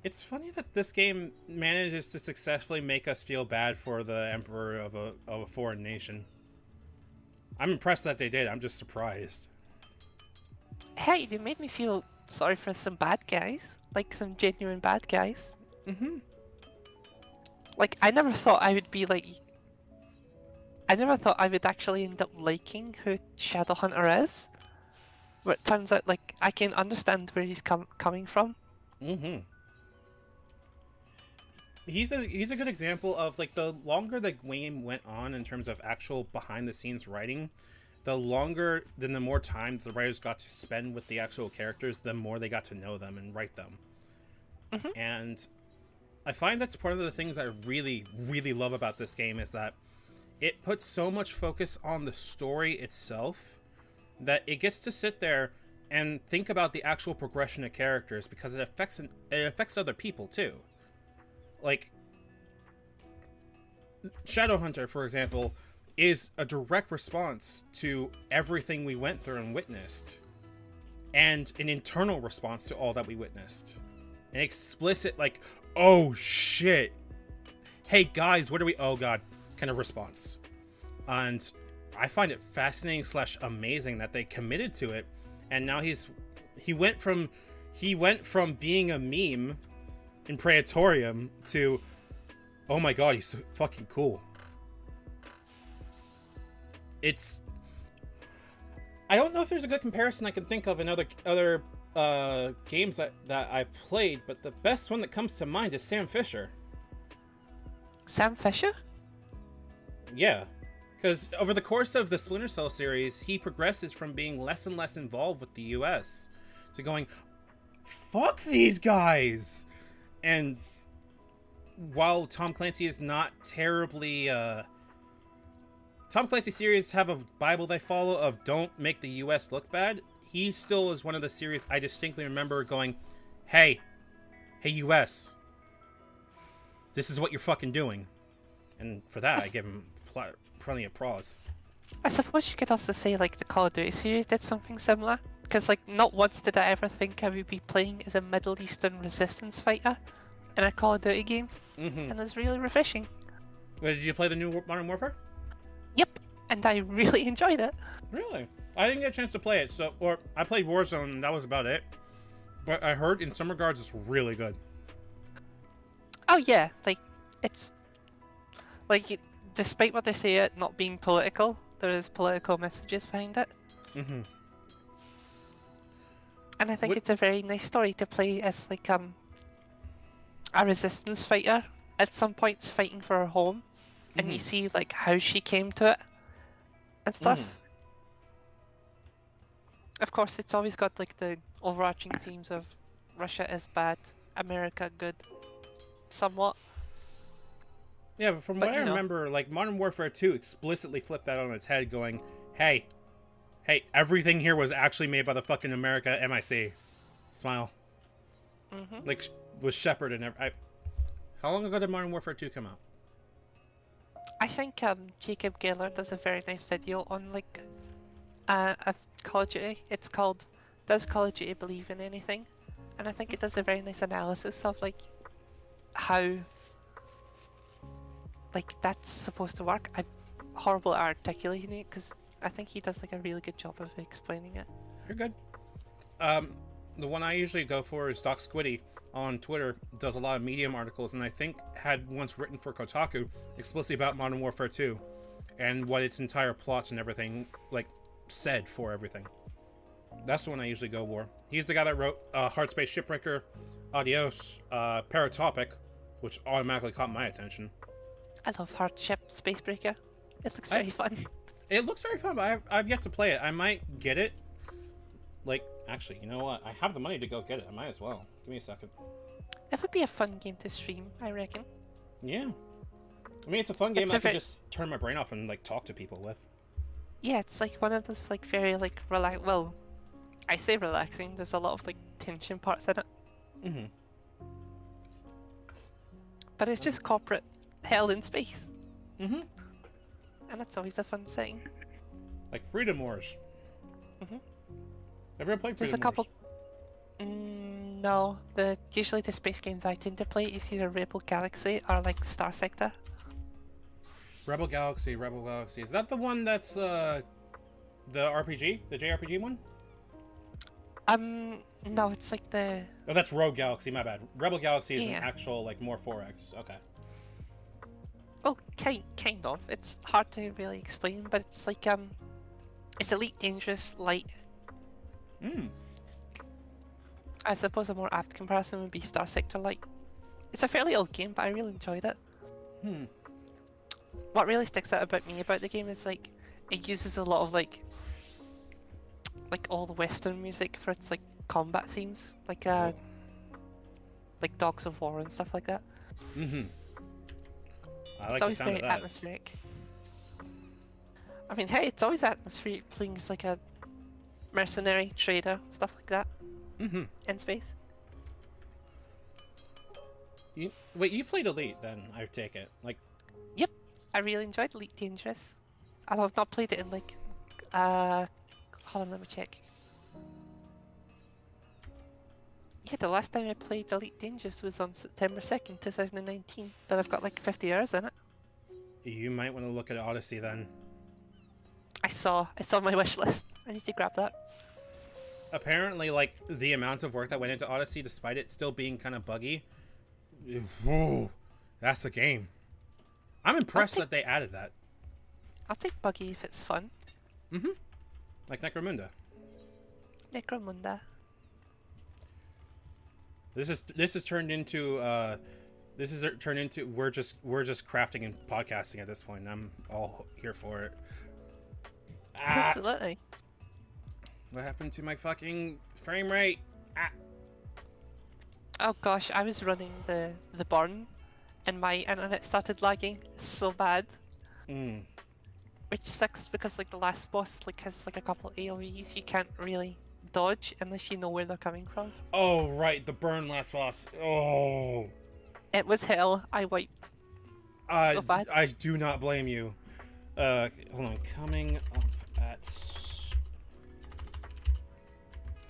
It's funny that this game manages to successfully make us feel bad for the emperor of a foreign nation. I'm impressed that they did. I'm just surprised. Hey, they made me feel sorry for some bad guys, like some genuine bad guys. Like, I never thought I would be like... I never thought I would actually end up liking who Shadowhunter is. But it turns out, like, I can understand where he's coming from. He's a good example of, like, the longer the game went on in terms of actual behind-the-scenes writing, the more time the writers got to spend with the actual characters, the more they got to know them and write them. And I find that's part of the things I really, really love about this game, is that it puts so much focus on the story itself that it gets to sit there and think about the actual progression of characters, because it affects other people too. Like, Shadowhunter, for example, is a direct response to everything we went through and witnessed, and an internal response to all that we witnessed. An explicit, like, oh shit, hey guys, what are we, oh god, kind of response. And I find it fascinating / amazing that they committed to it, and now he went from being a meme in Praetorium to, oh my god, he's so fucking cool. I don't know if there's a good comparison I can think of in other games that I've played, but the best one that comes to mind is Sam Fisher. Sam Fisher? Yeah, because over the course of the Splinter Cell series, he progresses from being less and less involved with the US to going, fuck these guys! And while Tom Clancy is not terribly, Tom Clancy series have a Bible they follow of don't make the US look bad, he still is one of the series I distinctly remember going, hey US, this is what you're fucking doing. And for that, I give him plenty of applause. I suppose you could also say, like, the Call of Duty series did something similar. Because, like, not once did I ever think I would be playing as a Middle Eastern resistance fighter in a Call of Duty game. And it was really refreshing. Wait, did you play the new Modern Warfare? Yep, and I really enjoyed it. Really? I didn't get a chance to play it, or I played Warzone and that was about it. But I heard in some regards it's really good. Oh yeah, like, it's... Like, despite what they say it not being political, there is political messages behind it. And I think it's a very nice story to play as, like, a resistance fighter at some points fighting for her home. And you see, like, how she came to it and stuff. Of course, it's always got, like, the overarching themes of Russia is bad, America good. somewhat. Yeah, but from But, what I you know. remember, like, Modern Warfare 2 explicitly flipped that on its head, going, hey, everything here was actually made by the fucking America MIC. Smile. Like, with Shepard and how long ago did Modern Warfare 2 come out? I think Jacob Gaylor does a very nice video on like a Call of Duty. It's called "Does Call of Duty Believe in Anything?" And I think it does a very nice analysis of like how like that's supposed to work. I'm horrible at articulating it because I think he does like a really good job of explaining it. You're good. The one I usually go for is Doc Squiddy on Twitter. Does a lot of Medium articles, and I think had once written for Kotaku explicitly about Modern Warfare 2 and what its entire plots and everything like said for everything. That's the one I usually go for. He's the guy that wrote Hard Space Shipbreaker, Adios, Paratopic, which automatically caught my attention. I love Hardship Spacebreaker. It looks very fun. It looks very fun, but I've yet to play it. I might get it. Like, actually, you know what? I have the money to go get it. I might as well. Give me a second. It would be a fun game to stream, I reckon. Yeah. I mean, it's a fun game It's I could just turn my brain off and, like, talk to people with. Yeah, it's like one of those like very like well, I say relaxing. There's a lot of like tension parts in it. But it's just corporate hell in space. And it's always a fun setting. Like Freedom Wars. Ever played There's Freedom a couple. Wars? No, usually the space games I tend to play is either Rebel Galaxy or like Star Sector. Rebel Galaxy. Is that the one that's the RPG? The JRPG one? No, it's like the... Oh, that's Rogue Galaxy, my bad. Rebel Galaxy is an Yeah. actual, like, more 4X. Okay. Oh, kind of. It's hard to really explain, but it's like, it's Elite Dangerous Light. I suppose a more apt comparison would be Star Sector Light. It's a fairly old game, but I really enjoyed it. What really sticks out about me about the game is like it uses a lot of like all the Western music for its like combat themes, like Dogs of War and stuff like that. I like It's the always sound very of that. atmospheric. I mean, hey, it's always atmospheric playing as like a mercenary trader, stuff like that. In space. Wait, you played Elite then, I take it. Like, Yep, I really enjoyed Elite Dangerous. Although I've not played it in like, hold on, let me check. Yeah, the last time I played Elite Dangerous was on September 2nd, 2019, but I've got like 50 hours in it. you might want to look at Odyssey then. I saw my wish list. I need to grab that. Apparently, like, the amount of work that went into Odyssey, despite it still being kind of buggy, whoa, that's a game. I'm impressed that they added that. I'll take buggy if it's fun. Like Necromunda. Necromunda. This is turned into we're just crafting and podcasting at this point, and I'm all here for it. Absolutely. What happened to my fucking frame rate? Oh gosh, I was running the barn and my internet started lagging so bad. Which sucks because like the last boss like has like a couple AoEs you can't really dodge unless you know where they're coming from. Oh right, the burn last boss. Oh. It was hell. I wiped. So bad. I do not blame you. Hold on, coming up at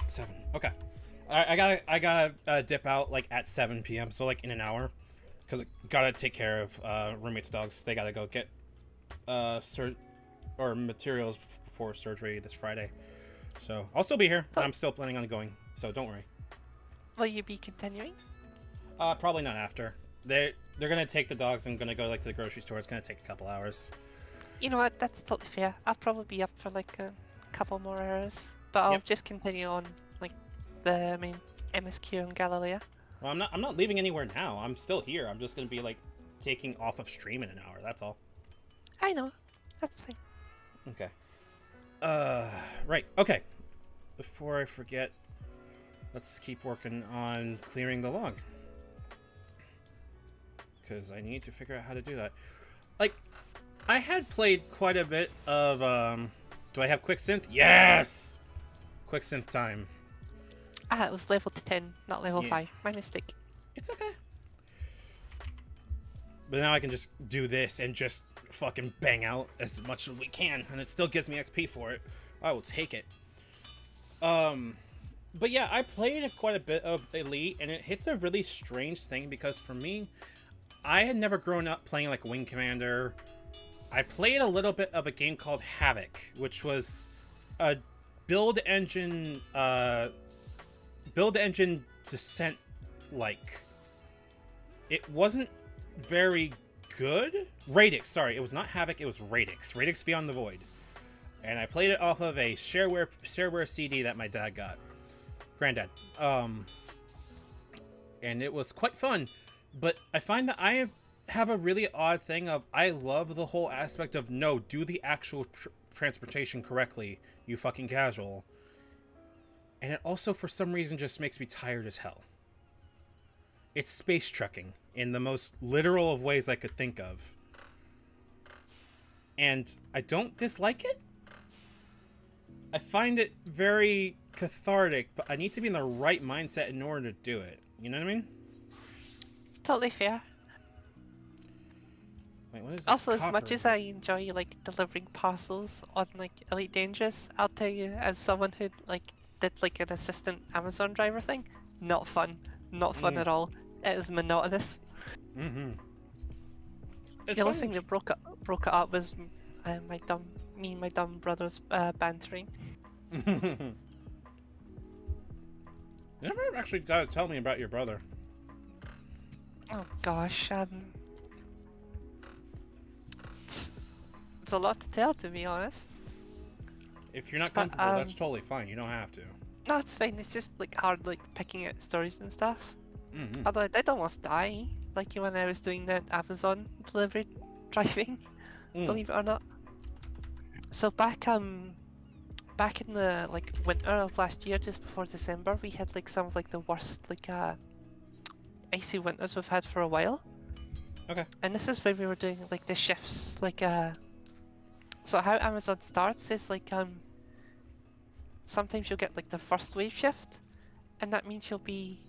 7. Okay. I gotta dip out like at 7 p.m. So like in an hour, because gotta take care of roommate's dogs. They gotta go get materials for surgery this Friday. So I'll still be here. I'm still planning on going. So don't worry. Will you be continuing? Probably not after. They're gonna take the dogs and gonna go like to the grocery store. It's gonna take a couple hours. You know what? That's totally fair. I'll probably be up for like a couple more hours, but I'll just continue on like the main MSQ and Galilea. Well, I'm not leaving anywhere now. I'm still here. I'm just gonna be like taking off of stream in an hour. That's all. I know. That's fine. Okay. Right. Okay. Before I forget, let's keep working on clearing the log. because I need to figure out how to do that. Like, I had played quite a bit of, do I have quick synth? Yes! Quick synth time. Ah, it was level 10, not level Yeah. 5. My mistake. It's okay. But now I can just do this and just fucking bang out as much as we can, and it still gives me XP for it. I will take it. But yeah, I played quite a bit of Elite, and it hits a really strange thing because for me, I had never grown up playing like Wing Commander. I played a little bit of a game called Havoc, which was a build engine descent like. It wasn't very good. Radix, sorry, it was not Havoc, it was Radix. Radix Beyond the Void. And I played it off of a shareware CD that my dad got. Granddad. And it was quite fun. But I find that I have a really odd thing of, I love the whole aspect of, no, do the actual transportation correctly, you fucking casual. And it also, for some reason, just makes me tired as hell. It's space trucking in the most literal of ways I could think of. And I don't dislike it. I find it very cathartic, but I need to be in the right mindset in order to do it. You know what I mean? Totally fair. Wait, what is this? Also, as copper? much as I enjoy like delivering parcels on like Elite Dangerous, I'll tell you, as someone who like did like an assistant Amazon driver thing, not fun. Not fun at all. It is monotonous. Mm-hmm. The only thing that broke it up was me and my dumb brother's bantering. You never actually got to tell me about your brother. Oh gosh, it's a lot to tell, to be honest. If you're not comfortable, that's totally fine. You don't have to. No, it's fine. It's just like hard, like picking out stories and stuff. Mm-hmm. Although I did almost die, like when I was doing the Amazon delivery driving, believe it or not. So back in the like winter of last year, just before December, we had like some of like the worst like icy winters we've had for a while. Okay. And this is when we were doing like the shifts, like so how Amazon starts is like sometimes you'll get like the first wave shift, and that means you'll be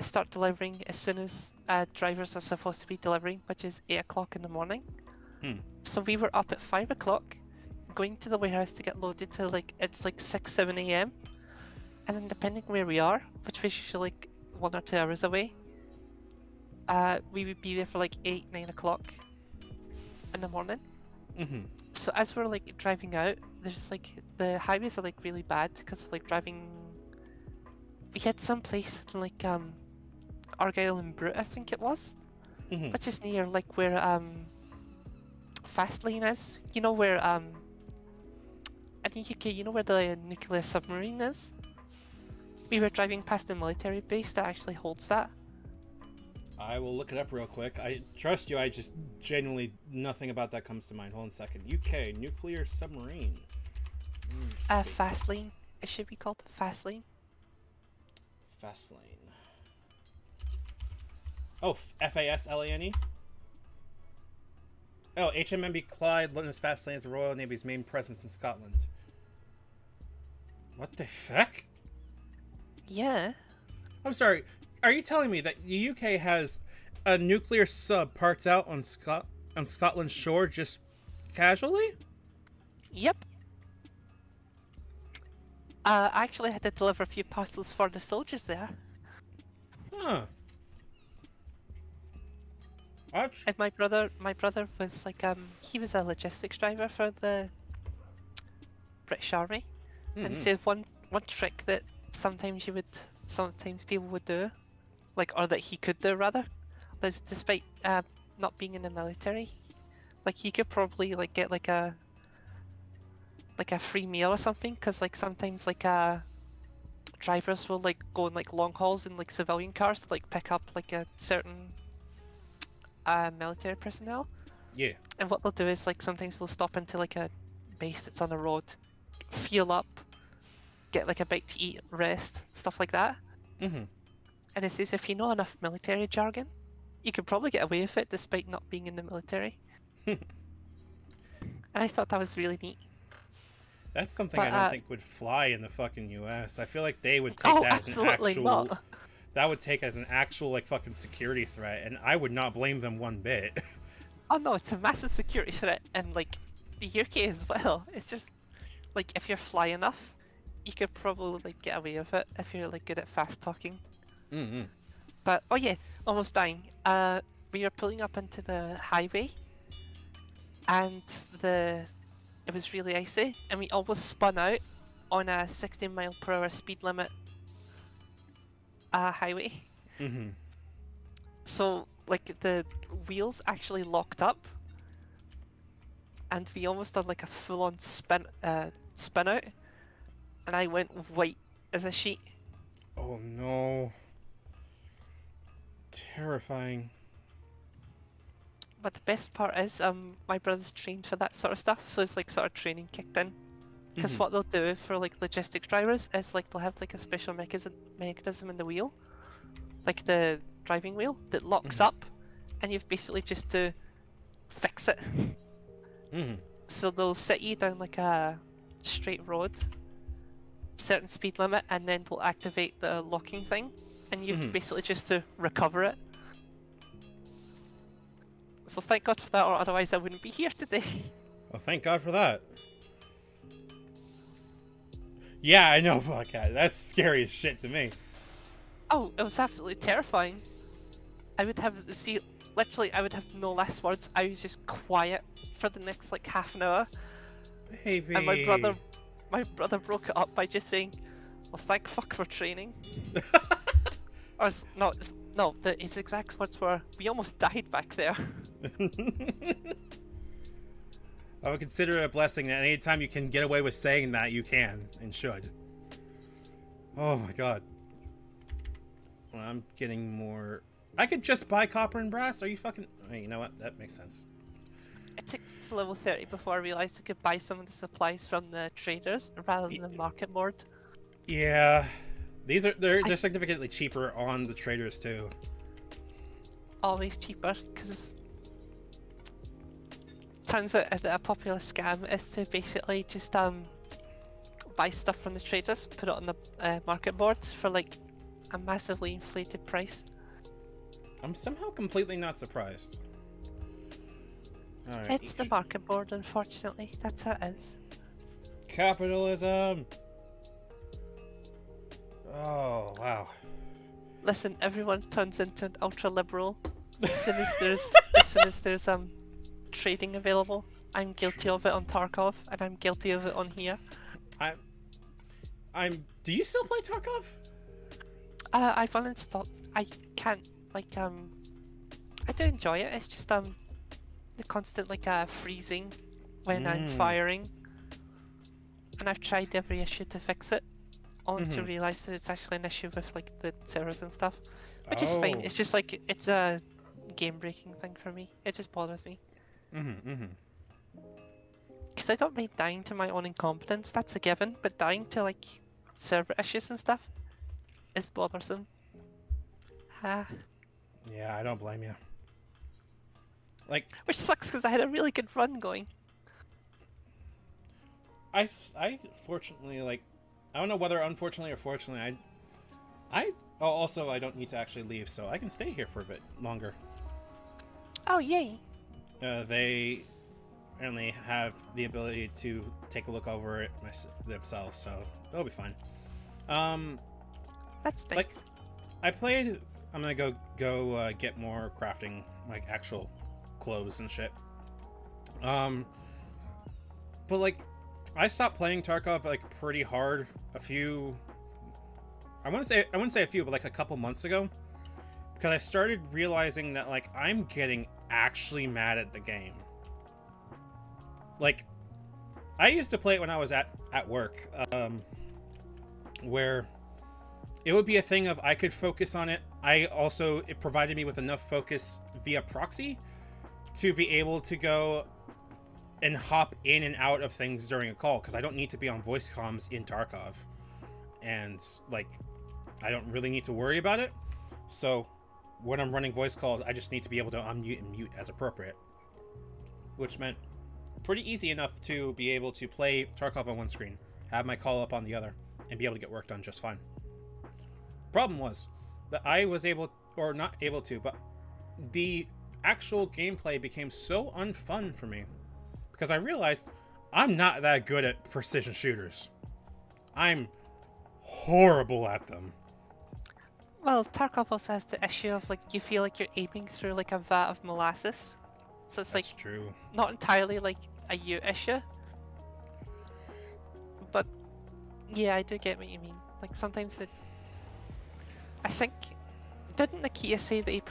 start delivering as soon as drivers are supposed to be delivering, which is 8 o'clock in the morning. So we were up at 5 o'clock, going to the warehouse to get loaded to like, it's like 6-7 a.m. And then depending where we are, which was usually like 1 or 2 hours away, we would be there for like 8-9 o'clock in the morning. So as we're like driving out, there's like, the highways are like really bad because of like driving. We had some place in like Argyle and Brute, I think it was, which is near like where Fastlane is. You know where in the UK, you know where the nuclear submarine is? We were driving past a military base that actually holds that. I will look it up real quick. I trust you, I just genuinely, nothing about that comes to mind. Hold on a second. UK, nuclear submarine. Fastlane. It should be called Fastlane. Fastlane. Oh, F-A-S-L-A-N-E? Oh, HMMB Clyde, London's Fastlane is the Royal Navy's main presence in Scotland. What the fuck? Yeah. I'm sorry, are you telling me that the UK has a nuclear sub parked out on Scotland's shore just casually? Yep. I actually had to deliver a few parcels for the soldiers there. Huh. And my brother was like, he was a logistics driver for the British Army, and he said one trick that sometimes people would do, like, or that he could do rather, is despite not being in the military, like he could probably like get like a free meal or something, because like sometimes like drivers will like go on like long hauls in like civilian cars to like pick up like a certain military personnel. Yeah. And what they'll do is like sometimes they'll stop into like a base that's on the road, fuel up, get like a bite to eat, rest, stuff like that. And it says if you know enough military jargon, you could probably get away with it despite not being in the military. And I thought that was really neat. That's something But, I don't think would fly in the fucking US. I feel like they would take Oh, that as an absolutely actual... not. That would take as an actual, like, fucking security threat, and I would not blame them one bit. Oh no, it's a massive security threat, and like the UK as well. It's just like if you're fly enough, you could probably like get away with it if you're like good at fast talking. Mm-hmm. But oh yeah, almost dying. We were pulling up into the highway, and it was really icy, and we almost spun out on a 60 mph speed limit highway. Mm-hmm. So like the wheels actually locked up, and we almost done like a full-on spin out, and I went white as a sheet. Oh no. Terrifying. But the best part is, my brother's trained for that sort of stuff, so it's like sort of training kicked in. Because what they'll do for like logistics drivers is like they'll have like a special mechanism in the wheel, like the driving wheel, that locks up, and you've basically just to fix it. So they'll set you down like a straight road, certain speed limit, and then they'll activate the locking thing, and you've basically just to recover it. So thank God for that, or otherwise I wouldn't be here today. Well, thank God for that. Yeah, I know, podcast. That's scary as shit to me. Oh, it was absolutely terrifying. I would have literally, I would have no last words. I was just quiet for the next like half an hour. Baby. And my brother broke it up by just saying, "Well, thank fuck for training." Or his exact words were, "We almost died back there." I would consider it a blessing that anytime you can get away with saying that, you can and should. Oh my god. Well, I'm getting more... I could just buy copper and brass? Are you fucking... I mean, you know what? That makes sense. It took to level 30 before I realised I could buy some of the supplies from the traders rather than the market board. Yeah. They're significantly cheaper on the traders too. Always cheaper, because turns out that a popular scam is to basically just buy stuff from the traders, put it on the market boards for like a massively inflated price. I'm somehow completely not surprised. All right, it's the market board, unfortunately. That's how it is. Capitalism! Oh, wow. Listen, everyone turns into an ultra-liberal as soon as there's trading available. I'm guilty of it on Tarkov, and I'm guilty of it on here. Do you still play Tarkov? I've uninstalled. I can't, like, I do enjoy it. It's just, the constant, like, freezing when I'm firing. And I've tried every issue to fix it, only to realise that it's actually an issue with, like, the servers and stuff. Which is fine. It's just, like, it's a game-breaking thing for me. It just bothers me. Because I don't mind dying to my own incompetence, that's a given, but dying to, like, server issues and stuff is bothersome. Yeah, I don't blame you. Like, which sucks because I had a really good run going. I fortunately, like, I don't know whether unfortunately or fortunately, I don't need to actually leave, so I can stay here for a bit longer. Oh, yay. They only have the ability to take a look over it themselves, so they'll be fine. That's nice. Like, I'm gonna go get more crafting, like, actual clothes and shit. But, like, I stopped playing Tarkov, like, pretty hard I wouldn't say a few, but like a couple months ago, because I started realizing that, like, I'm getting actually mad at the game. Like, I used to play it when I was at work, where it would be a thing of I could focus on it. It provided me with enough focus via proxy to be able to go and hop in and out of things during a call, because I don't need to be on voice comms in Tarkov. And, like, I don't really need to worry about it. So when I'm running voice calls, I just need to be able to unmute and mute as appropriate. Which meant pretty easy enough to be able to play Tarkov on one screen, have my call up on the other, and be able to get work done just fine. Problem was that I was able, or not able to, but the actual gameplay became so unfun for me because I realized I'm not that good at precision shooters. I'm horrible at them. Well, Tarkov also has the issue of like you feel like you're aiming through like a vat of molasses, so it's That's like true. not entirely like a you issue. But yeah, I do get what you mean. Like sometimes I think, didn't Nakia say that he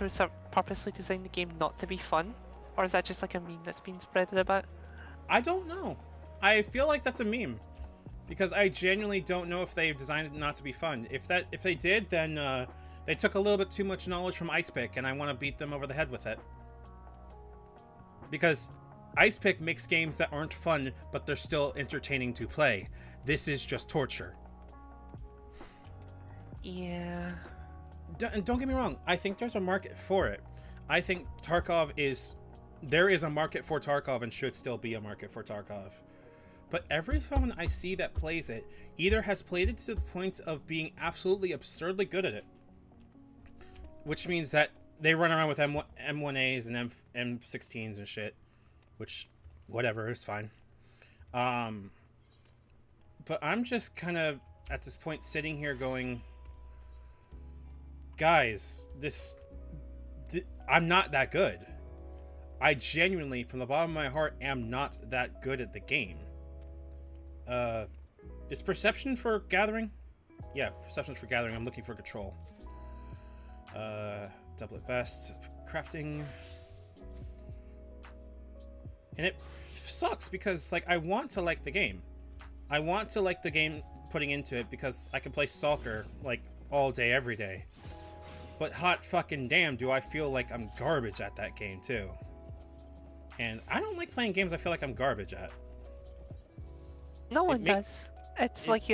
purposely designed the game not to be fun, or is that just like a meme that's been spreaded about? I don't know. I feel like that's a meme. Because I genuinely don't know if they've designed it not to be fun. If they did, then they took a little bit too much knowledge from Icepick, and I want to beat them over the head with it. Because Icepick makes games that aren't fun, but they're still entertaining to play. This is just torture. Yeah. Don't get me wrong. I think there's a market for it. I think there is a market for Tarkov and should still be a market for Tarkov. But everyone I see that plays it either has played it to the point of being absolutely absurdly good at it, which means that they run around with M1As and M16s and shit, which, whatever, is fine. But I'm just kind of, at this point, sitting here going, guys, I'm not that good. I genuinely, from the bottom of my heart, am not that good at the game. Is perception for gathering? Yeah, perception's for gathering. I'm looking for control. Doublet vest, crafting. And it sucks because, like, I want to like the game. I want to like the game putting into it because I can play soccer, like, all day, every day. But hot fucking damn, do I feel like I'm garbage at that game, too. And I don't like playing games I feel like I'm garbage at. No one does. It's like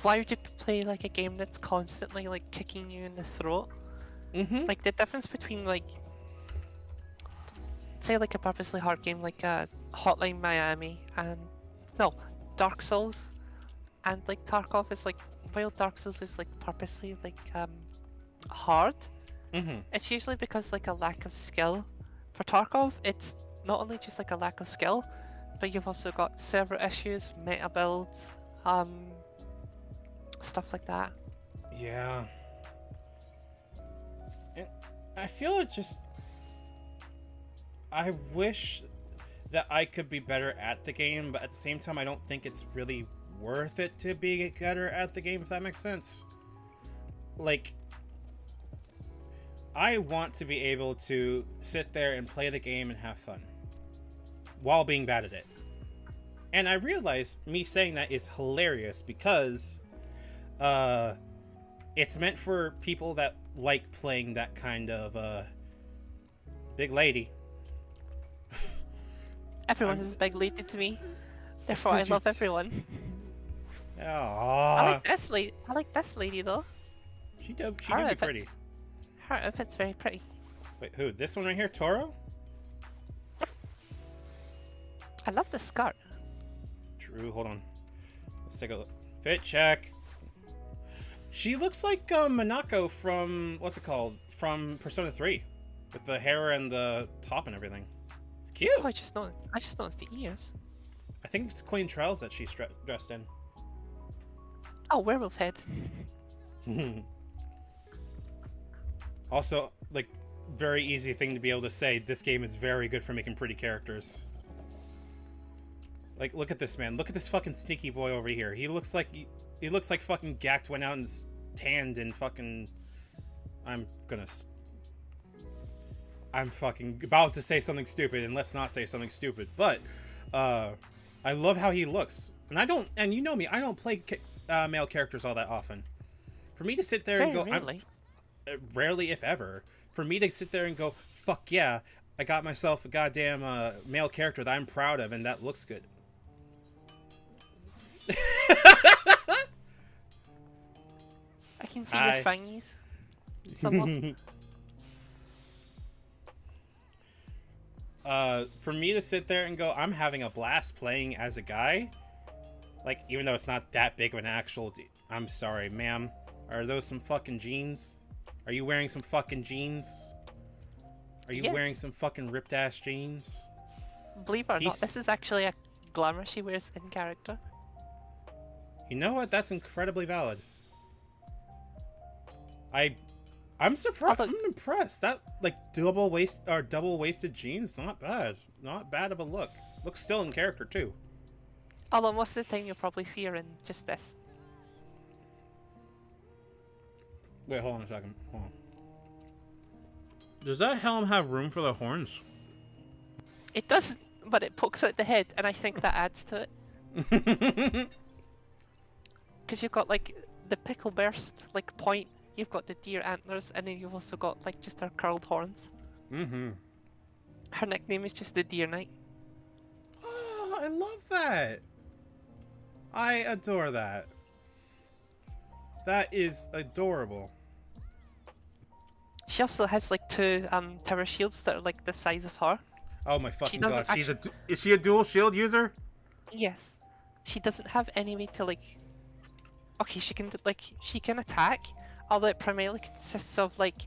why would you play like a game that's constantly like kicking you in the throat? Mm-hmm. Like the difference between like, say like a purposely hard game like Hotline Miami and Dark Souls, and like Tarkov is like, while Dark Souls is like purposely like hard, it's usually because like a lack of skill. For Tarkov, it's not only just like a lack of skill, but you've also got server issues, meta builds, stuff like that. Yeah. And I feel it just... I wish that I could be better at the game, but at the same time, I don't think it's really worth it to be better at the game, if that makes sense. Like, I want to be able to sit there and play the game and have fun while being bad at it. And I realize me saying that is hilarious because it's meant for people that like playing that kind of big lady. Everyone is a big lady to me. Therefore, I love everyone. Aww. I like this lady though. She do be pretty. Her outfit's very pretty. Wait, who? This one right here, Toro? I love the skirt. True. Hold on. Let's take a look. Fit check. She looks like Minako from what's it called? From Persona 3, with the hair and the top and everything. It's cute. Oh, I just noticed the ears. I think it's Queen Trials that she's dressed in. Oh, werewolf head. Also, like, very easy thing to be able to say. This game is very good for making pretty characters. Like, look at this man. Look at this fucking sneaky boy over here. He looks like fucking Gact went out and tanned and fucking. I'm fucking about to say something stupid, and let's not say something stupid. But I love how he looks, and you know me, I don't play male characters all that often. For me to sit there and go, rarely if ever, for me to sit there and go, fuck yeah, I got myself a goddamn male character that I'm proud of and that looks good. I can see your fangies. for me to sit there and go, I'm having a blast playing as a guy, like, even though it's not that big of an actual I'm sorry, ma'am. Are those some fucking jeans? Are you wearing some fucking jeans? Are you wearing some fucking ripped ass jeans? Believe it or not, this is actually a glamour she wears in character. You know what? That's incredibly valid. I'm surprised. I'm impressed. That like double waisted jeans, not bad. Not bad of a look. Looks still in character too. Although most of the time you'll probably see her in just this. Wait, hold on a second. Hold on. Does that helm have room for the horns? It doesn't, but it pokes out the head, and I think that adds to it. Because you've got like the pickle burst, like point. You've got the deer antlers, and then you've also got like just her curled horns. Mm-hmm. Her nickname is just the Deer Knight. Oh, I love that. I adore that. That is adorable. She also has like two tower shields that are like the size of her. Oh my fucking god! Is she a dual shield user? Yes. She doesn't have any way to like. Okay, she can attack, although it primarily consists of like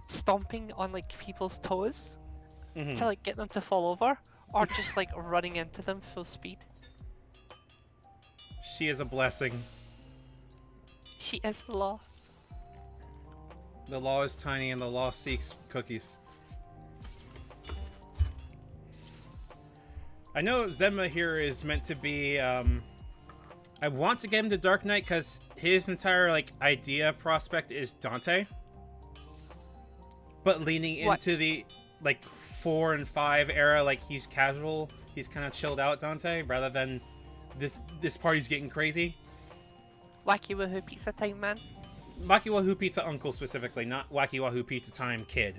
stomping on like people's toes to like get them to fall over, or just like running into them full speed. She is a blessing. She is the law. The law is tiny and the law seeks cookies. I know Zenma here is meant to be, I want to get him to Dark Knight because his entire, like, idea prospect is Dante. But leaning into the, like, 4 and 5 era, like, he's casual, he's kind of chilled out Dante, rather than this party's getting crazy. Wacky Wahoo Pizza Time, man. Wacky Wahoo Pizza Uncle specifically, not Wacky Wahoo Pizza Time Kid.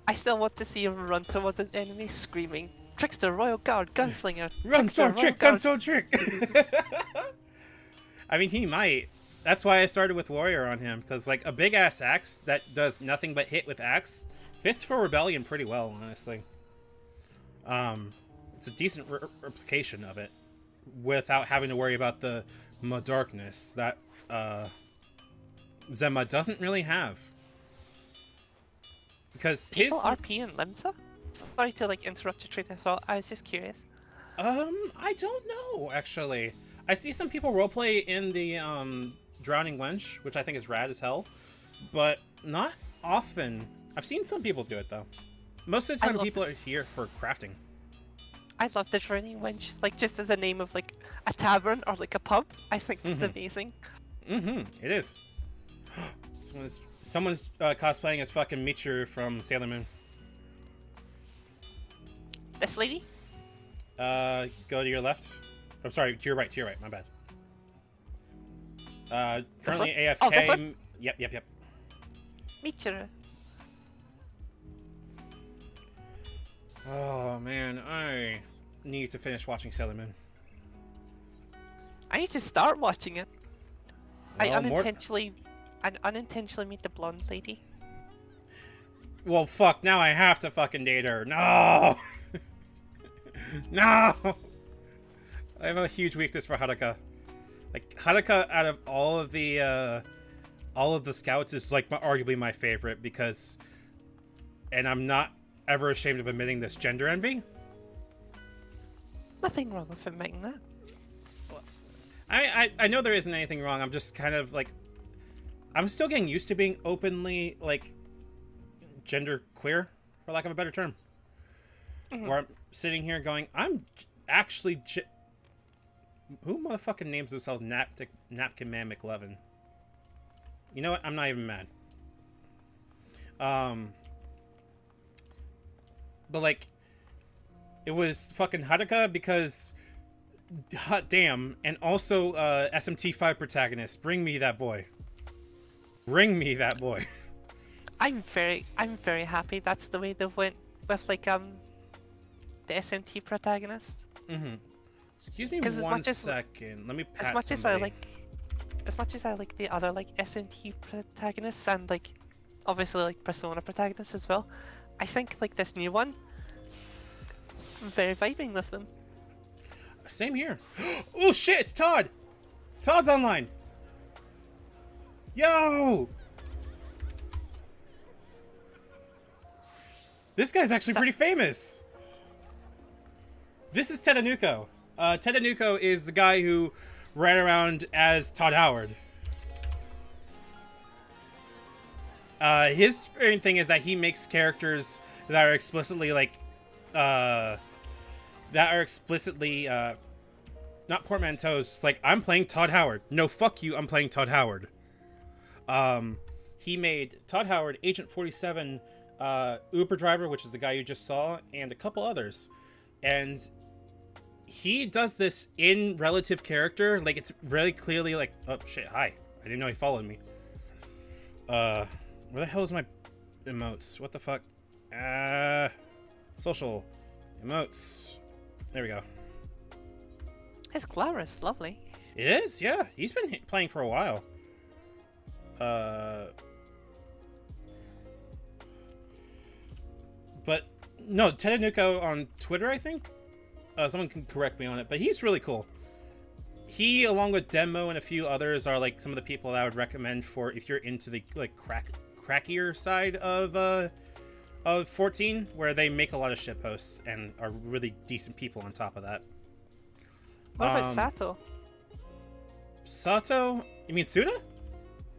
I still want to see him run towards an enemy screaming, Trickster, Royal Guard, Gunslinger! Run, sword trick, gun, sword trick! I mean, he might. That's why I started with Warrior on him, because, like, a big-ass axe that does nothing but hit with axe fits for Rebellion pretty well, honestly. It's a decent replication of it, without having to worry about the darkness that, Zenma doesn't really have. Because People RP in Limsa? Sorry to like interrupt your train of thought. I was just curious. I don't know actually. I see some people roleplay in the Drowning Wench, which I think is rad as hell, but not often. I've seen some people do it though. Most of the time, people are here for crafting. I love the Drowning Wench, like just as a name of like a tavern or like a pub. I think it's amazing. It is. Someone's cosplaying as fucking Michiru from Sailor Moon. This lady? Go to your left. I'm sorry, to your right, my bad. Currently AFK. Oh, this one? Yep. Michiru. Oh man, I need to finish watching Sailor Moon. I need to start watching it. Well, I unintentionally meet the blonde lady. Well, fuck, now I have to fucking date her. No! No! I have a huge weakness for Haruka. Like, Haruka, out of all of the scouts, is, like, arguably my favorite, because... And I'm not ever ashamed of admitting this, gender envy. Nothing wrong with admitting that. I know there isn't anything wrong, I'm just kind of, like... I'm still getting used to being openly, like, gender queer, for lack of a better term. Where I'm sitting here going, I'm actually... Who motherfucking names themselves Napkin Man McLovin? You know what? I'm not even mad. But, like, it was fucking Haruka because... Hot damn. And also, SMT5 protagonist. Bring me that boy. Bring me that boy. I'm very happy that's the way they went with, like, the SMT protagonist. Excuse me one second. Let me pat as much somebody. As much as I like the other, like, SMT protagonists and, like, obviously, like, Persona protagonists as well, I think like this new one, I'm very vibing with them. Same here. Oh shit, it's Todd! Todd's online! Yo! This guy's actually pretty famous! This is Tedanuko. Tedanuko is the guy who ran around as Todd Howard. His main thing is that he makes characters that are explicitly like, not portmanteaus. It's like, I'm playing Todd Howard. No, fuck you, I'm playing Todd Howard. He made Todd Howard, Agent 47, Uber Driver, which is the guy you just saw, and a couple others. And he does this in relative character. Like, it's really clearly like, oh shit, hi. I didn't know he followed me. Where the hell is my emotes? What the fuck? Social. Emotes. There we go. His glamour is lovely. It is, yeah. He's been playing for a while. But no, Tedanuko on Twitter, I think. Someone can correct me on it, but he's really cool. He, along with Demo and a few others, are like some of the people that I would recommend for if you're into the like crackier side of 14, where they make a lot of shitposts and are really decent people on top of that. What about Sato? Sato? You mean Suda?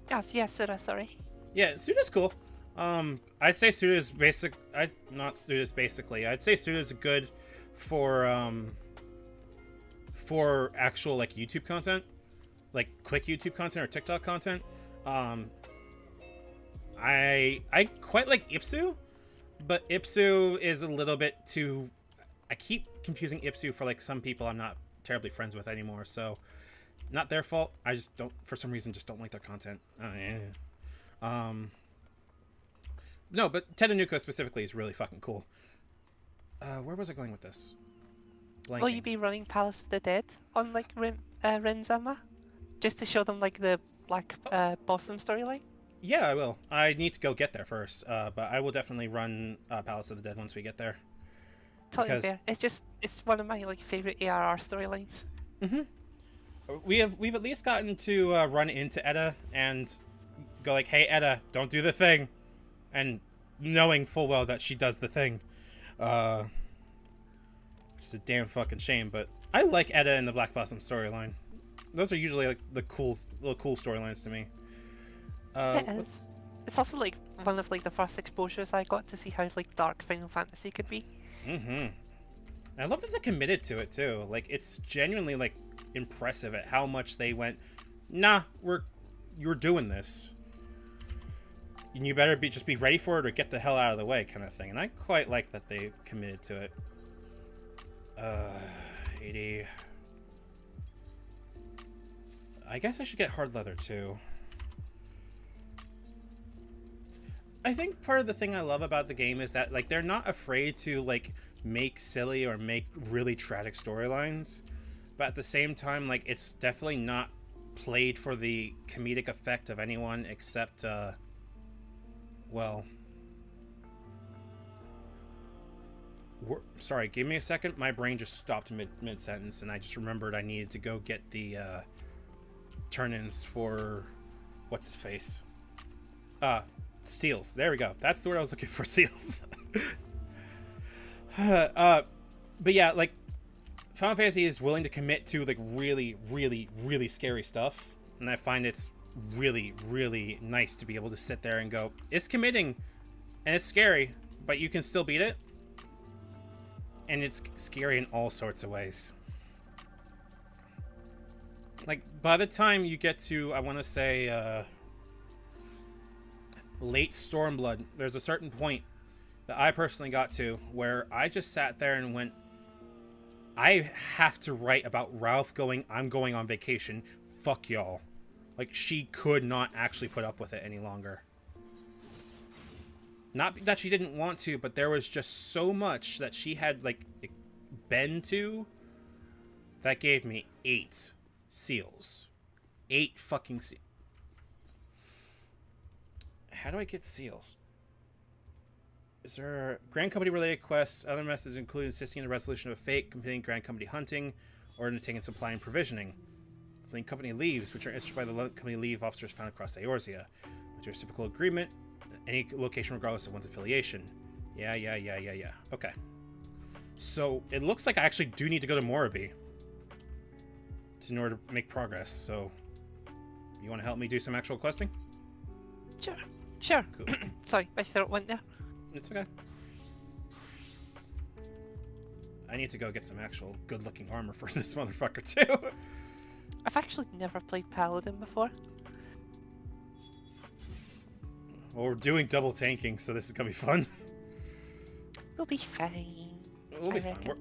Yes, Suda, sorry. Yeah, Suda's cool. I'd say Suda's basic. Not Suda's basically. I'd say Suda's good for actual like YouTube content, like quick YouTube content or TikTok content. I quite like Ipsu, but Ipsu is a little bit too. I keep confusing Ipsu for like some people I'm not terribly friends with anymore, so not their fault. I just don't, for some reason, just don't like their content. No, but Tedanuko specifically is really fucking cool. Where was I going with this? Blanking. Will you be running Palace of the Dead on like Renzama, just to show them like the Black Blossom storyline? Yeah, I will. I need to go get there first, but I will definitely run Palace of the Dead once we get there. Totally fair. It's one of my like favorite ARR storylines. We've at least gotten to run into Edda and go like, "Hey, Edda, don't do the thing," and knowing full well that she does the thing. It's a damn fucking shame, but I like Edda in the Black Blossom storyline. Those are usually like the cool storylines to me. It is. It's also like one of like the first exposures I got to see how like dark Final Fantasy could be. I love that they're committed to it too. Like, it's genuinely like impressive at how much they went, nah, you're doing this, and you better just be ready for it or get the hell out of the way, kind of thing. And I quite like that they committed to it. 80. I guess I should get hard leather too. I think part of the thing I love about the game is that like they're not afraid to like make silly or make really tragic storylines, but at the same time, like, it's definitely not played for the comedic effect of anyone except well, sorry, give me a second. My brain just stopped mid sentence, and I just remembered I needed to go get the turn-ins for what's his face. Steals. There we go. That's the word I was looking for. Steals. But yeah, like, Final Fantasy is willing to commit to like really, really, really scary stuff, and I find it's really, really nice to be able to sit there and go, it's committing, and it's scary, but you can still beat it, and it's scary in all sorts of ways. Like, by the time you get to, I want to say, late Stormblood, there's a certain point that I personally got to where I just sat there and went, I have to write about Ralph going, I'm going on vacation, fuck y'all. Like, she could not actually put up with it any longer. Not that she didn't want to, but there was just so much that she had, like, been to that gave me 8 seals. 8 fucking seals. How do I get seals? Is there Grand Company related quests? Other methods include assisting in the resolution of a fate, completing Grand Company hunting, or undertaking supply and provisioning. Completing company leaves, which are issued by the company leave officers found across Eorzea. With your reciprocal agreement, any location regardless of one's affiliation. Yeah. Okay. So it looks like I actually do need to go to Moribi in order to make progress. So you want to help me do some actual questing? Sure. Cool. Sorry, my throat went there. It's okay. I need to go get some actual good-looking armor for this motherfucker too. I've actually never played Paladin before. Well, we're doing double tanking, so this is gonna be fun. We'll be fine. We'll be fine.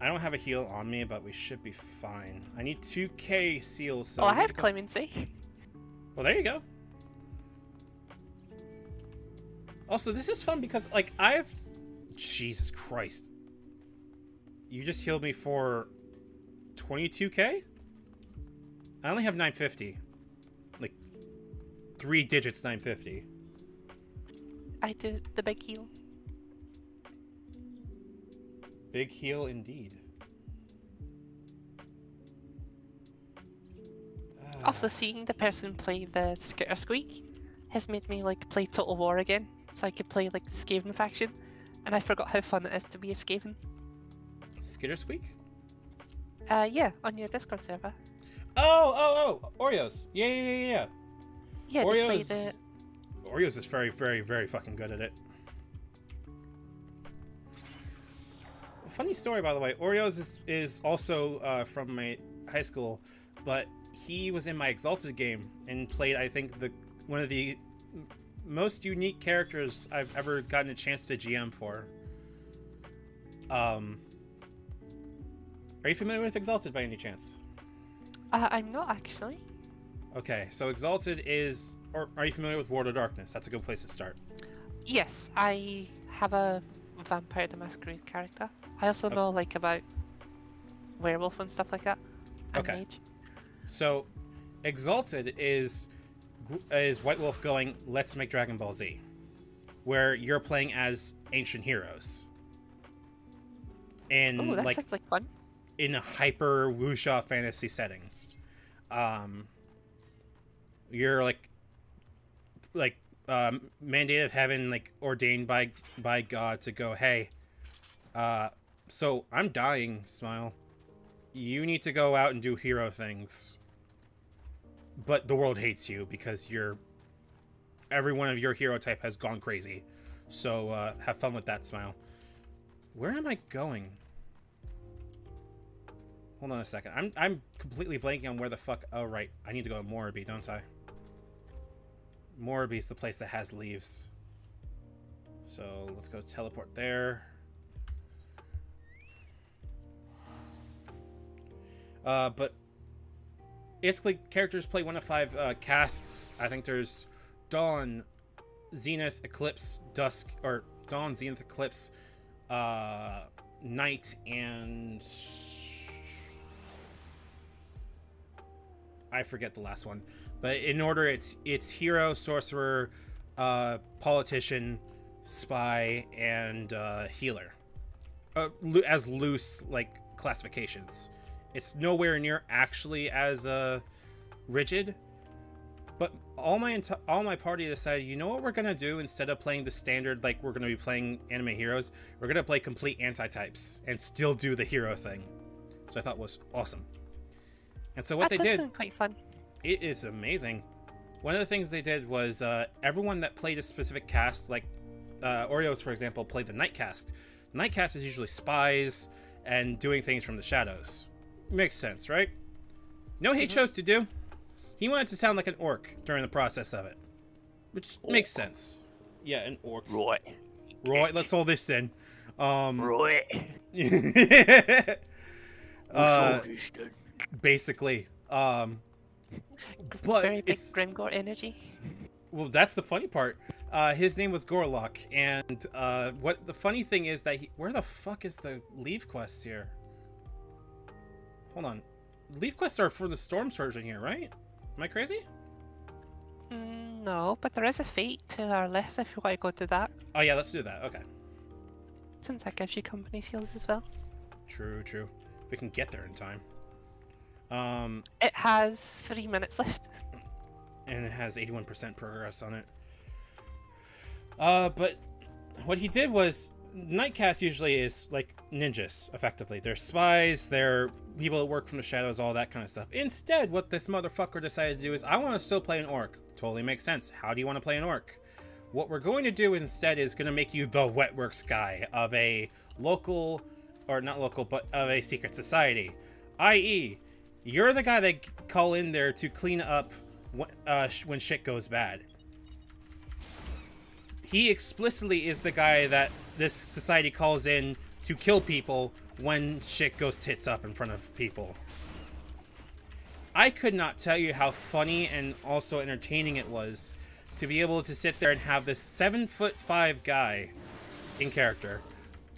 I don't have a heal on me, but we should be fine. I need 2k seals. So I have clemency. Well, there you go. Also, this is fun because, like, I've... Jesus Christ. You just healed me for 22k? I only have 950. Like, 3 digits 950. I did the big heal. Big heal indeed. Also, seeing the person play the Skitter Squeak has made me, like, play Total War again. So I could play, like, the Skaven faction. And I forgot how fun it is to be a Skaven. Skitter Squeak? Yeah, on your Discord server. Oh, Oreos. Yeah. Yeah, Oreos... they play the... Oreos is very, very, very fucking good at it. Funny story, by the way. Oreos is also from my high school, but he was in my Exalted game and played, I think, one of the most unique characters I've ever gotten a chance to GM for. Are you familiar with Exalted by any chance? I'm not actually. Okay, so Exalted is... Or are you familiar with World of Darkness? That's a good place to start. Yes, I have a Vampire the Masquerade character. I also know, like, about werewolf and stuff like that. And Okay. mage. So, Exalted is White Wolf going, let's make Dragon Ball Z, where you're playing as ancient heroes. And Oh, that like sounds like fun. in a hyper wuxia fantasy setting. You're mandated of heaven, like ordained by God to go, hey, so I'm dying, Smile. You need to go out and do hero things. But the world hates you because every one of your hero type has gone crazy. So have fun with that, Smile. Where am I going? Hold on a second. I'm completely blanking on where the fuck. Oh right, I need to go to Moribi, don't I? Moribi's the place that has leaves. So let's go teleport there. But basically, characters play 1 of 5 casts. I think there's Dawn, Zenith, Eclipse, Dusk, or Dawn, Zenith, Eclipse, Night, and I forget the last one. But in order, it's Hero, Sorcerer, Politician, Spy, and Healer. As loose, like, classifications. It's nowhere near actually as rigid. But all my party decided, you know what we're gonna do instead of playing the standard, like we're gonna be playing anime heroes, we're gonna play complete anti-types and still do the hero thing. So I thought was awesome. And so what they did, sound quite fun. It is amazing. One of the things they did was everyone that played a specific cast, like Oreos, for example, played the Night cast. Night cast is usually spies and doing things from the shadows. Makes sense, right? You know what he chose to do? He wanted to sound like an orc during the process of it. Which makes sense. Yeah, an orc. Right. Right, let's hold this then. Right. Basically. But Very big it's... Grimgore energy. Well, that's the funny part. His name was Gorlock, and what the funny thing is that where the fuck is the leave quests here? Hold on. Leave quests are for the Storm Surgeon here, right? Am I crazy? No, but there is a fate to our left if you want to go to that. Oh yeah, let's do that. Okay. Since that gives you company seals as well. True, true. If we can get there in time. It has 3 minutes left. And it has 81% progress on it. But what he did was, Nightcast usually is like ninjas, effectively. They're spies, they're people that work from the shadows, all that kind of stuff. Instead, what this motherfucker decided to do is, I want to still play an orc. Totally makes sense. How do you want to play an orc? What we're going to do instead is going to make you the Wetworks guy of a local, or not local, but of a secret society. I.e., you're the guy that call in there to clean up when shit goes bad. He explicitly is the guy that this society calls in to kill people when shit goes tits up in front of people. I could not tell you how funny and also entertaining it was to be able to sit there and have this 7'5" guy in character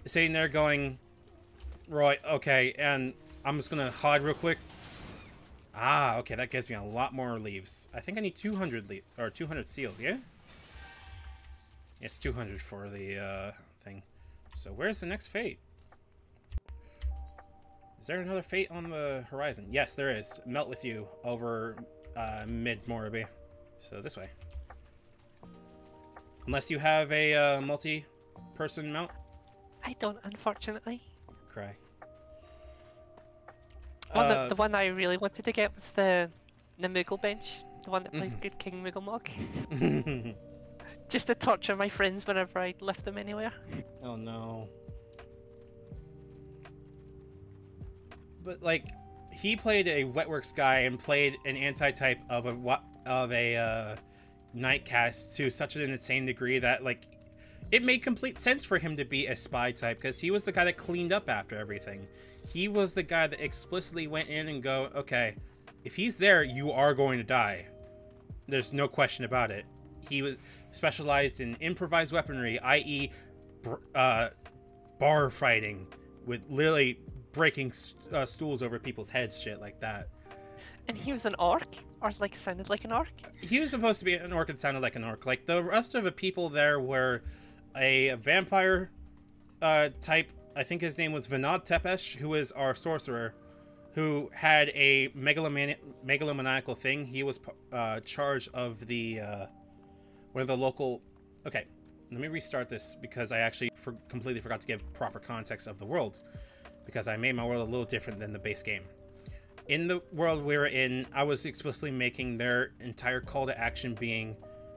sitting there going, right, okay, and I'm just gonna hide real quick. Ah, okay, that gives me a lot more leaves. I think I need 200 200 seals, yeah? It's 200 for the thing. So where's the next fate? Is there another fate on the horizon? Yes, there is. Melt with you over mid-Moribi. So this way. Unless you have a multi-person mount? I don't, unfortunately. Cry. The one I really wanted to get was the Moogle bench. The one that plays good King Moogle Mog. Just to torture my friends whenever I lift them anywhere. Oh no. But like, he played a Wetworks guy and played an anti-type of a Nightcast to such an insane degree that like it made complete sense for him to be a spy type, because he was the guy that cleaned up after everything. He was the guy that explicitly went in and go, okay, if he's there, you are going to die. There's no question about it. He was specialized in improvised weaponry, i.e. bar fighting, with literally breaking stools over people's heads, shit like that. And he was an orc? Or like sounded like an orc? He was supposed to be an orc and sounded like an orc. Like the rest of the people there were a vampire type. I think his name was Vinod Tepesh, who is our sorcerer, who had a megalomaniacal thing. He was charge of the one of the local. Okay, let me restart this because I actually completely forgot to give proper context of the world, because I made my world a little different than the base game. In the world we were in, I was explicitly making their entire call to action being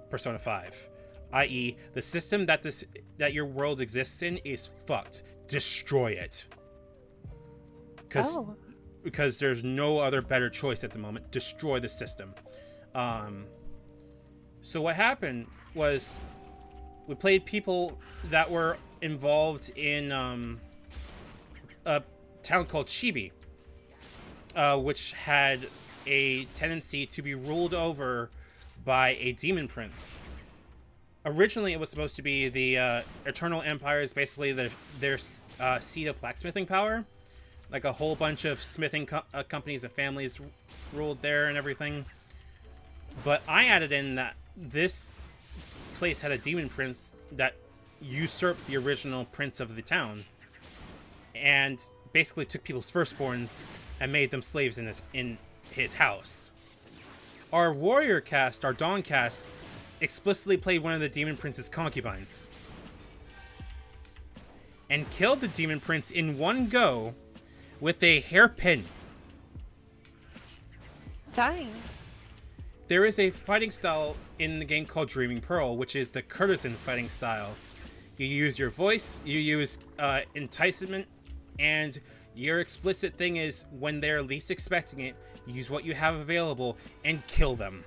Persona 5, i.e., the system that your world exists in is fucked. Destroy it. Because there's no other better choice at the moment. Destroy the system. So what happened was we played people that were involved in a town called Chibi, which had a tendency to be ruled over by a demon prince. Originally, it was supposed to be the Eternal Empire is basically their seat of blacksmithing power. Like a whole bunch of smithing companies and families ruled there and everything. But I added in that this place had a demon prince that usurped the original prince of the town. And basically took people's firstborns and made them slaves in his house. Our warrior cast, our Dawn cast, explicitly played one of the demon prince's concubines and killed the demon prince in one go with a hairpin. Dang. There is a fighting style in the game called Dreaming Pearl, which is the courtesan's fighting style. You use your voice, you use enticement, and your explicit thing is when they're least expecting it, use what you have available and kill them.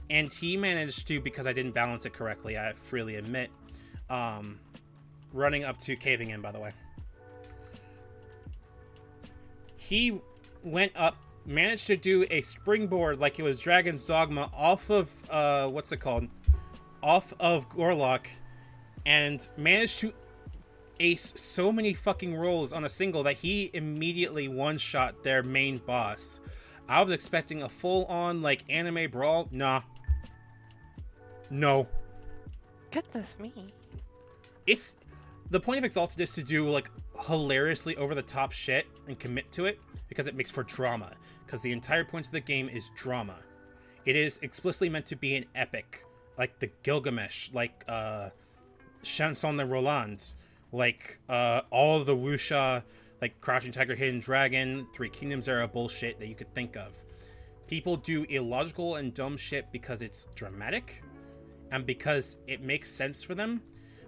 And he managed to, because I didn't balance it correctly, I freely admit, running up to caving in, by the way. He went up, managed to do a springboard like it was Dragon's Dogma off of, what's it called? Off of Gorlock, and managed to ace so many fucking rolls on a single that he immediately one-shot their main boss. I was expecting a full-on, like, anime brawl. Nah. No. Goodness me. It's the point of Exalted is to do like hilariously over the top shit and commit to it because it makes for drama. Because the entire point of the game is drama. It is explicitly meant to be an epic, like the Gilgamesh, like Chanson de Roland, like all the wuxia, like Crouching Tiger, Hidden Dragon, Three Kingdoms era bullshit that you could think of. People do illogical and dumb shit because it's dramatic and because it makes sense for them,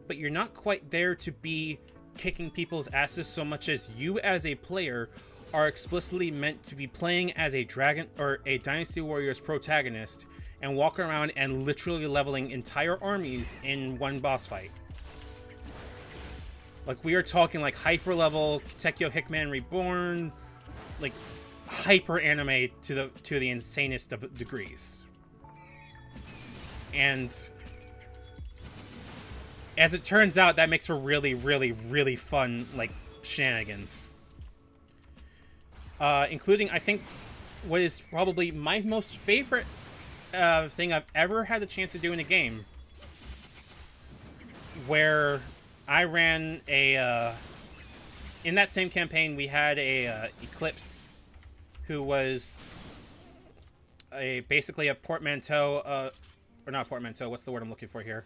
but you're not quite there to be kicking people's asses so much as you as a player are explicitly meant to be playing as a dragon or a Dynasty Warriors protagonist and walk around and literally leveling entire armies in one boss fight. Like, we are talking like hyper level Tekyo Hickman Reborn, like hyper anime to the insanest of degrees. And as it turns out, that makes for really, really, really fun like shenanigans. Including, I think, what is probably my most favorite thing I've ever had the chance to do in a game, where I ran a, in that same campaign, we had a Eclipse, who was basically a portmanteau, or not portmanteau, what's the word I'm looking for here?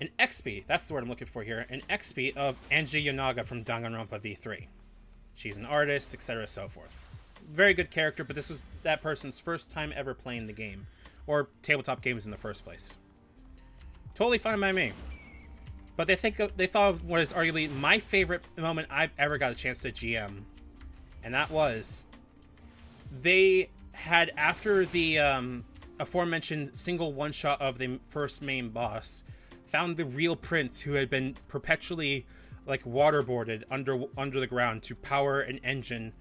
An XP, that's the word I'm looking for here, an XP of Anji Yonaga from Danganronpa V3. She's an artist, etc., so forth. Very good character, but this was that person's first time ever playing the game, or tabletop games in the first place. Totally fine by me. But they thought of what is arguably my favorite moment I've ever got a chance to GM, and that was they had, after the aforementioned single one-shot of the first main boss, found the real prince who had been perpetually like waterboarded under the ground to power an engine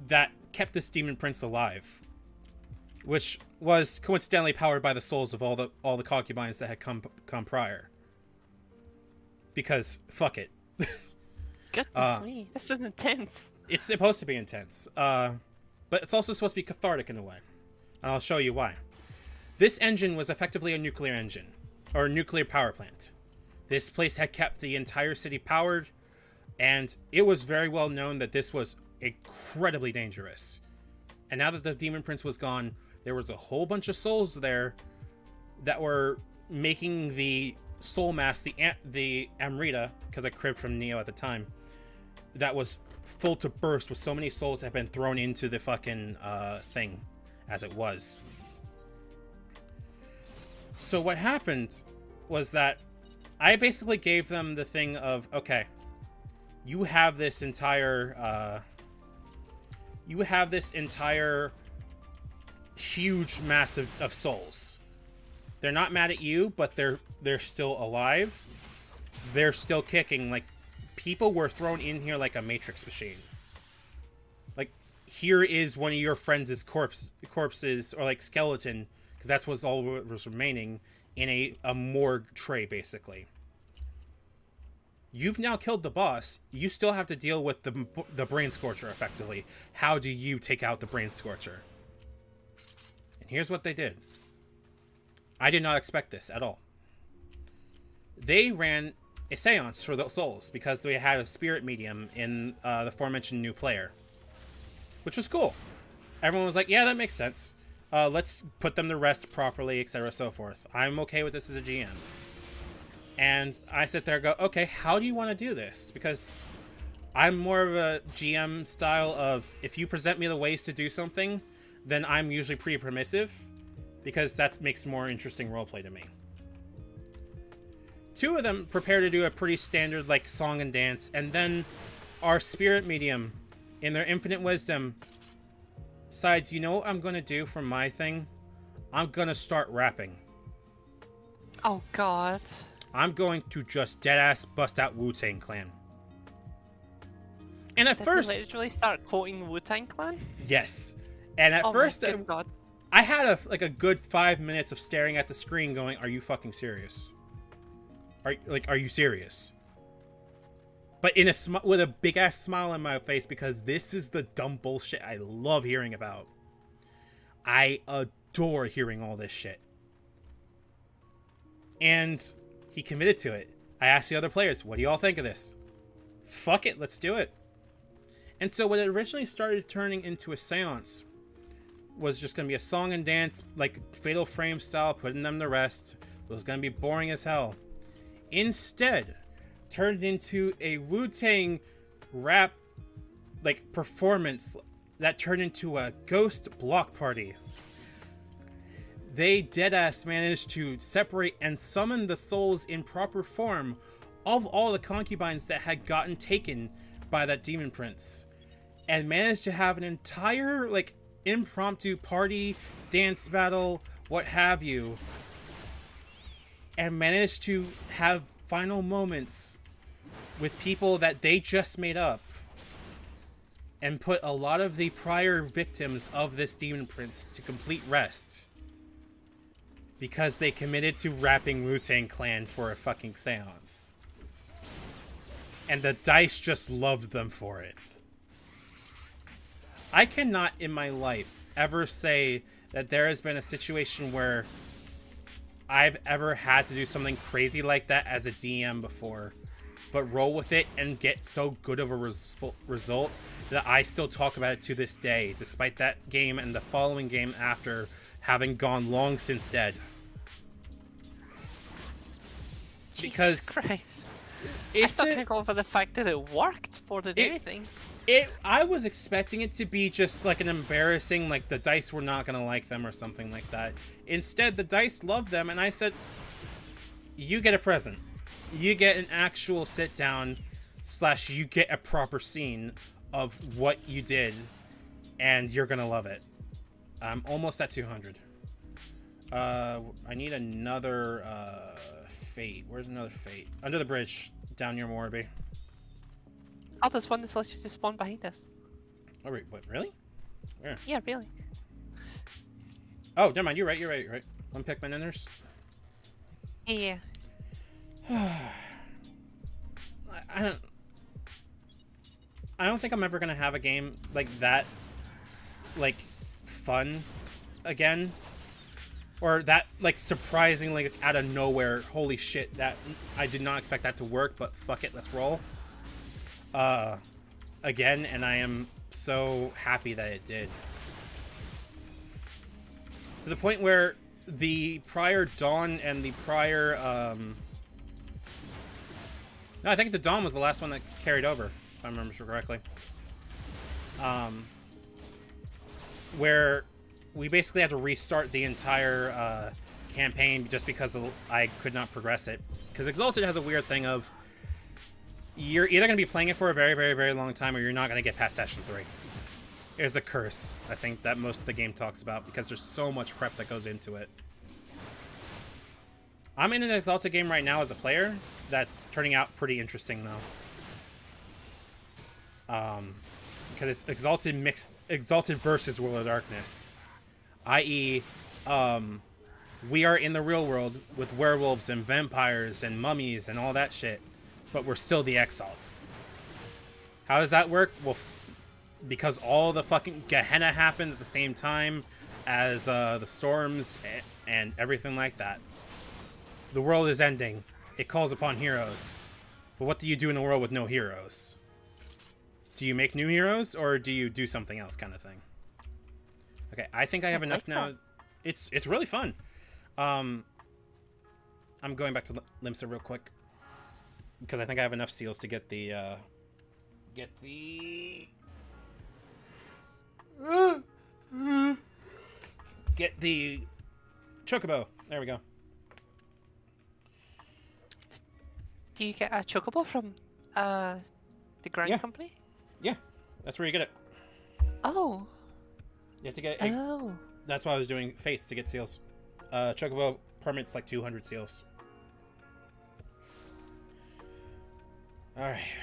that kept this demon prince alive, which was coincidentally powered by the souls of all the concubines that had come prior. Because fuck it. Goodness me, this is intense. It's supposed to be intense, but it's also supposed to be cathartic in a way, and I'll show you why. This engine was effectively a nuclear engine, or a nuclear power plant. This place had kept the entire city powered, and it was very well known that this was incredibly dangerous. And now that the demon prince was gone, there was a whole bunch of souls there that were making the soul mass, the Amrita, because I cribbed from Neo at the time, that was full to burst with so many souls that had been thrown into the fucking thing as it was. So what happened was that I basically gave them the thing of, okay, you have this entire huge mass of souls. They're not mad at you, but they're still alive. They're still kicking. Like, people were thrown in here like a Matrix machine. Like, here is one of your friends' corpses, or like skeleton, because that's what's all was remaining, in a morgue tray, basically. You've now killed the boss. You still have to deal with the Brain Scorcher, effectively. How do you take out the Brain Scorcher? And here's what they did. I did not expect this at all. They ran a seance for the souls because they had a spirit medium in the aforementioned new player, which was cool. Everyone was like, yeah, that makes sense. Let's put them to rest properly, etc., so forth. I'm okay with this as a GM. And I sit there and go, okay, how do you want to do this? Because I'm more of a GM style of, if you present me the ways to do something, then I'm usually pretty permissive, because that makes more interesting roleplay to me. Two of them prepare to do a pretty standard, like, song and dance, and then our spirit medium, in their infinite wisdom, decides, you know what I'm going to do for my thing? I'm going to start rapping. Oh, God. I'm going to just deadass bust out Wu-Tang Clan. And at first... Did you literally start quoting Wu-Tang Clan? Yes. And at first, I had a good 5 minutes of staring at the screen going, are you fucking serious? Are you serious? But with a big-ass smile on my face, because this is the dumb bullshit I love hearing about. I adore hearing all this shit. And he committed to it. I asked the other players, what do y'all think of this? Fuck it, let's do it. And so what it originally started turning into a seance was just going to be a song and dance, like Fatal Frame style, putting them to rest. It was going to be boring as hell. Instead, turned into a Wu-Tang rap like performance that turned into a ghost block party. They deadass managed to separate and summon the souls in proper form of all the concubines that had gotten taken by that demon prince, and managed to have an entire like impromptu party, dance battle, what have you, and managed to have final moments with people that they just made up, and put a lot of the prior victims of this demon prince to complete rest because they committed to rapping Wu-Tang Clan for a fucking seance. And the dice just loved them for it. I cannot in my life ever say that there has been a situation where I've ever had to do something crazy like that as a DM before, but roll with it and get so good of a result that I still talk about it to this day, despite that game and the following game after having gone long since dead. Because it's I can't go over the fact that it worked more than anything. I was expecting it to be just like an embarrassing, like the dice were not gonna like them or something like that. Instead, the dice loved them, and I said, you get a present. You get an actual sit down / you get a proper scene of what you did, and you're gonna love it. I'm almost at 200. I need another fate. Where's another fate? Under the bridge, down near Morby. Oh, there's one that's literally just spawned behind us. Oh, wait, what, really? Where? Yeah, really. Oh, never mind, you're right, you're right, you're right. One Pikmin in there's. Yeah. I don't think I'm ever gonna have a game like that, like, fun again. Or that, like, surprisingly out of nowhere, holy shit, that I did not expect that to work, but fuck it, let's roll. Again, and I am so happy that it did. To the point where the prior Dawn and the prior, no, I think the Dawn was the last one that carried over, if I remember correctly. Where we basically had to restart the entire campaign just because I could not progress it. Because Exalted has a weird thing of, you're either going to be playing it for a very, very, very long time, or you're not going to get past Session 3. It's a curse, I think, that most of the game talks about, because there's so much prep that goes into it. I'm in an Exalted game right now as a player that's turning out pretty interesting, though. Because it's Exalted versus World of Darkness. I.e., we are in the real world with werewolves and vampires and mummies and all that shit, but we're still the Exalts. How does that work? Well, because all the fucking Gehenna happened at the same time as the storms and everything like that. The world is ending. It calls upon heroes. But what do you do in a world with no heroes? Do you make new heroes, or do you do something else, kind of thing? Okay, I think I have enough now. It's really fun. I'm going back to Limsa real quick, because I think I have enough seals to get the Chocobo. There we go. Do you get a Chocobo from the Grand Company? Yeah, that's where you get it. Oh. You have to get. Oh. That's why I was doing Fates to get seals. Chocobo permits like 200 seals. All right.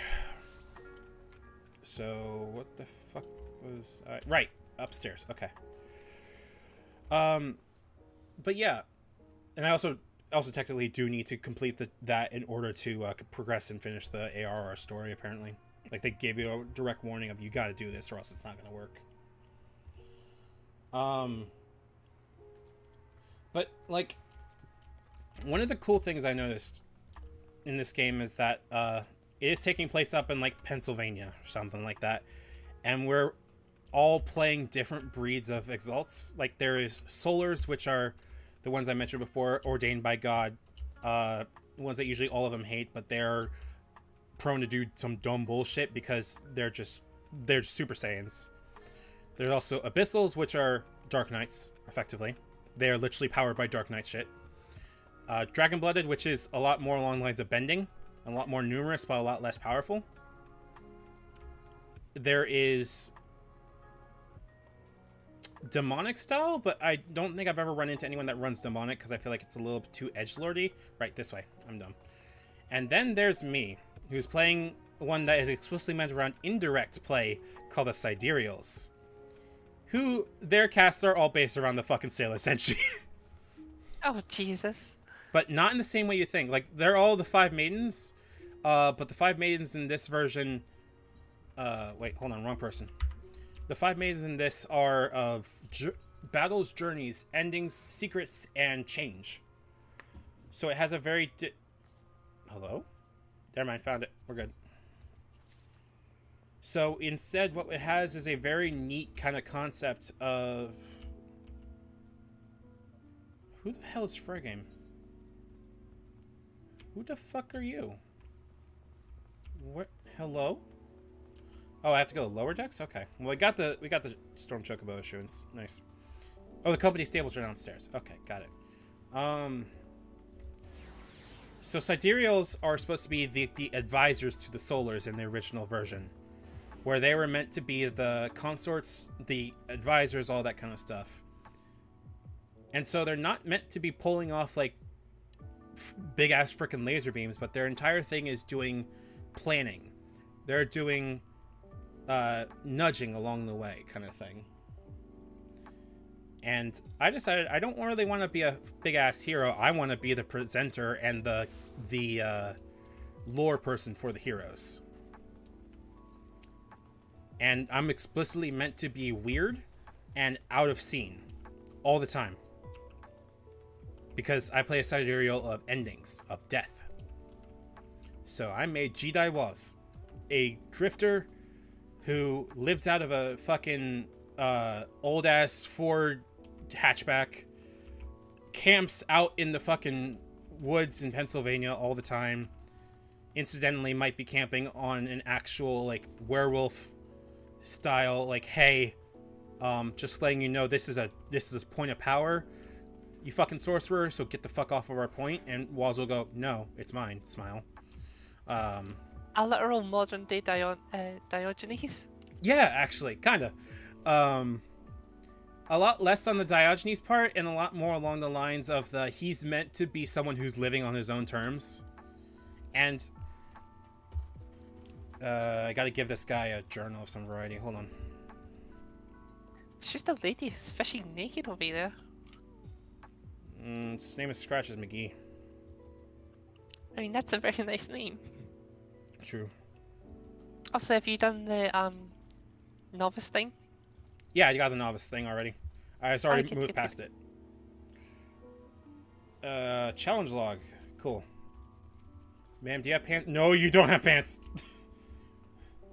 So what the fuck was right upstairs? Okay. But yeah, and I also technically do need to complete that in order to progress and finish the ARR story. Apparently, like they gave you a direct warning of you got to do this or else it's not going to work. But, like, one of the cool things I noticed in this game is that it is taking place up in, like, Pennsylvania or something like that. And we're all playing different breeds of exalts. Like, there is solars, which are the ones I mentioned before, ordained by God. Ones that usually all of them hate, but they're prone to do some dumb bullshit because they're Super Saiyans. There's also Abyssals, which are Dark Knights, effectively. They are literally powered by Dark Knight shit. Dragon-Blooded, which is a lot more along the lines of bending. A lot more numerous, but a lot less powerful. There is Demonic style, but I don't think I've ever run into anyone that runs Demonic because I feel like it's a little too edgelordy. Right, this way. I'm dumb. And then there's me, who's playing one that is explicitly meant around indirect play called the Sidereals. Who, their casts are all based around the fucking Sailor Senshi. Oh, Jesus. But not in the same way you think. Like, they're all the 5 maidens, but the 5 maidens in this version... wait, hold on, wrong person. The 5 maidens in this are of battles, journeys, endings, secrets, and change. So it has a very... Hello? Never mind, found it. We're good. So instead, what it has is a very neat kind of concept of... Who the hell is Frigame? Who the fuck are you? What? Hello? Oh, I have to go lower decks? Okay. Well, we got the Storm Chocobo issuance. Nice. Oh, the company stables are downstairs. Okay, got it. So Sidereals are supposed to be the advisors to the Solars in the original version, where they were meant to be the consorts, the advisors, all that kind of stuff. And so they're not meant to be pulling off like big ass freaking laser beams, but their entire thing is doing planning. They're doing nudging along the way kind of thing. And I decided I don't really want to be a big ass hero. I want to be the presenter and the lore person for the heroes. And I'm explicitly meant to be weird and out of scene all the time. Because I play a sidereal of endings, of death. So I made Jidai Was, a drifter who lives out of a fucking old ass Ford hatchback, camps out in the fucking woods in Pennsylvania all the time. Incidentally, might be camping on an actual like werewolf style, like, hey, just letting you know this is a point of power. You fucking sorcerer, so get the fuck off of our point. And Waz will go, no, it's mine. Smile. A literal modern day Diogenes. Yeah, actually, kind of. A lot less on the Diogenes part, and a lot more along the lines of the he's meant to be someone who's living on his own terms. And I gotta give this guy a journal of some variety. Hold on. It's just a lady who's fishing naked over there. His name is Scratches McGee. I mean, that's a very nice name. True. Also, have you done the novice thing? Yeah, I got the novice thing already. I just already moved past it. Challenge log. Cool. Ma'am, do you have pants? No, you don't have pants.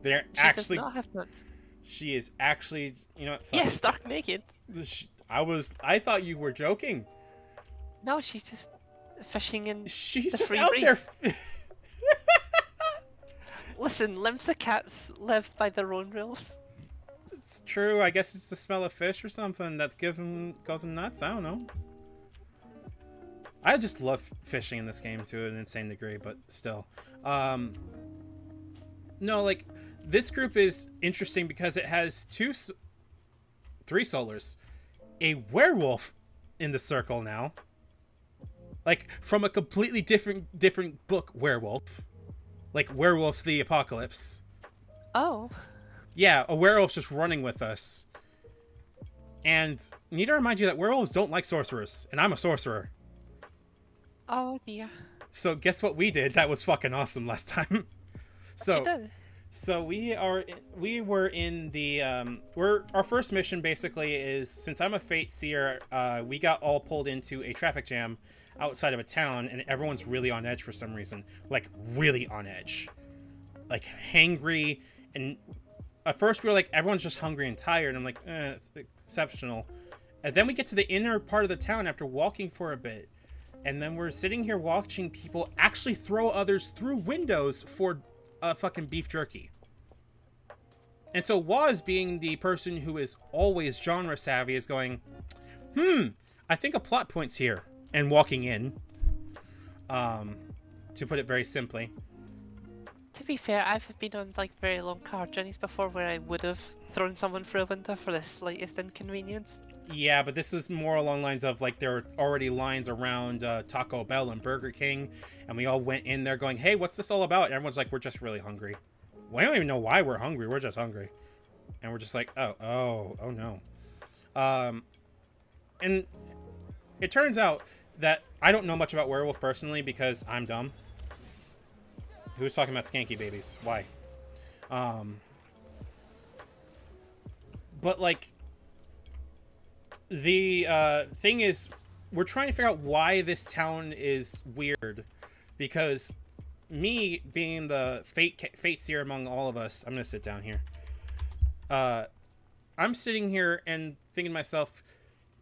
They're actually... She does not have pants. She is actually... You know what? Yes, stark naked. I thought you were joking. No, she's just fishing in She's the just free out breeze. there. Listen, Limsa cats live by their own rules. It's true. I guess it's the smell of fish or something that goes them nuts. I don't know. I just love fishing in this game to an insane degree, but still. No, like, this group is interesting because it has three solars. A werewolf in the circle now. Like, from a completely different book, werewolf. Like, Werewolf the Apocalypse. Oh. Yeah, a werewolf's just running with us. And need to remind you that werewolves don't like sorcerers, and I'm a sorcerer. Oh dear. So guess what we did? That was fucking awesome last time. So So we were in the our first mission basically is, since I'm a Fate Seer, we got all pulled into a traffic jam outside of a town, and everyone's really on edge for some reason, like really on edge, like hangry. And at first we were like, everyone's just hungry and tired. I'm like, it's exceptional. And then we get to the inner part of the town after walking for a bit, and then we're sitting here watching people actually throw others through windows for fucking beef jerky. And so Waz, being the person who is always genre savvy, is going, I think a plot point's here, and walking in, to put it very simply. To be fair, I've been on like very long car journeys before where I would have thrown someone through a window for the slightest inconvenience. Yeah, but this is more along lines of like there are already lines around Taco Bell and Burger King, and we all went in there going, hey, what's this all about? And everyone's like, we're just really hungry. We don't even know why we're hungry. We're just hungry. And we're just like, oh no. And it turns out that I don't know much about werewolf personally because I'm dumb. Who's talking about skanky babies? Why? But like, the thing is, we're trying to figure out why this town is weird, because me being the fate seer among all of us, I'm gonna sit down here. I'm sitting here and thinking to myself,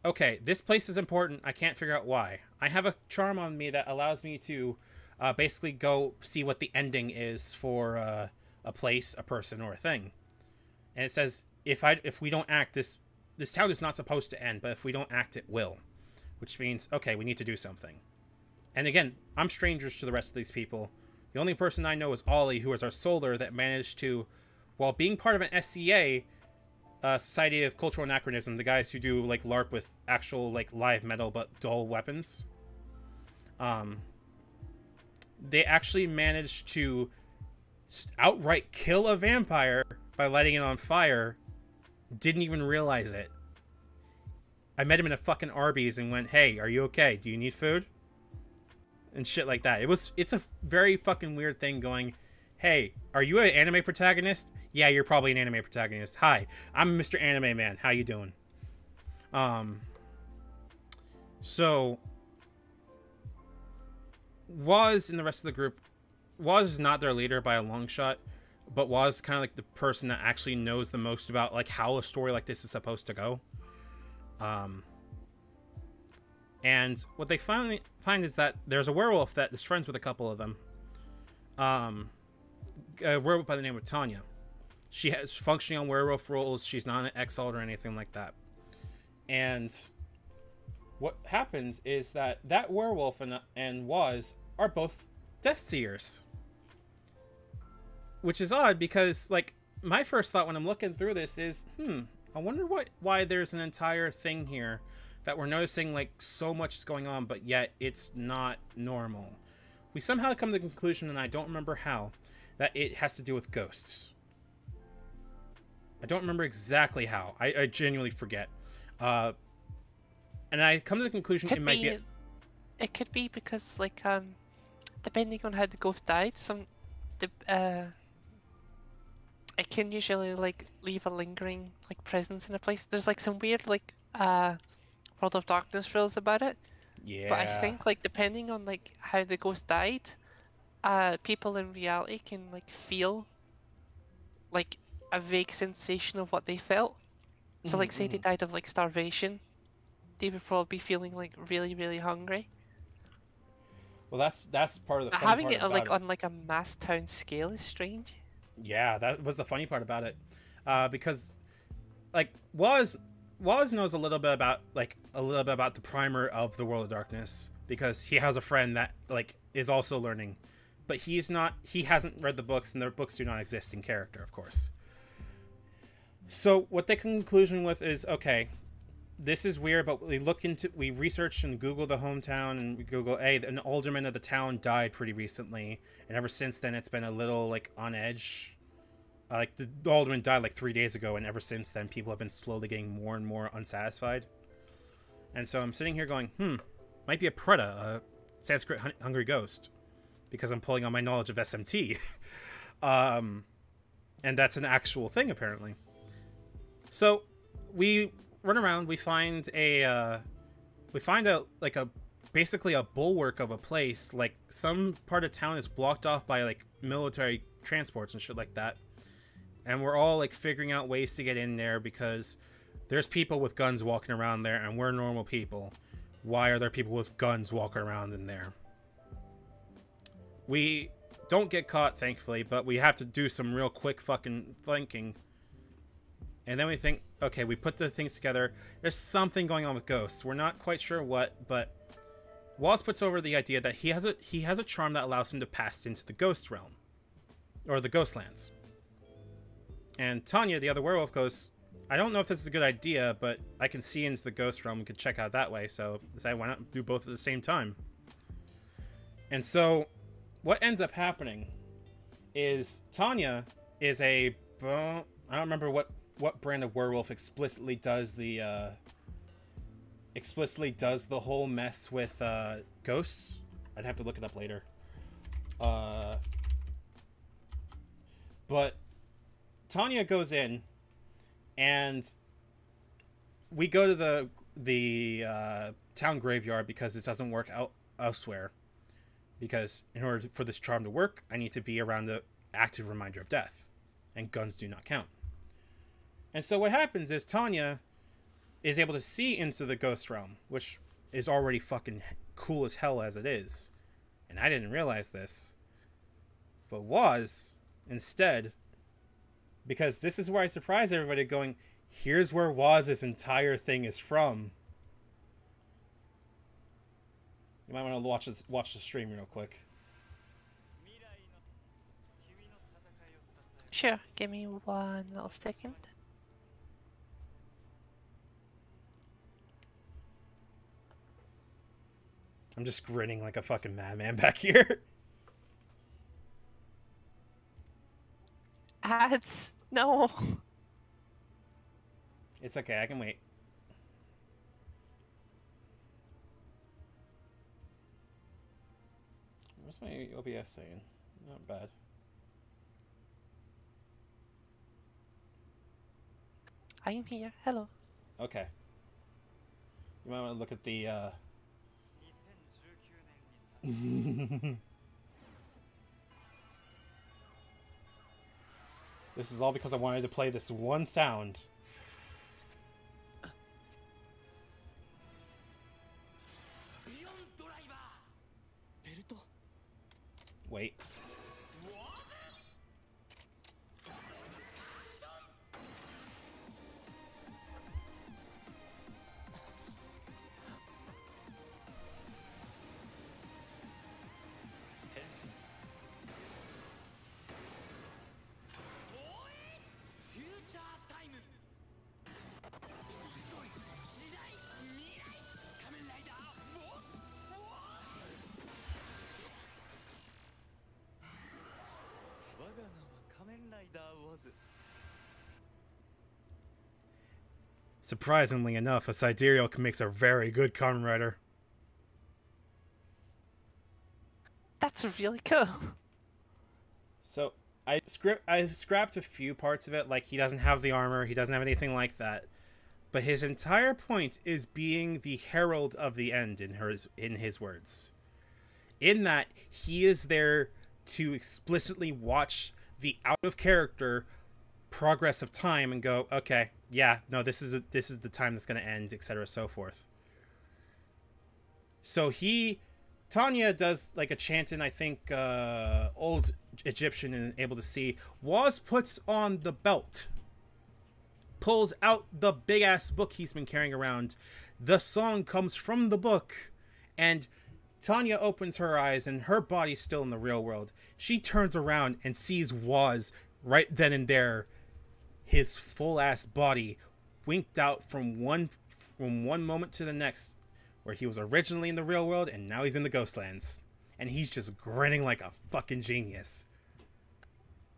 okay, this place is important. I can't figure out why. I have a charm on me that allows me to basically go see what the ending is for a place, a person, or a thing. And it says, if we don't act, this town is not supposed to end, but if we don't act, it will. Which means, okay, we need to do something. And again, I'm strangers to the rest of these people. The only person I know is Ollie, who is our soldier that managed to, while being part of an SCA, Society of Cultural Anachronism, the guys who do like LARP with actual like live metal but dull weapons, they actually managed to outright kill a vampire by lighting it on fire. Didn't even realize it. I met him in a fucking Arby's and went, hey, are you okay? Do you need food? And shit like that. It's a very fucking weird thing going, hey, are you an anime protagonist? Yeah, you're probably an anime protagonist. Hi, I'm Mr. Anime Man. How you doing? So Waz and the rest of the group, Waz is not their leader by a long shot, but Waz kind of like the person that actually knows the most about like how a story like this is supposed to go. And what they finally find is that there's a werewolf that is friends with a couple of them. A werewolf by the name of Tanya. She has functioning on werewolf rules. She's not an exalt or anything like that. And what happens is that werewolf and Waz are both Death Seers. Which is odd because, like, my first thought when I'm looking through this is, I wonder why there's an entire thing here that we're noticing, like, so much is going on, but yet it's not normal. We somehow come to the conclusion, and I don't remember how, that it has to do with ghosts. I don't remember exactly how. I genuinely forget. And I come to the conclusion it might be... It could be because, like, depending on how the ghost died, it can usually, like, leave a lingering, like, presence in a place. There's, like, some weird, like, World of Darkness rules about it. Yeah. But I think, like, depending on, like, how the ghost died, people in reality can, like, feel, like, a vague sensation of what they felt. So, like, say they died of, like, starvation, they would probably be feeling, like, really, really hungry. Well, that's part of the fun having part it, about like, it. on, like, a mass town scale is strange. Yeah, that was the funny part about it. Because, like, Waz knows a little bit about the primer of the World of Darkness, because he has a friend that, like, is also learning. But he hasn't read the books, and their books do not exist in character, of course. So what they conclusion with is, okay, this is weird, but we researched and Googled the hometown, and we Google, hey, an alderman of the town died pretty recently, and ever since then it's been a little, like, on edge. Like, the alderman died like 3 days ago, and ever since then people have been slowly getting more and more unsatisfied. And so I'm sitting here going, might be a Preta, a Sanskrit hungry ghost, because I'm pulling on my knowledge of SMT. And that's an actual thing, apparently. So we run around, we find basically a bulwark of a place. Like, some part of town is blocked off by like military transports and shit like that. And we're all like figuring out ways to get in there because there's people with guns walking around there and we're normal people. Why are there people with guns walking around in there? We don't get caught, thankfully, but we have to do some real quick fucking thinking. And then we think, okay, we put the things together. There's something going on with ghosts. We're not quite sure what, but Wallace puts over the idea that he has a charm that allows him to pass into the ghost realm. Or the Ghostlands. And Tanya, the other werewolf, goes, I don't know if this is a good idea, but I can see into the ghost realm. We could check out that way. So I decided, why not do both at the same time? And so what ends up happening is Tanya is I don't remember what brand of werewolf explicitly does the whole mess with ghosts. I'd have to look it up later. But Tanya goes in, and we go to the town graveyard because it doesn't work out elsewhere. Because in order for this charm to work, I need to be around the active reminder of death, and guns do not count. And so what happens is Tanya is able to see into the ghost realm, which is already fucking cool as hell as it is. And I didn't realize this, but was instead, because this is where I surprise everybody going, here's where Waz's entire thing is from. You might want to watch the stream real quick. Sure, give me one little second. I'm just grinning like a fucking madman back here. Ads? No. It's okay, I can wait. What's my OBS saying? Not bad. I am here. Hello. Okay. You might want to look at the This is all because I wanted to play this one sound. Wait. Surprisingly enough, a Sidereal makes a very good Kamen Rider. That's really cool. So I scrapped a few parts of it, like he doesn't have the armor, he doesn't have anything like that. But his entire point is being the herald of the end in his words. In that he is there to explicitly watch the out of character progress of time and go, okay, yeah, no, this is the time that's going to end, etc., so forth. So Tanya does like a chanting, I think, old Egyptian and able to see. Waz puts on the belt, pulls out the big ass book he's been carrying around. The song comes from the book, and Tanya opens her eyes, and her body's still in the real world. She turns around and sees Waz right then and there. His full ass body winked out from one moment to the next, where he was originally in the real world and now he's in the Ghostlands, and he's just grinning like a fucking genius.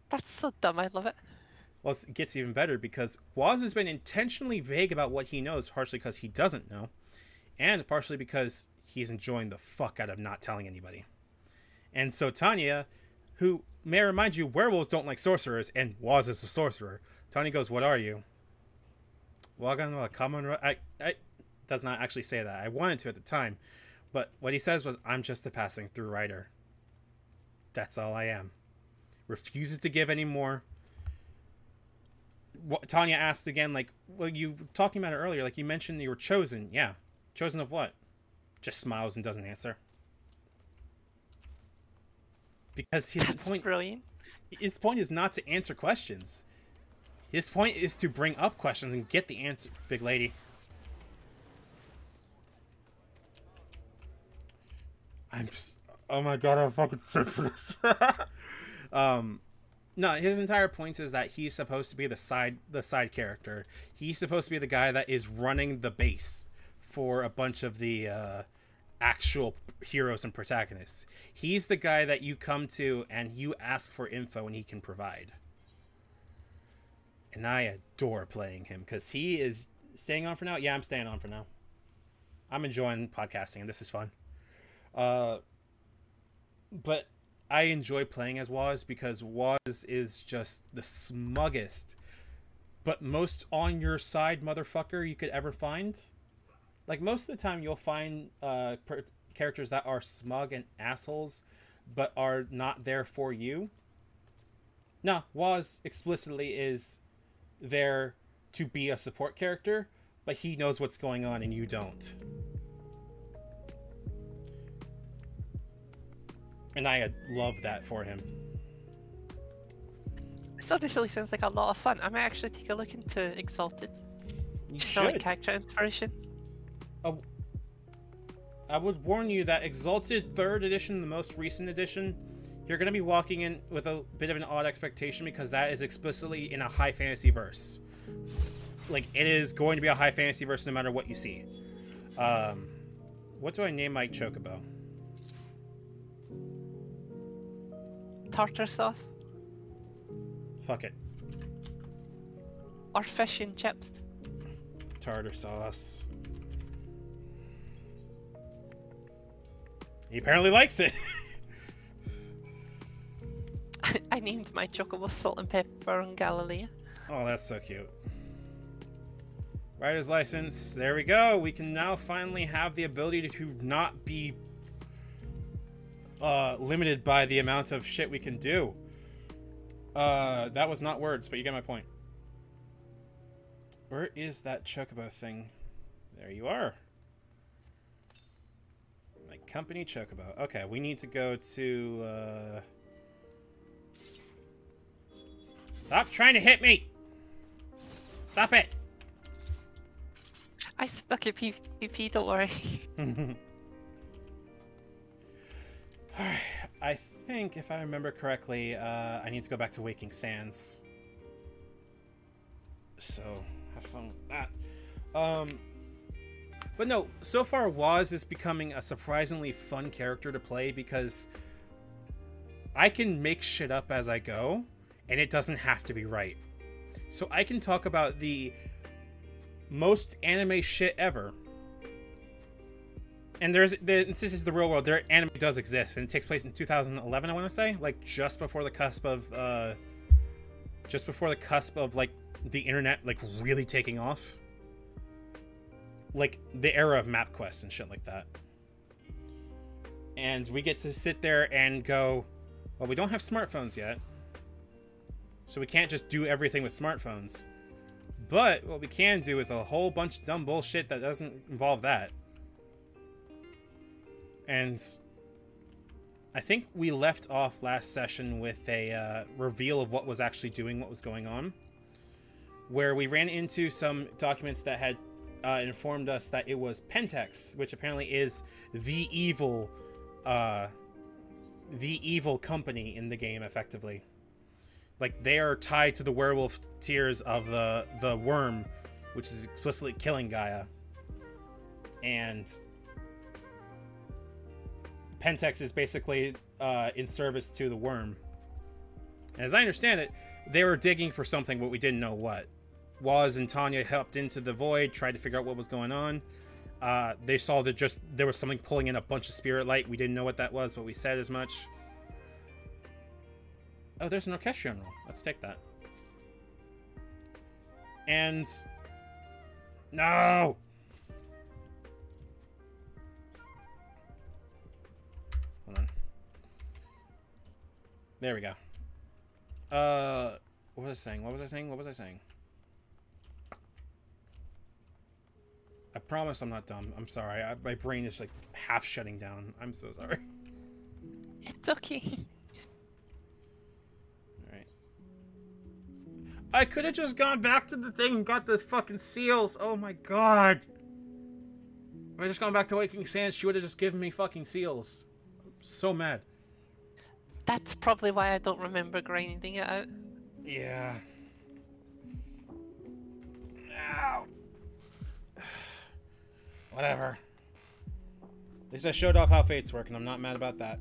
That's so dumb. I love it. Well, it gets even better because Waz has been intentionally vague about what he knows, partially because he doesn't know, and partially because he's enjoying the fuck out of not telling anybody. And so Tanya, who may I remind you, werewolves don't like sorcerers, and Waz is a sorcerer. Tanya goes, what are you? Wagon, a common... I does not actually say that. I wanted to at the time. But what he says was, I'm just a passing through rider. That's all I am. Refuses to give any more. Tanya asked again, like, well, you were talking about it earlier, like you mentioned you were chosen. Yeah. Chosen of what? Just smiles and doesn't answer. Because his point... Brilliant. His point is not to answer questions. His point is to bring up questions and get the answer, big lady. Oh my god, I'm fucking sick for this. No, his entire point is that he's supposed to be the side character. He's supposed to be the guy that is running the base for a bunch of the actual heroes and protagonists. He's the guy that you come to and you ask for info and he can provide. And I adore playing him because he is staying on for now. Yeah, I'm staying on for now. I'm enjoying podcasting and this is fun. But I enjoy playing as Waz because Waz is just the smuggest, but most on your side motherfucker you could ever find. Like, most of the time you'll find characters that are smug and assholes, but are not there for you. No, Waz explicitly is there to be a support character, but he knows what's going on and you don't. And I love that for him. This honestly sounds like a lot of fun. I might actually take a look into Exalted. You just should. like character inspiration. I would warn you that Exalted 3rd edition, the most recent edition, you're going to be walking in with a bit of an odd expectation because that is explicitly in a high fantasy verse. Like, it is going to be a high fantasy verse no matter what you see. What do I name my chocobo? Tartar sauce. Fuck it. Or fish and chips. Tartar sauce. He apparently likes it. I named my chocobo Salt and Pepper on Galilea. Oh, that's so cute. Rider's license. There we go. We can now finally have the ability to not be limited by the amount of shit we can do. That was not words, but you get my point. Where is that chocobo thing? There you are. My company chocobo. Okay, we need to go to Stop trying to hit me! Stop it! I stuck at PvP, don't worry. Alright, I think if I remember correctly, I need to go back to Waking Sands. So, have fun with that. But no, so far Waz is becoming a surprisingly fun character to play because I can make shit up as I go, and it doesn't have to be right. So I can talk about the most anime shit ever. And this is the real world. Their anime does exist, and it takes place in 2011, I want to say, like just before the cusp of like the internet like really taking off, like the era of MapQuest and shit like that. And we get to sit there and go, well, we don't have smartphones yet, so we can't just do everything with smartphones. But what we can do is a whole bunch of dumb bullshit that doesn't involve that. And I think we left off last session with a reveal of what was actually what was going on, where we ran into some documents that had informed us that it was Pentex, which apparently is the evil company in the game, effectively. Like, they are tied to the werewolf tears of the worm, which is explicitly killing Gaia. And Pentex is basically in service to the worm. And as I understand it, they were digging for something, but we didn't know what. Waz and Tanya helped into the void, tried to figure out what was going on. They saw that there was something pulling in a bunch of spirit light. We didn't know what that was, but we said as much. Oh, there's an orchestrion roll. Let's take that. And... No! Hold on. There we go. What was I saying? What was I saying? What was I saying? I promise I'm not dumb. I'm sorry. My brain is like half shutting down. I'm so sorry. It's okay. Alright. I could have just gone back to the thing and got the fucking seals. Oh my god. If I just gone back to Waking Sands, she would have just given me fucking seals. I'm so mad. That's probably why I don't remember grinding it out. Yeah. Ow. Whatever. At least I showed off how fates work, and I'm not mad about that.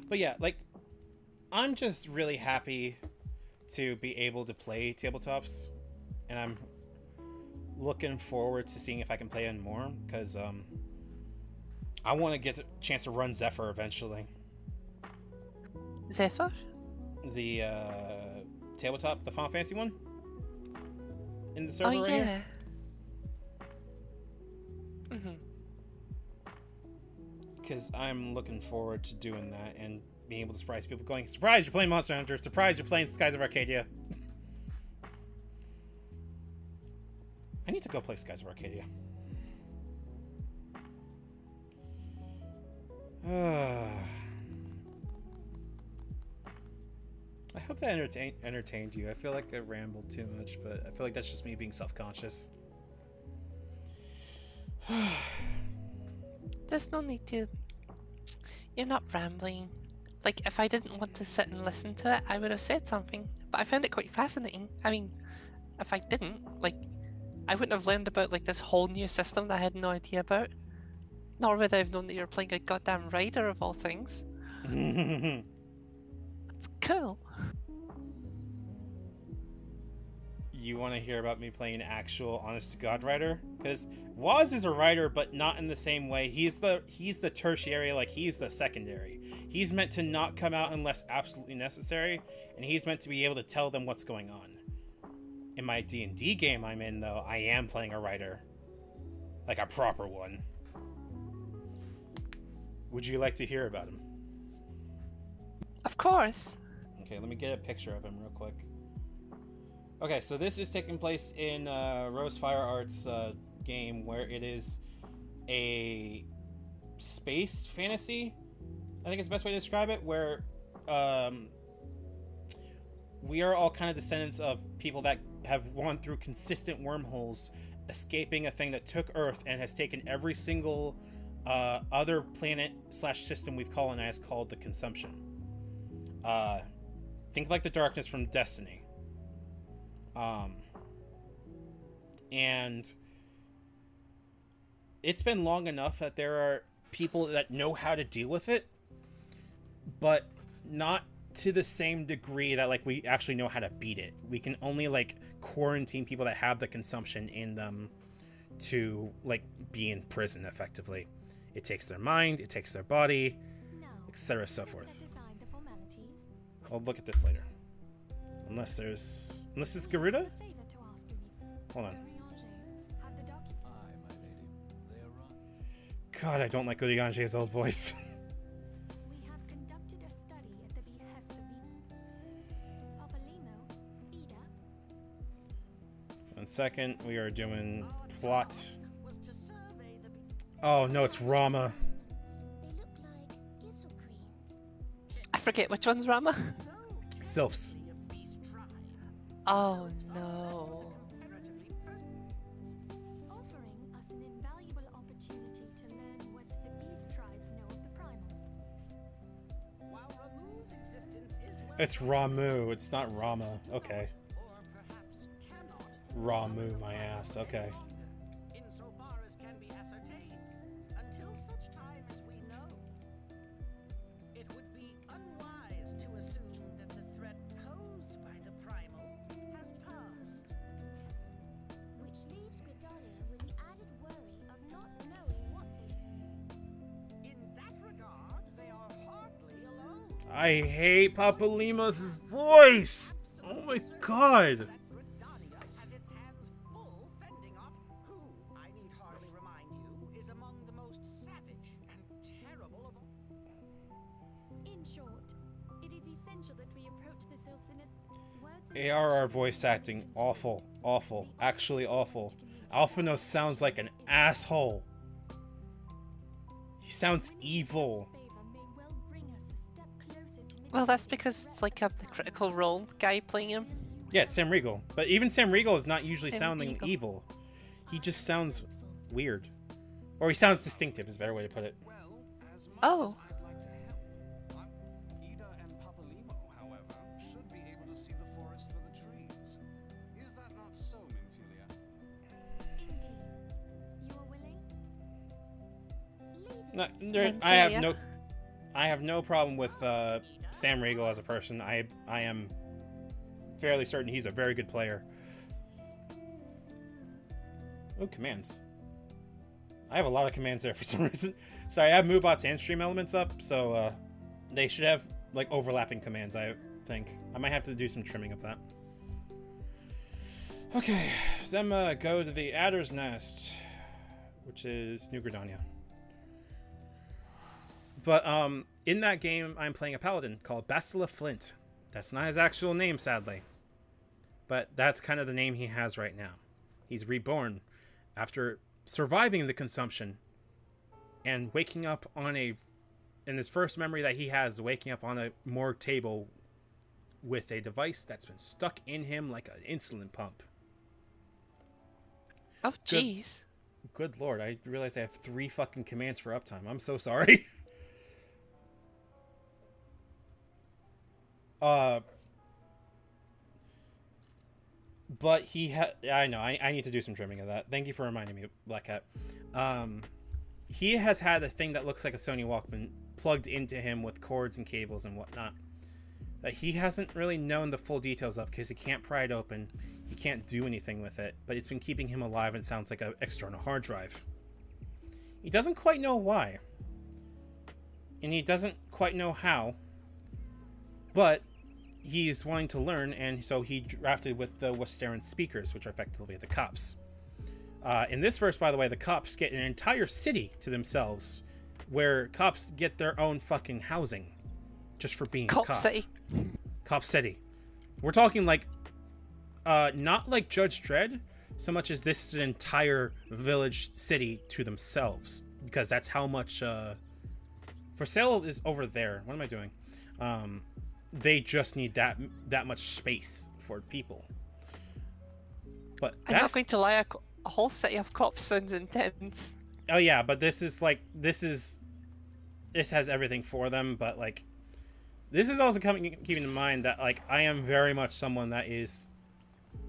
But yeah, like, I'm just really happy to be able to play tabletops, and I'm looking forward to seeing if I can play in more, because I want to get a chance to run Zephyr eventually. Zephyr? The tabletop, the Final Fantasy one? In the server right here? Mm-hmm. Because I'm looking forward to doing that and being able to surprise people going, surprise, you're playing Monster Hunter, surprise, you're playing Skies of Arcadia. I need to go play Skies of Arcadia. I hope that entertained you. I feel like I rambled too much, but I feel like that's just me being self-conscious. There's no need to... You're not rambling. Like, if I didn't want to sit and listen to it, I would have said something. But I found it quite fascinating. I mean, if I didn't, like, I wouldn't have learned about, like, this whole new system that I had no idea about. Nor would I have known that you're playing a goddamn rider of all things. It's cool. You want to hear about me playing an actual honest-to-God rider? Because Waz is a rider, but not in the same way. He's the tertiary, like, he's the secondary. He's meant to not come out unless absolutely necessary, and he's meant to be able to tell them what's going on. In my D&D game I'm in, though, I am playing a rider. Like a proper one. Would you like to hear about him? Of course. Okay, let me get a picture of him real quick. Okay, so this is taking place in Rosefire Arts' game, where it is a space fantasy. I think it's the best way to describe it, where we are all kind of descendants of people that have gone through consistent wormholes, escaping a thing that took Earth and has taken every single other planet / system we've colonized, called the Consumption. Think like the darkness from Destiny. And it's been long enough that there are people that know how to deal with it, but not to the same degree that, like, we actually know how to beat it. We can only, like, quarantine people that have the consumption in them to, like, be in prison effectively. It takes their mind, it takes their body, etc. so forth. I'll look at this later. Unless it's Garuda? Hold on. God, I don't like Uriange's old voice. We have conducted a study at the behest of the Popalimo, Ida. 1 second, we are doing plot. Oh no, it's Rama. They look like Gisselcreens. I forget which one's Rama. Sylphs. Oh no. Offering us an invaluable opportunity to learn what the beast tribes know of the primals. While Ramu's existence is well It's Ramu, it's not Rama. Okay. or perhaps cannot Ramu, my ass. Okay. insofar as can be ascertained, until such time as we know. It would be unwise to assume that the threat posed by the primal has passed. Which leaves Gridania with the added worry of not knowing what the... In that I hate Papa Limos' voice! Oh my god! Has its hands full fending off who, I need hardly remind you, is among the most savage and terrible of all. In short, it is essential that we approach the sylphs in as ARR voice acting, awful, awful, actually awful. Alphanos sounds like an asshole. He sounds evil. Well, that's because it's like the Critical Role guy playing him. Yeah, it's Sam Riegel. But even Sam Riegel is not usually Sam sounding Riegel. evil. He just sounds weird. Or he sounds distinctive is a better way to put it. Well, as much Oh. as I'd like to help, Ida and Papalimo, however, should be able to see the forest for the trees. Is that not so, Minfilia? Indeed. You are willing? Leave it. No, I have no problem with Sam Riegel as a person. I am fairly certain he's a very good player. Oh, commands. I have a lot of commands there for some reason. Sorry, I have MoveBots and Stream Elements up, so they should have like overlapping commands, I think. I might have to do some trimming of that. Okay, Zemma, go to the Adder's Nest, which is New Gridania. But in that game, I'm playing a paladin called Bastila Flint. That's not his actual name, sadly. But that's kind of the name he has right now. He's reborn after surviving the consumption and waking up on in his first memory that he has, waking up on a morgue table with a device that's been stuck in him like an insulin pump. Oh, jeez. Good lord, I realized I have 3 fucking commands for uptime. I'm so sorry. But I know, I need to do some trimming of that. Thank you for reminding me, Black Cat. He has had a thing that looks like a Sony Walkman plugged into him with cords and cables and whatnot that he hasn't really known the full details of because he can't pry it open. He can't do anything with it, but it's been keeping him alive and sounds like an external hard drive. He doesn't quite know why. And he doesn't quite know how. But he's wanting to learn, and so he drafted with the Westeran speakers, which are effectively the cops. In this verse, by the way, the cops get an entire city to themselves, where cops get their own fucking housing, just for being Cop a cop. City. Cop City. We're talking like, not like Judge Dredd, so much as this is an entire village city to themselves, because that's how much, for sale is over there. What am I doing? They just need that much space for people. But I'm not going to lie, a whole city of cops sounds intense. Oh yeah, but this has everything for them, but like this is also keeping in mind that like I am very much someone that is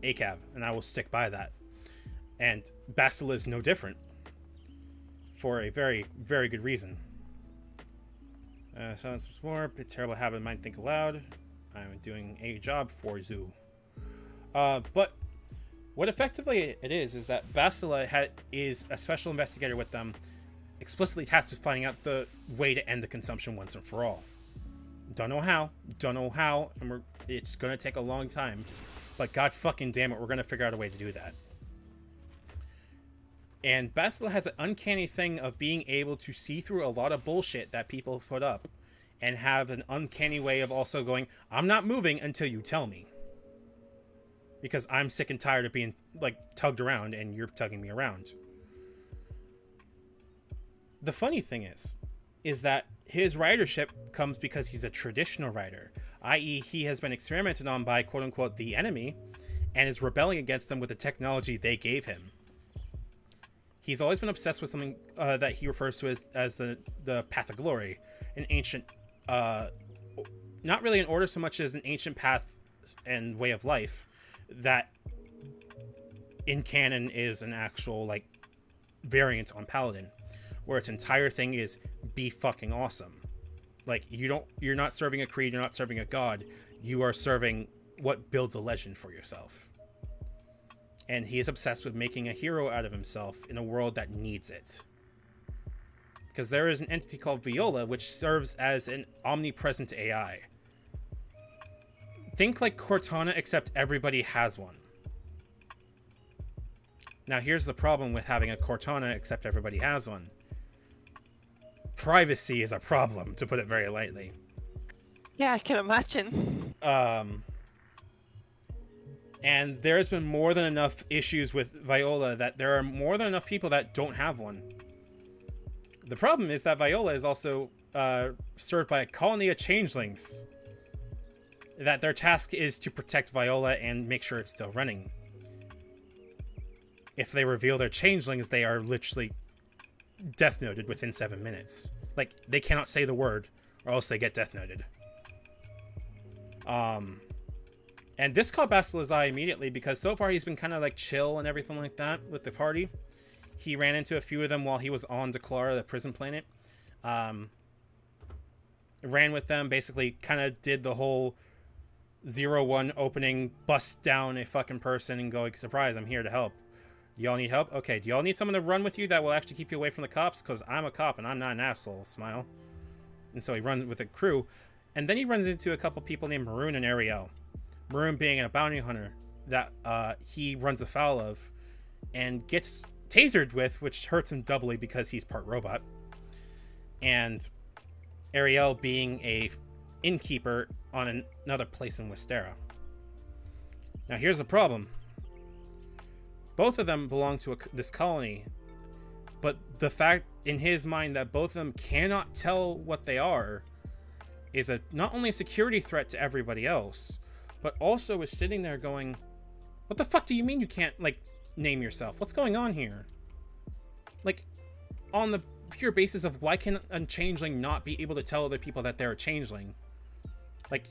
ACAB, and I will stick by that. And Bastila is no different, for a very, very good reason. Silence more, a terrible habit of mind, think aloud. I'm doing a job for Zoo. But what effectively it is that Bastila is a special investigator with them, explicitly tasked with finding out the way to end the consumption once and for all. Don't know how, and it's gonna take a long time, but god fucking damn it, we're gonna figure out a way to do that. And Bastila has an uncanny thing of being able to see through a lot of bullshit that people put up, and have an uncanny way of also going, I'm not moving until you tell me. Because I'm sick and tired of being, like, tugged around, and you're tugging me around. The funny thing is that his ridership comes because he's a traditional rider, i.e. he has been experimented on by quote-unquote the enemy, and is rebelling against them with the technology they gave him. He's always been obsessed with something that he refers to as the Path of Glory, an ancient, not really an order so much as an ancient path and way of life that in canon is an actual like variant on Paladin, where its entire thing is be fucking awesome. Like you're not serving a creed, you're not serving a god, you are serving what builds a legend for yourself. And he is obsessed with making a hero out of himself in a world that needs it. because there is an entity called Viola, which serves as an omnipresent AI. Think like Cortana, except everybody has one. Now, here's the problem with having a Cortana, except everybody has one. Privacy is a problem, to put it very lightly. Yeah, I can imagine. And there's been more than enough issues with Viola that there are more than enough people that don't have one. The problem is that Viola is also served by a colony of changelings. That their task is to protect Viola and make sure it's still running. If they reveal their changelings, they are literally death noted within 7 minutes. Like, they cannot say the word, or else they get death noted. And this caught Basile's eye immediately, because so far he's been kind of like chill and everything like that with the party. He ran into a few of them while he was on Declara, the prison planet. Ran with them, basically kind of did the whole 0-1 opening, bust down a fucking person and go, surprise, I'm here to help. Y'all need help? Okay, do y'all need someone to run with you that will actually keep you away from the cops? Because I'm a cop and I'm not an asshole, smile. And so he runs with a crew. And then he runs into a couple people named Maroon and Ariel. Maroon being a bounty hunter that he runs afoul of and gets tasered with, which hurts him doubly because he's part robot. And Ariel being a innkeeper on another place in Westera. Now here's the problem. Both of them belong to this colony, but the fact in his mind that both of them cannot tell what they are is not only a security threat to everybody else, but also is sitting there going, what the fuck do you mean you can't, like, name yourself? What's going on here? Like, on the pure basis of why can a changeling not be able to tell other people that they're a changeling? Like,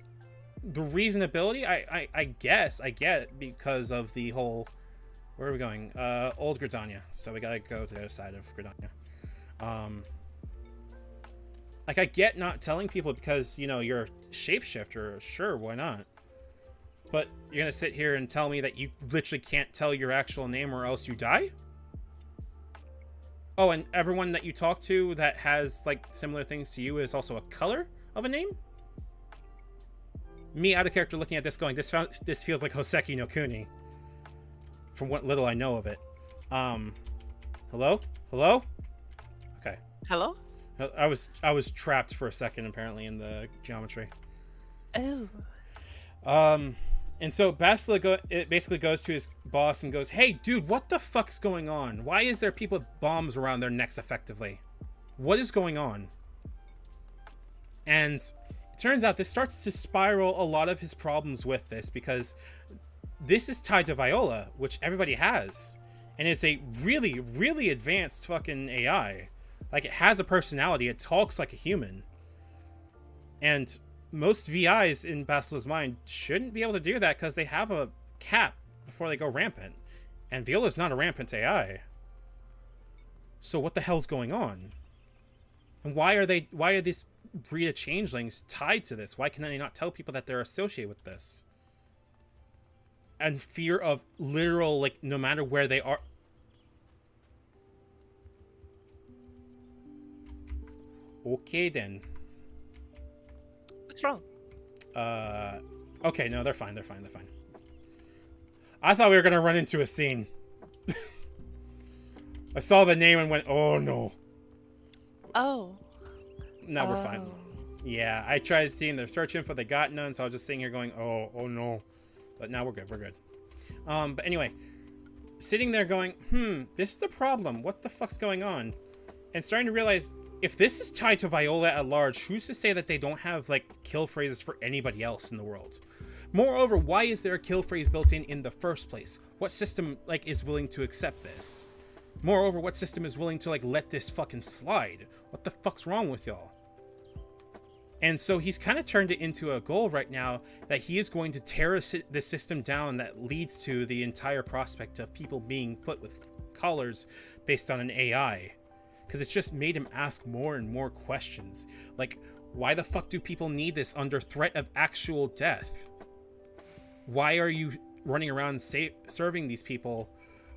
the reasonability, I guess, I get because of the whole, where are we going? Old Gridania. So we gotta go to the other side of Gridania. Like, I get not telling people because, you know, you're a shapeshifter. Sure, why not? But you're gonna sit here and tell me that you literally can't tell your actual name or else you die? Oh, and everyone that you talk to that has, like, similar things to you is also a color of a name? Me, out of character, looking at this going, this feels like Hoseki no Kuni. From what little I know of it. Hello? Hello? Okay. Hello? I was trapped for a second, apparently, in the geometry. Oh. And so Basile basically goes to his boss and goes, hey, dude, what the fuck is going on? Why is there people with bombs around their necks effectively? What is going on? And it turns out this starts to spiral a lot of his problems with this, because this is tied to Viola, which everybody has. And it's a really, really advanced fucking AI. Like, it has a personality. It talks like a human. And most VIs in Basile's mind shouldn't be able to do that because they have a cap before they go rampant. And Viola's not a rampant AI. So what the hell's going on? And why are this breed of changelings tied to this? Why can they not tell people that they're associated with this? And fear of literal, like, no matter where they are. Okay, then. What's wrong? Okay, no, they're fine. They're fine. They're fine. I thought we were gonna run into a scene. I saw the name and went, oh no. Oh. No, we're fine. Yeah, I tried seeing their search info. They got none, so I was just sitting here going, oh no. But now we're good. We're good. But anyway, sitting there going, this is the problem. What the fuck's going on? And starting to realize, if this is tied to Viola at large, who's to say that they don't have, like, kill phrases for anybody else in the world? Moreover, why is there a kill phrase built in the first place? What system, like, is willing to accept this? Moreover, what system is willing to, like, let this fucking slide? What the fuck's wrong with y'all? And so he's kind of turned it into a goal right now that he is going to tear the system down that leads to the entire prospect of people being put with collars based on an AI. Because it's just made him ask more and more questions. Like, why the fuck do people need this under threat of actual death? Why are you running around serving these people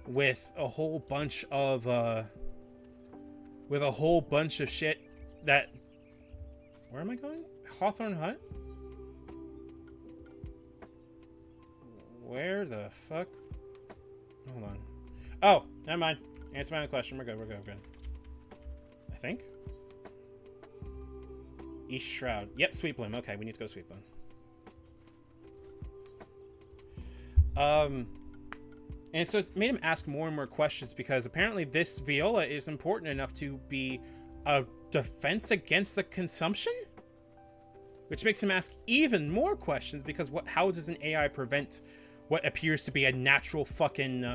with a whole bunch of with a whole bunch of shit that... Where am I going? Hawthorne Hut? Where the fuck? Hold on. Oh, never mind. Answer my own question. We're good, we're good, we're good. I think. East Shroud. Yep, Sweet Bloom. Okay, we need to go Sweet Bloom. And so it's made him ask more and more questions because apparently this viola is important enough to be a defense against the consumption? Which makes him ask even more questions because how does an AI prevent what appears to be a natural fucking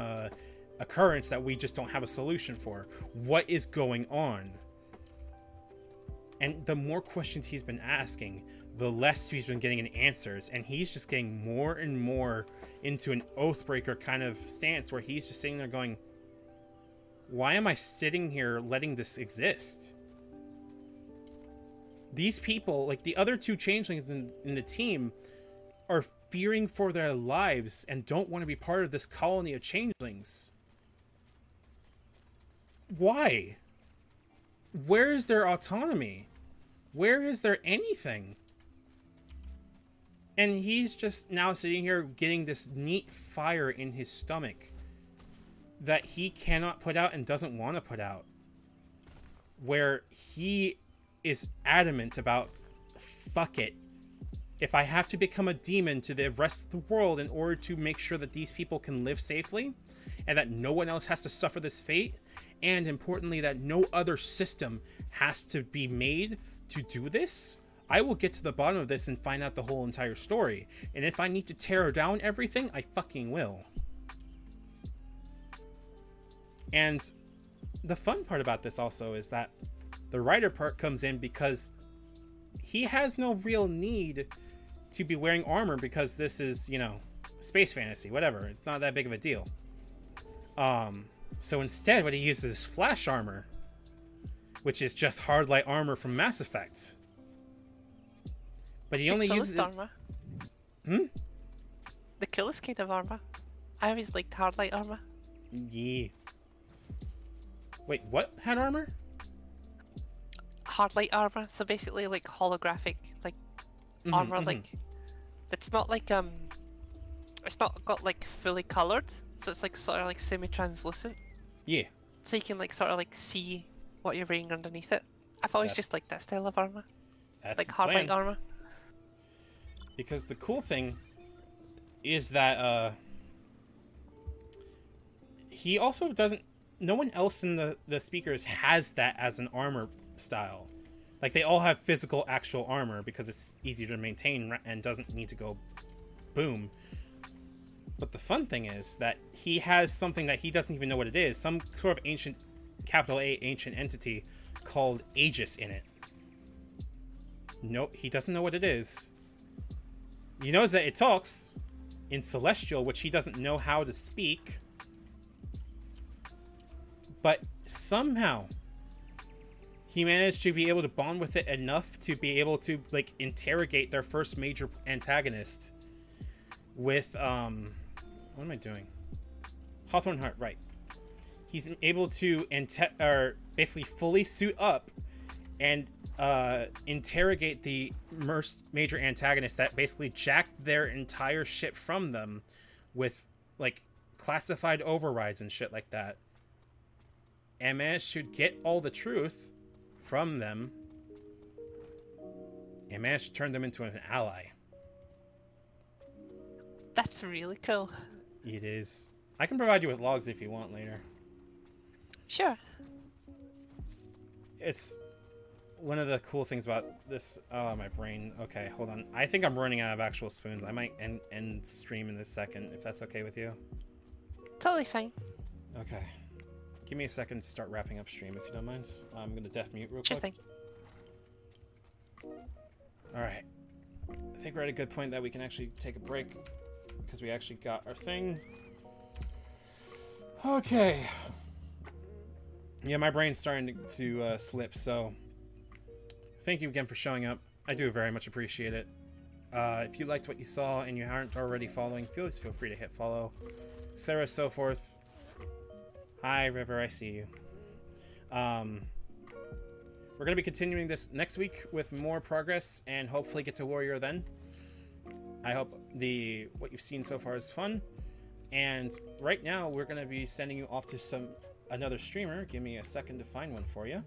occurrence that we just don't have a solution for? What is going on? And the more questions he's been asking, the less he's been getting in answers, and he's just getting more and more into an Oathbreaker kind of stance where he's just sitting there going, why am I sitting here letting this exist? These people, like the other two changelings in the team, are fearing for their lives and don't want to be part of this colony of changelings. Why? Where is their autonomy? Where is there anything? And he's just now sitting here getting this neat fire in his stomach that he cannot put out and doesn't want to put out. Where he is adamant about, fuck it. If I have to become a demon to the rest of the world in order to make sure that these people can live safely and that no one else has to suffer this fate, and importantly that no other system has to be made to do this, I will get to the bottom of this and find out the whole entire story. And if I need to tear down everything, I fucking will. And the fun part about this also is that the writer part comes in because he has no real need to be wearing armor because this is, you know, space fantasy, whatever. It's not that big of a deal. So instead what he uses is flash armor, which is just hard light armor from Mass Effect. But he only uses it... armor. The coolest kind of armor. I always liked hard light armor. Yeah. Wait, what had armor? Hard light armor, so basically like holographic, like armor, like it's not like it's not got like fully colored, so it's like sort of like semi-translucent. Yeah. So you can like sort of like see what you're wearing underneath it. I've always just liked that style of armor. That's like hard light armor. Because the cool thing is that he also doesn't... No one else in the speakers has that as an armor style. Like, they all have physical, actual armor because it's easier to maintain and doesn't need to go boom. But the fun thing is that he has something that he doesn't even know what it is. Some sort of ancient, capital A, ancient entity called Aegis in it. Nope, he doesn't know what it is. He knows that it talks in Celestial, which he doesn't know how to speak. But somehow he managed to be able to bond with it enough to be able to, like, interrogate their first major antagonist with, what am I doing? Hawthorne Heart, right. He's able to basically fully suit up and interrogate the major antagonist that basically jacked their entire ship from them with, like, classified overrides and shit like that. And managed to get all the truth from them and managed to turn them into an ally. That's really cool. It is. I can provide you with logs if you want later. Sure. It's one of the cool things about this. Oh, my brain. Okay, hold on. I think I'm running out of actual spoons. I might end stream in this second, if that's okay with you. Totally fine. Okay. Give me a second to start wrapping up stream, if you don't mind. I'm going to deaf mute real Sure quick. Thing. Alright. I think we're at a good point that we can actually take a break, because we actually got our thing. Okay. Yeah, my brain's starting to slip, so thank you again for showing up. I do very much appreciate it. If you liked what you saw and you aren't already following, feel free to hit follow. Sarah, so forth. Hi, River, I see you. we're going to be continuing this next week with more progress and hopefully get to Warrior then. I hope what you've seen so far is fun. And right now, we're going to be sending you off to another streamer. Give me a second to find one for you.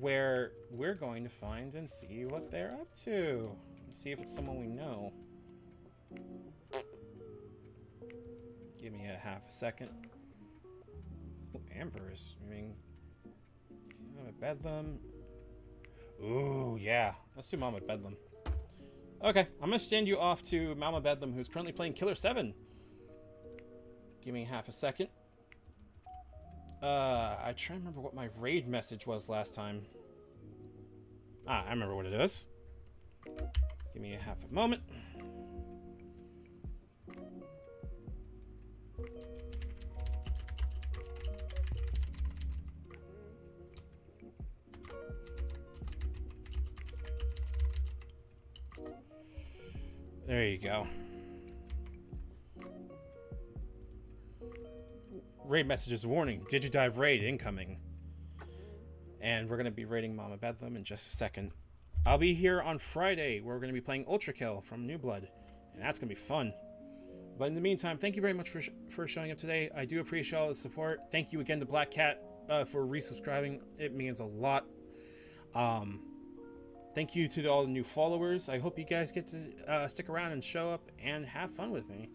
Where we're going to find and see what they're up to. See if it's someone we know. Give me a half a second. Oh, Amber is streaming. Mama Bedlam. Ooh, yeah. Let's do Mama Bedlam. Okay, I'm going to send you off to Mama Bedlam, who's currently playing Killer 7. Give me half a second. I try to remember what my raid message was last time. I remember what it is. Give me a half a moment. There you go. Raid messages warning. Digidive raid incoming. And we're going to be raiding Mama Bedlam in just a second. I'll be here on Friday where we're going to be playing Ultra Kill from New Blood. And that's going to be fun. But in the meantime, thank you very much for showing up today. I do appreciate all the support. Thank you again to Black Cat for resubscribing. It means a lot. Thank you to all the new followers. I hope you guys get to stick around and show up and have fun with me.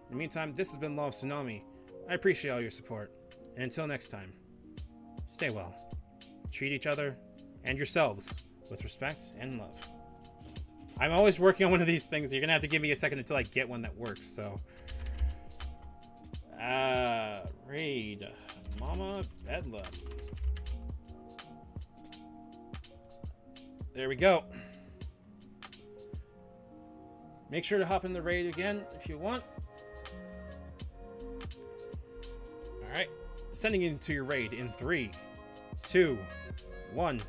In the meantime, this has been Law of Tsunami. I appreciate all your support. And until next time, stay well. Treat each other and yourselves with respect and love. I'm always working on one of these things. You're going to have to give me a second until I get one that works, so. Raid Mama Bedlam. There we go. Make sure to hop in the raid again if you want. Alright. Sending you into your raid in 3, 2, 1.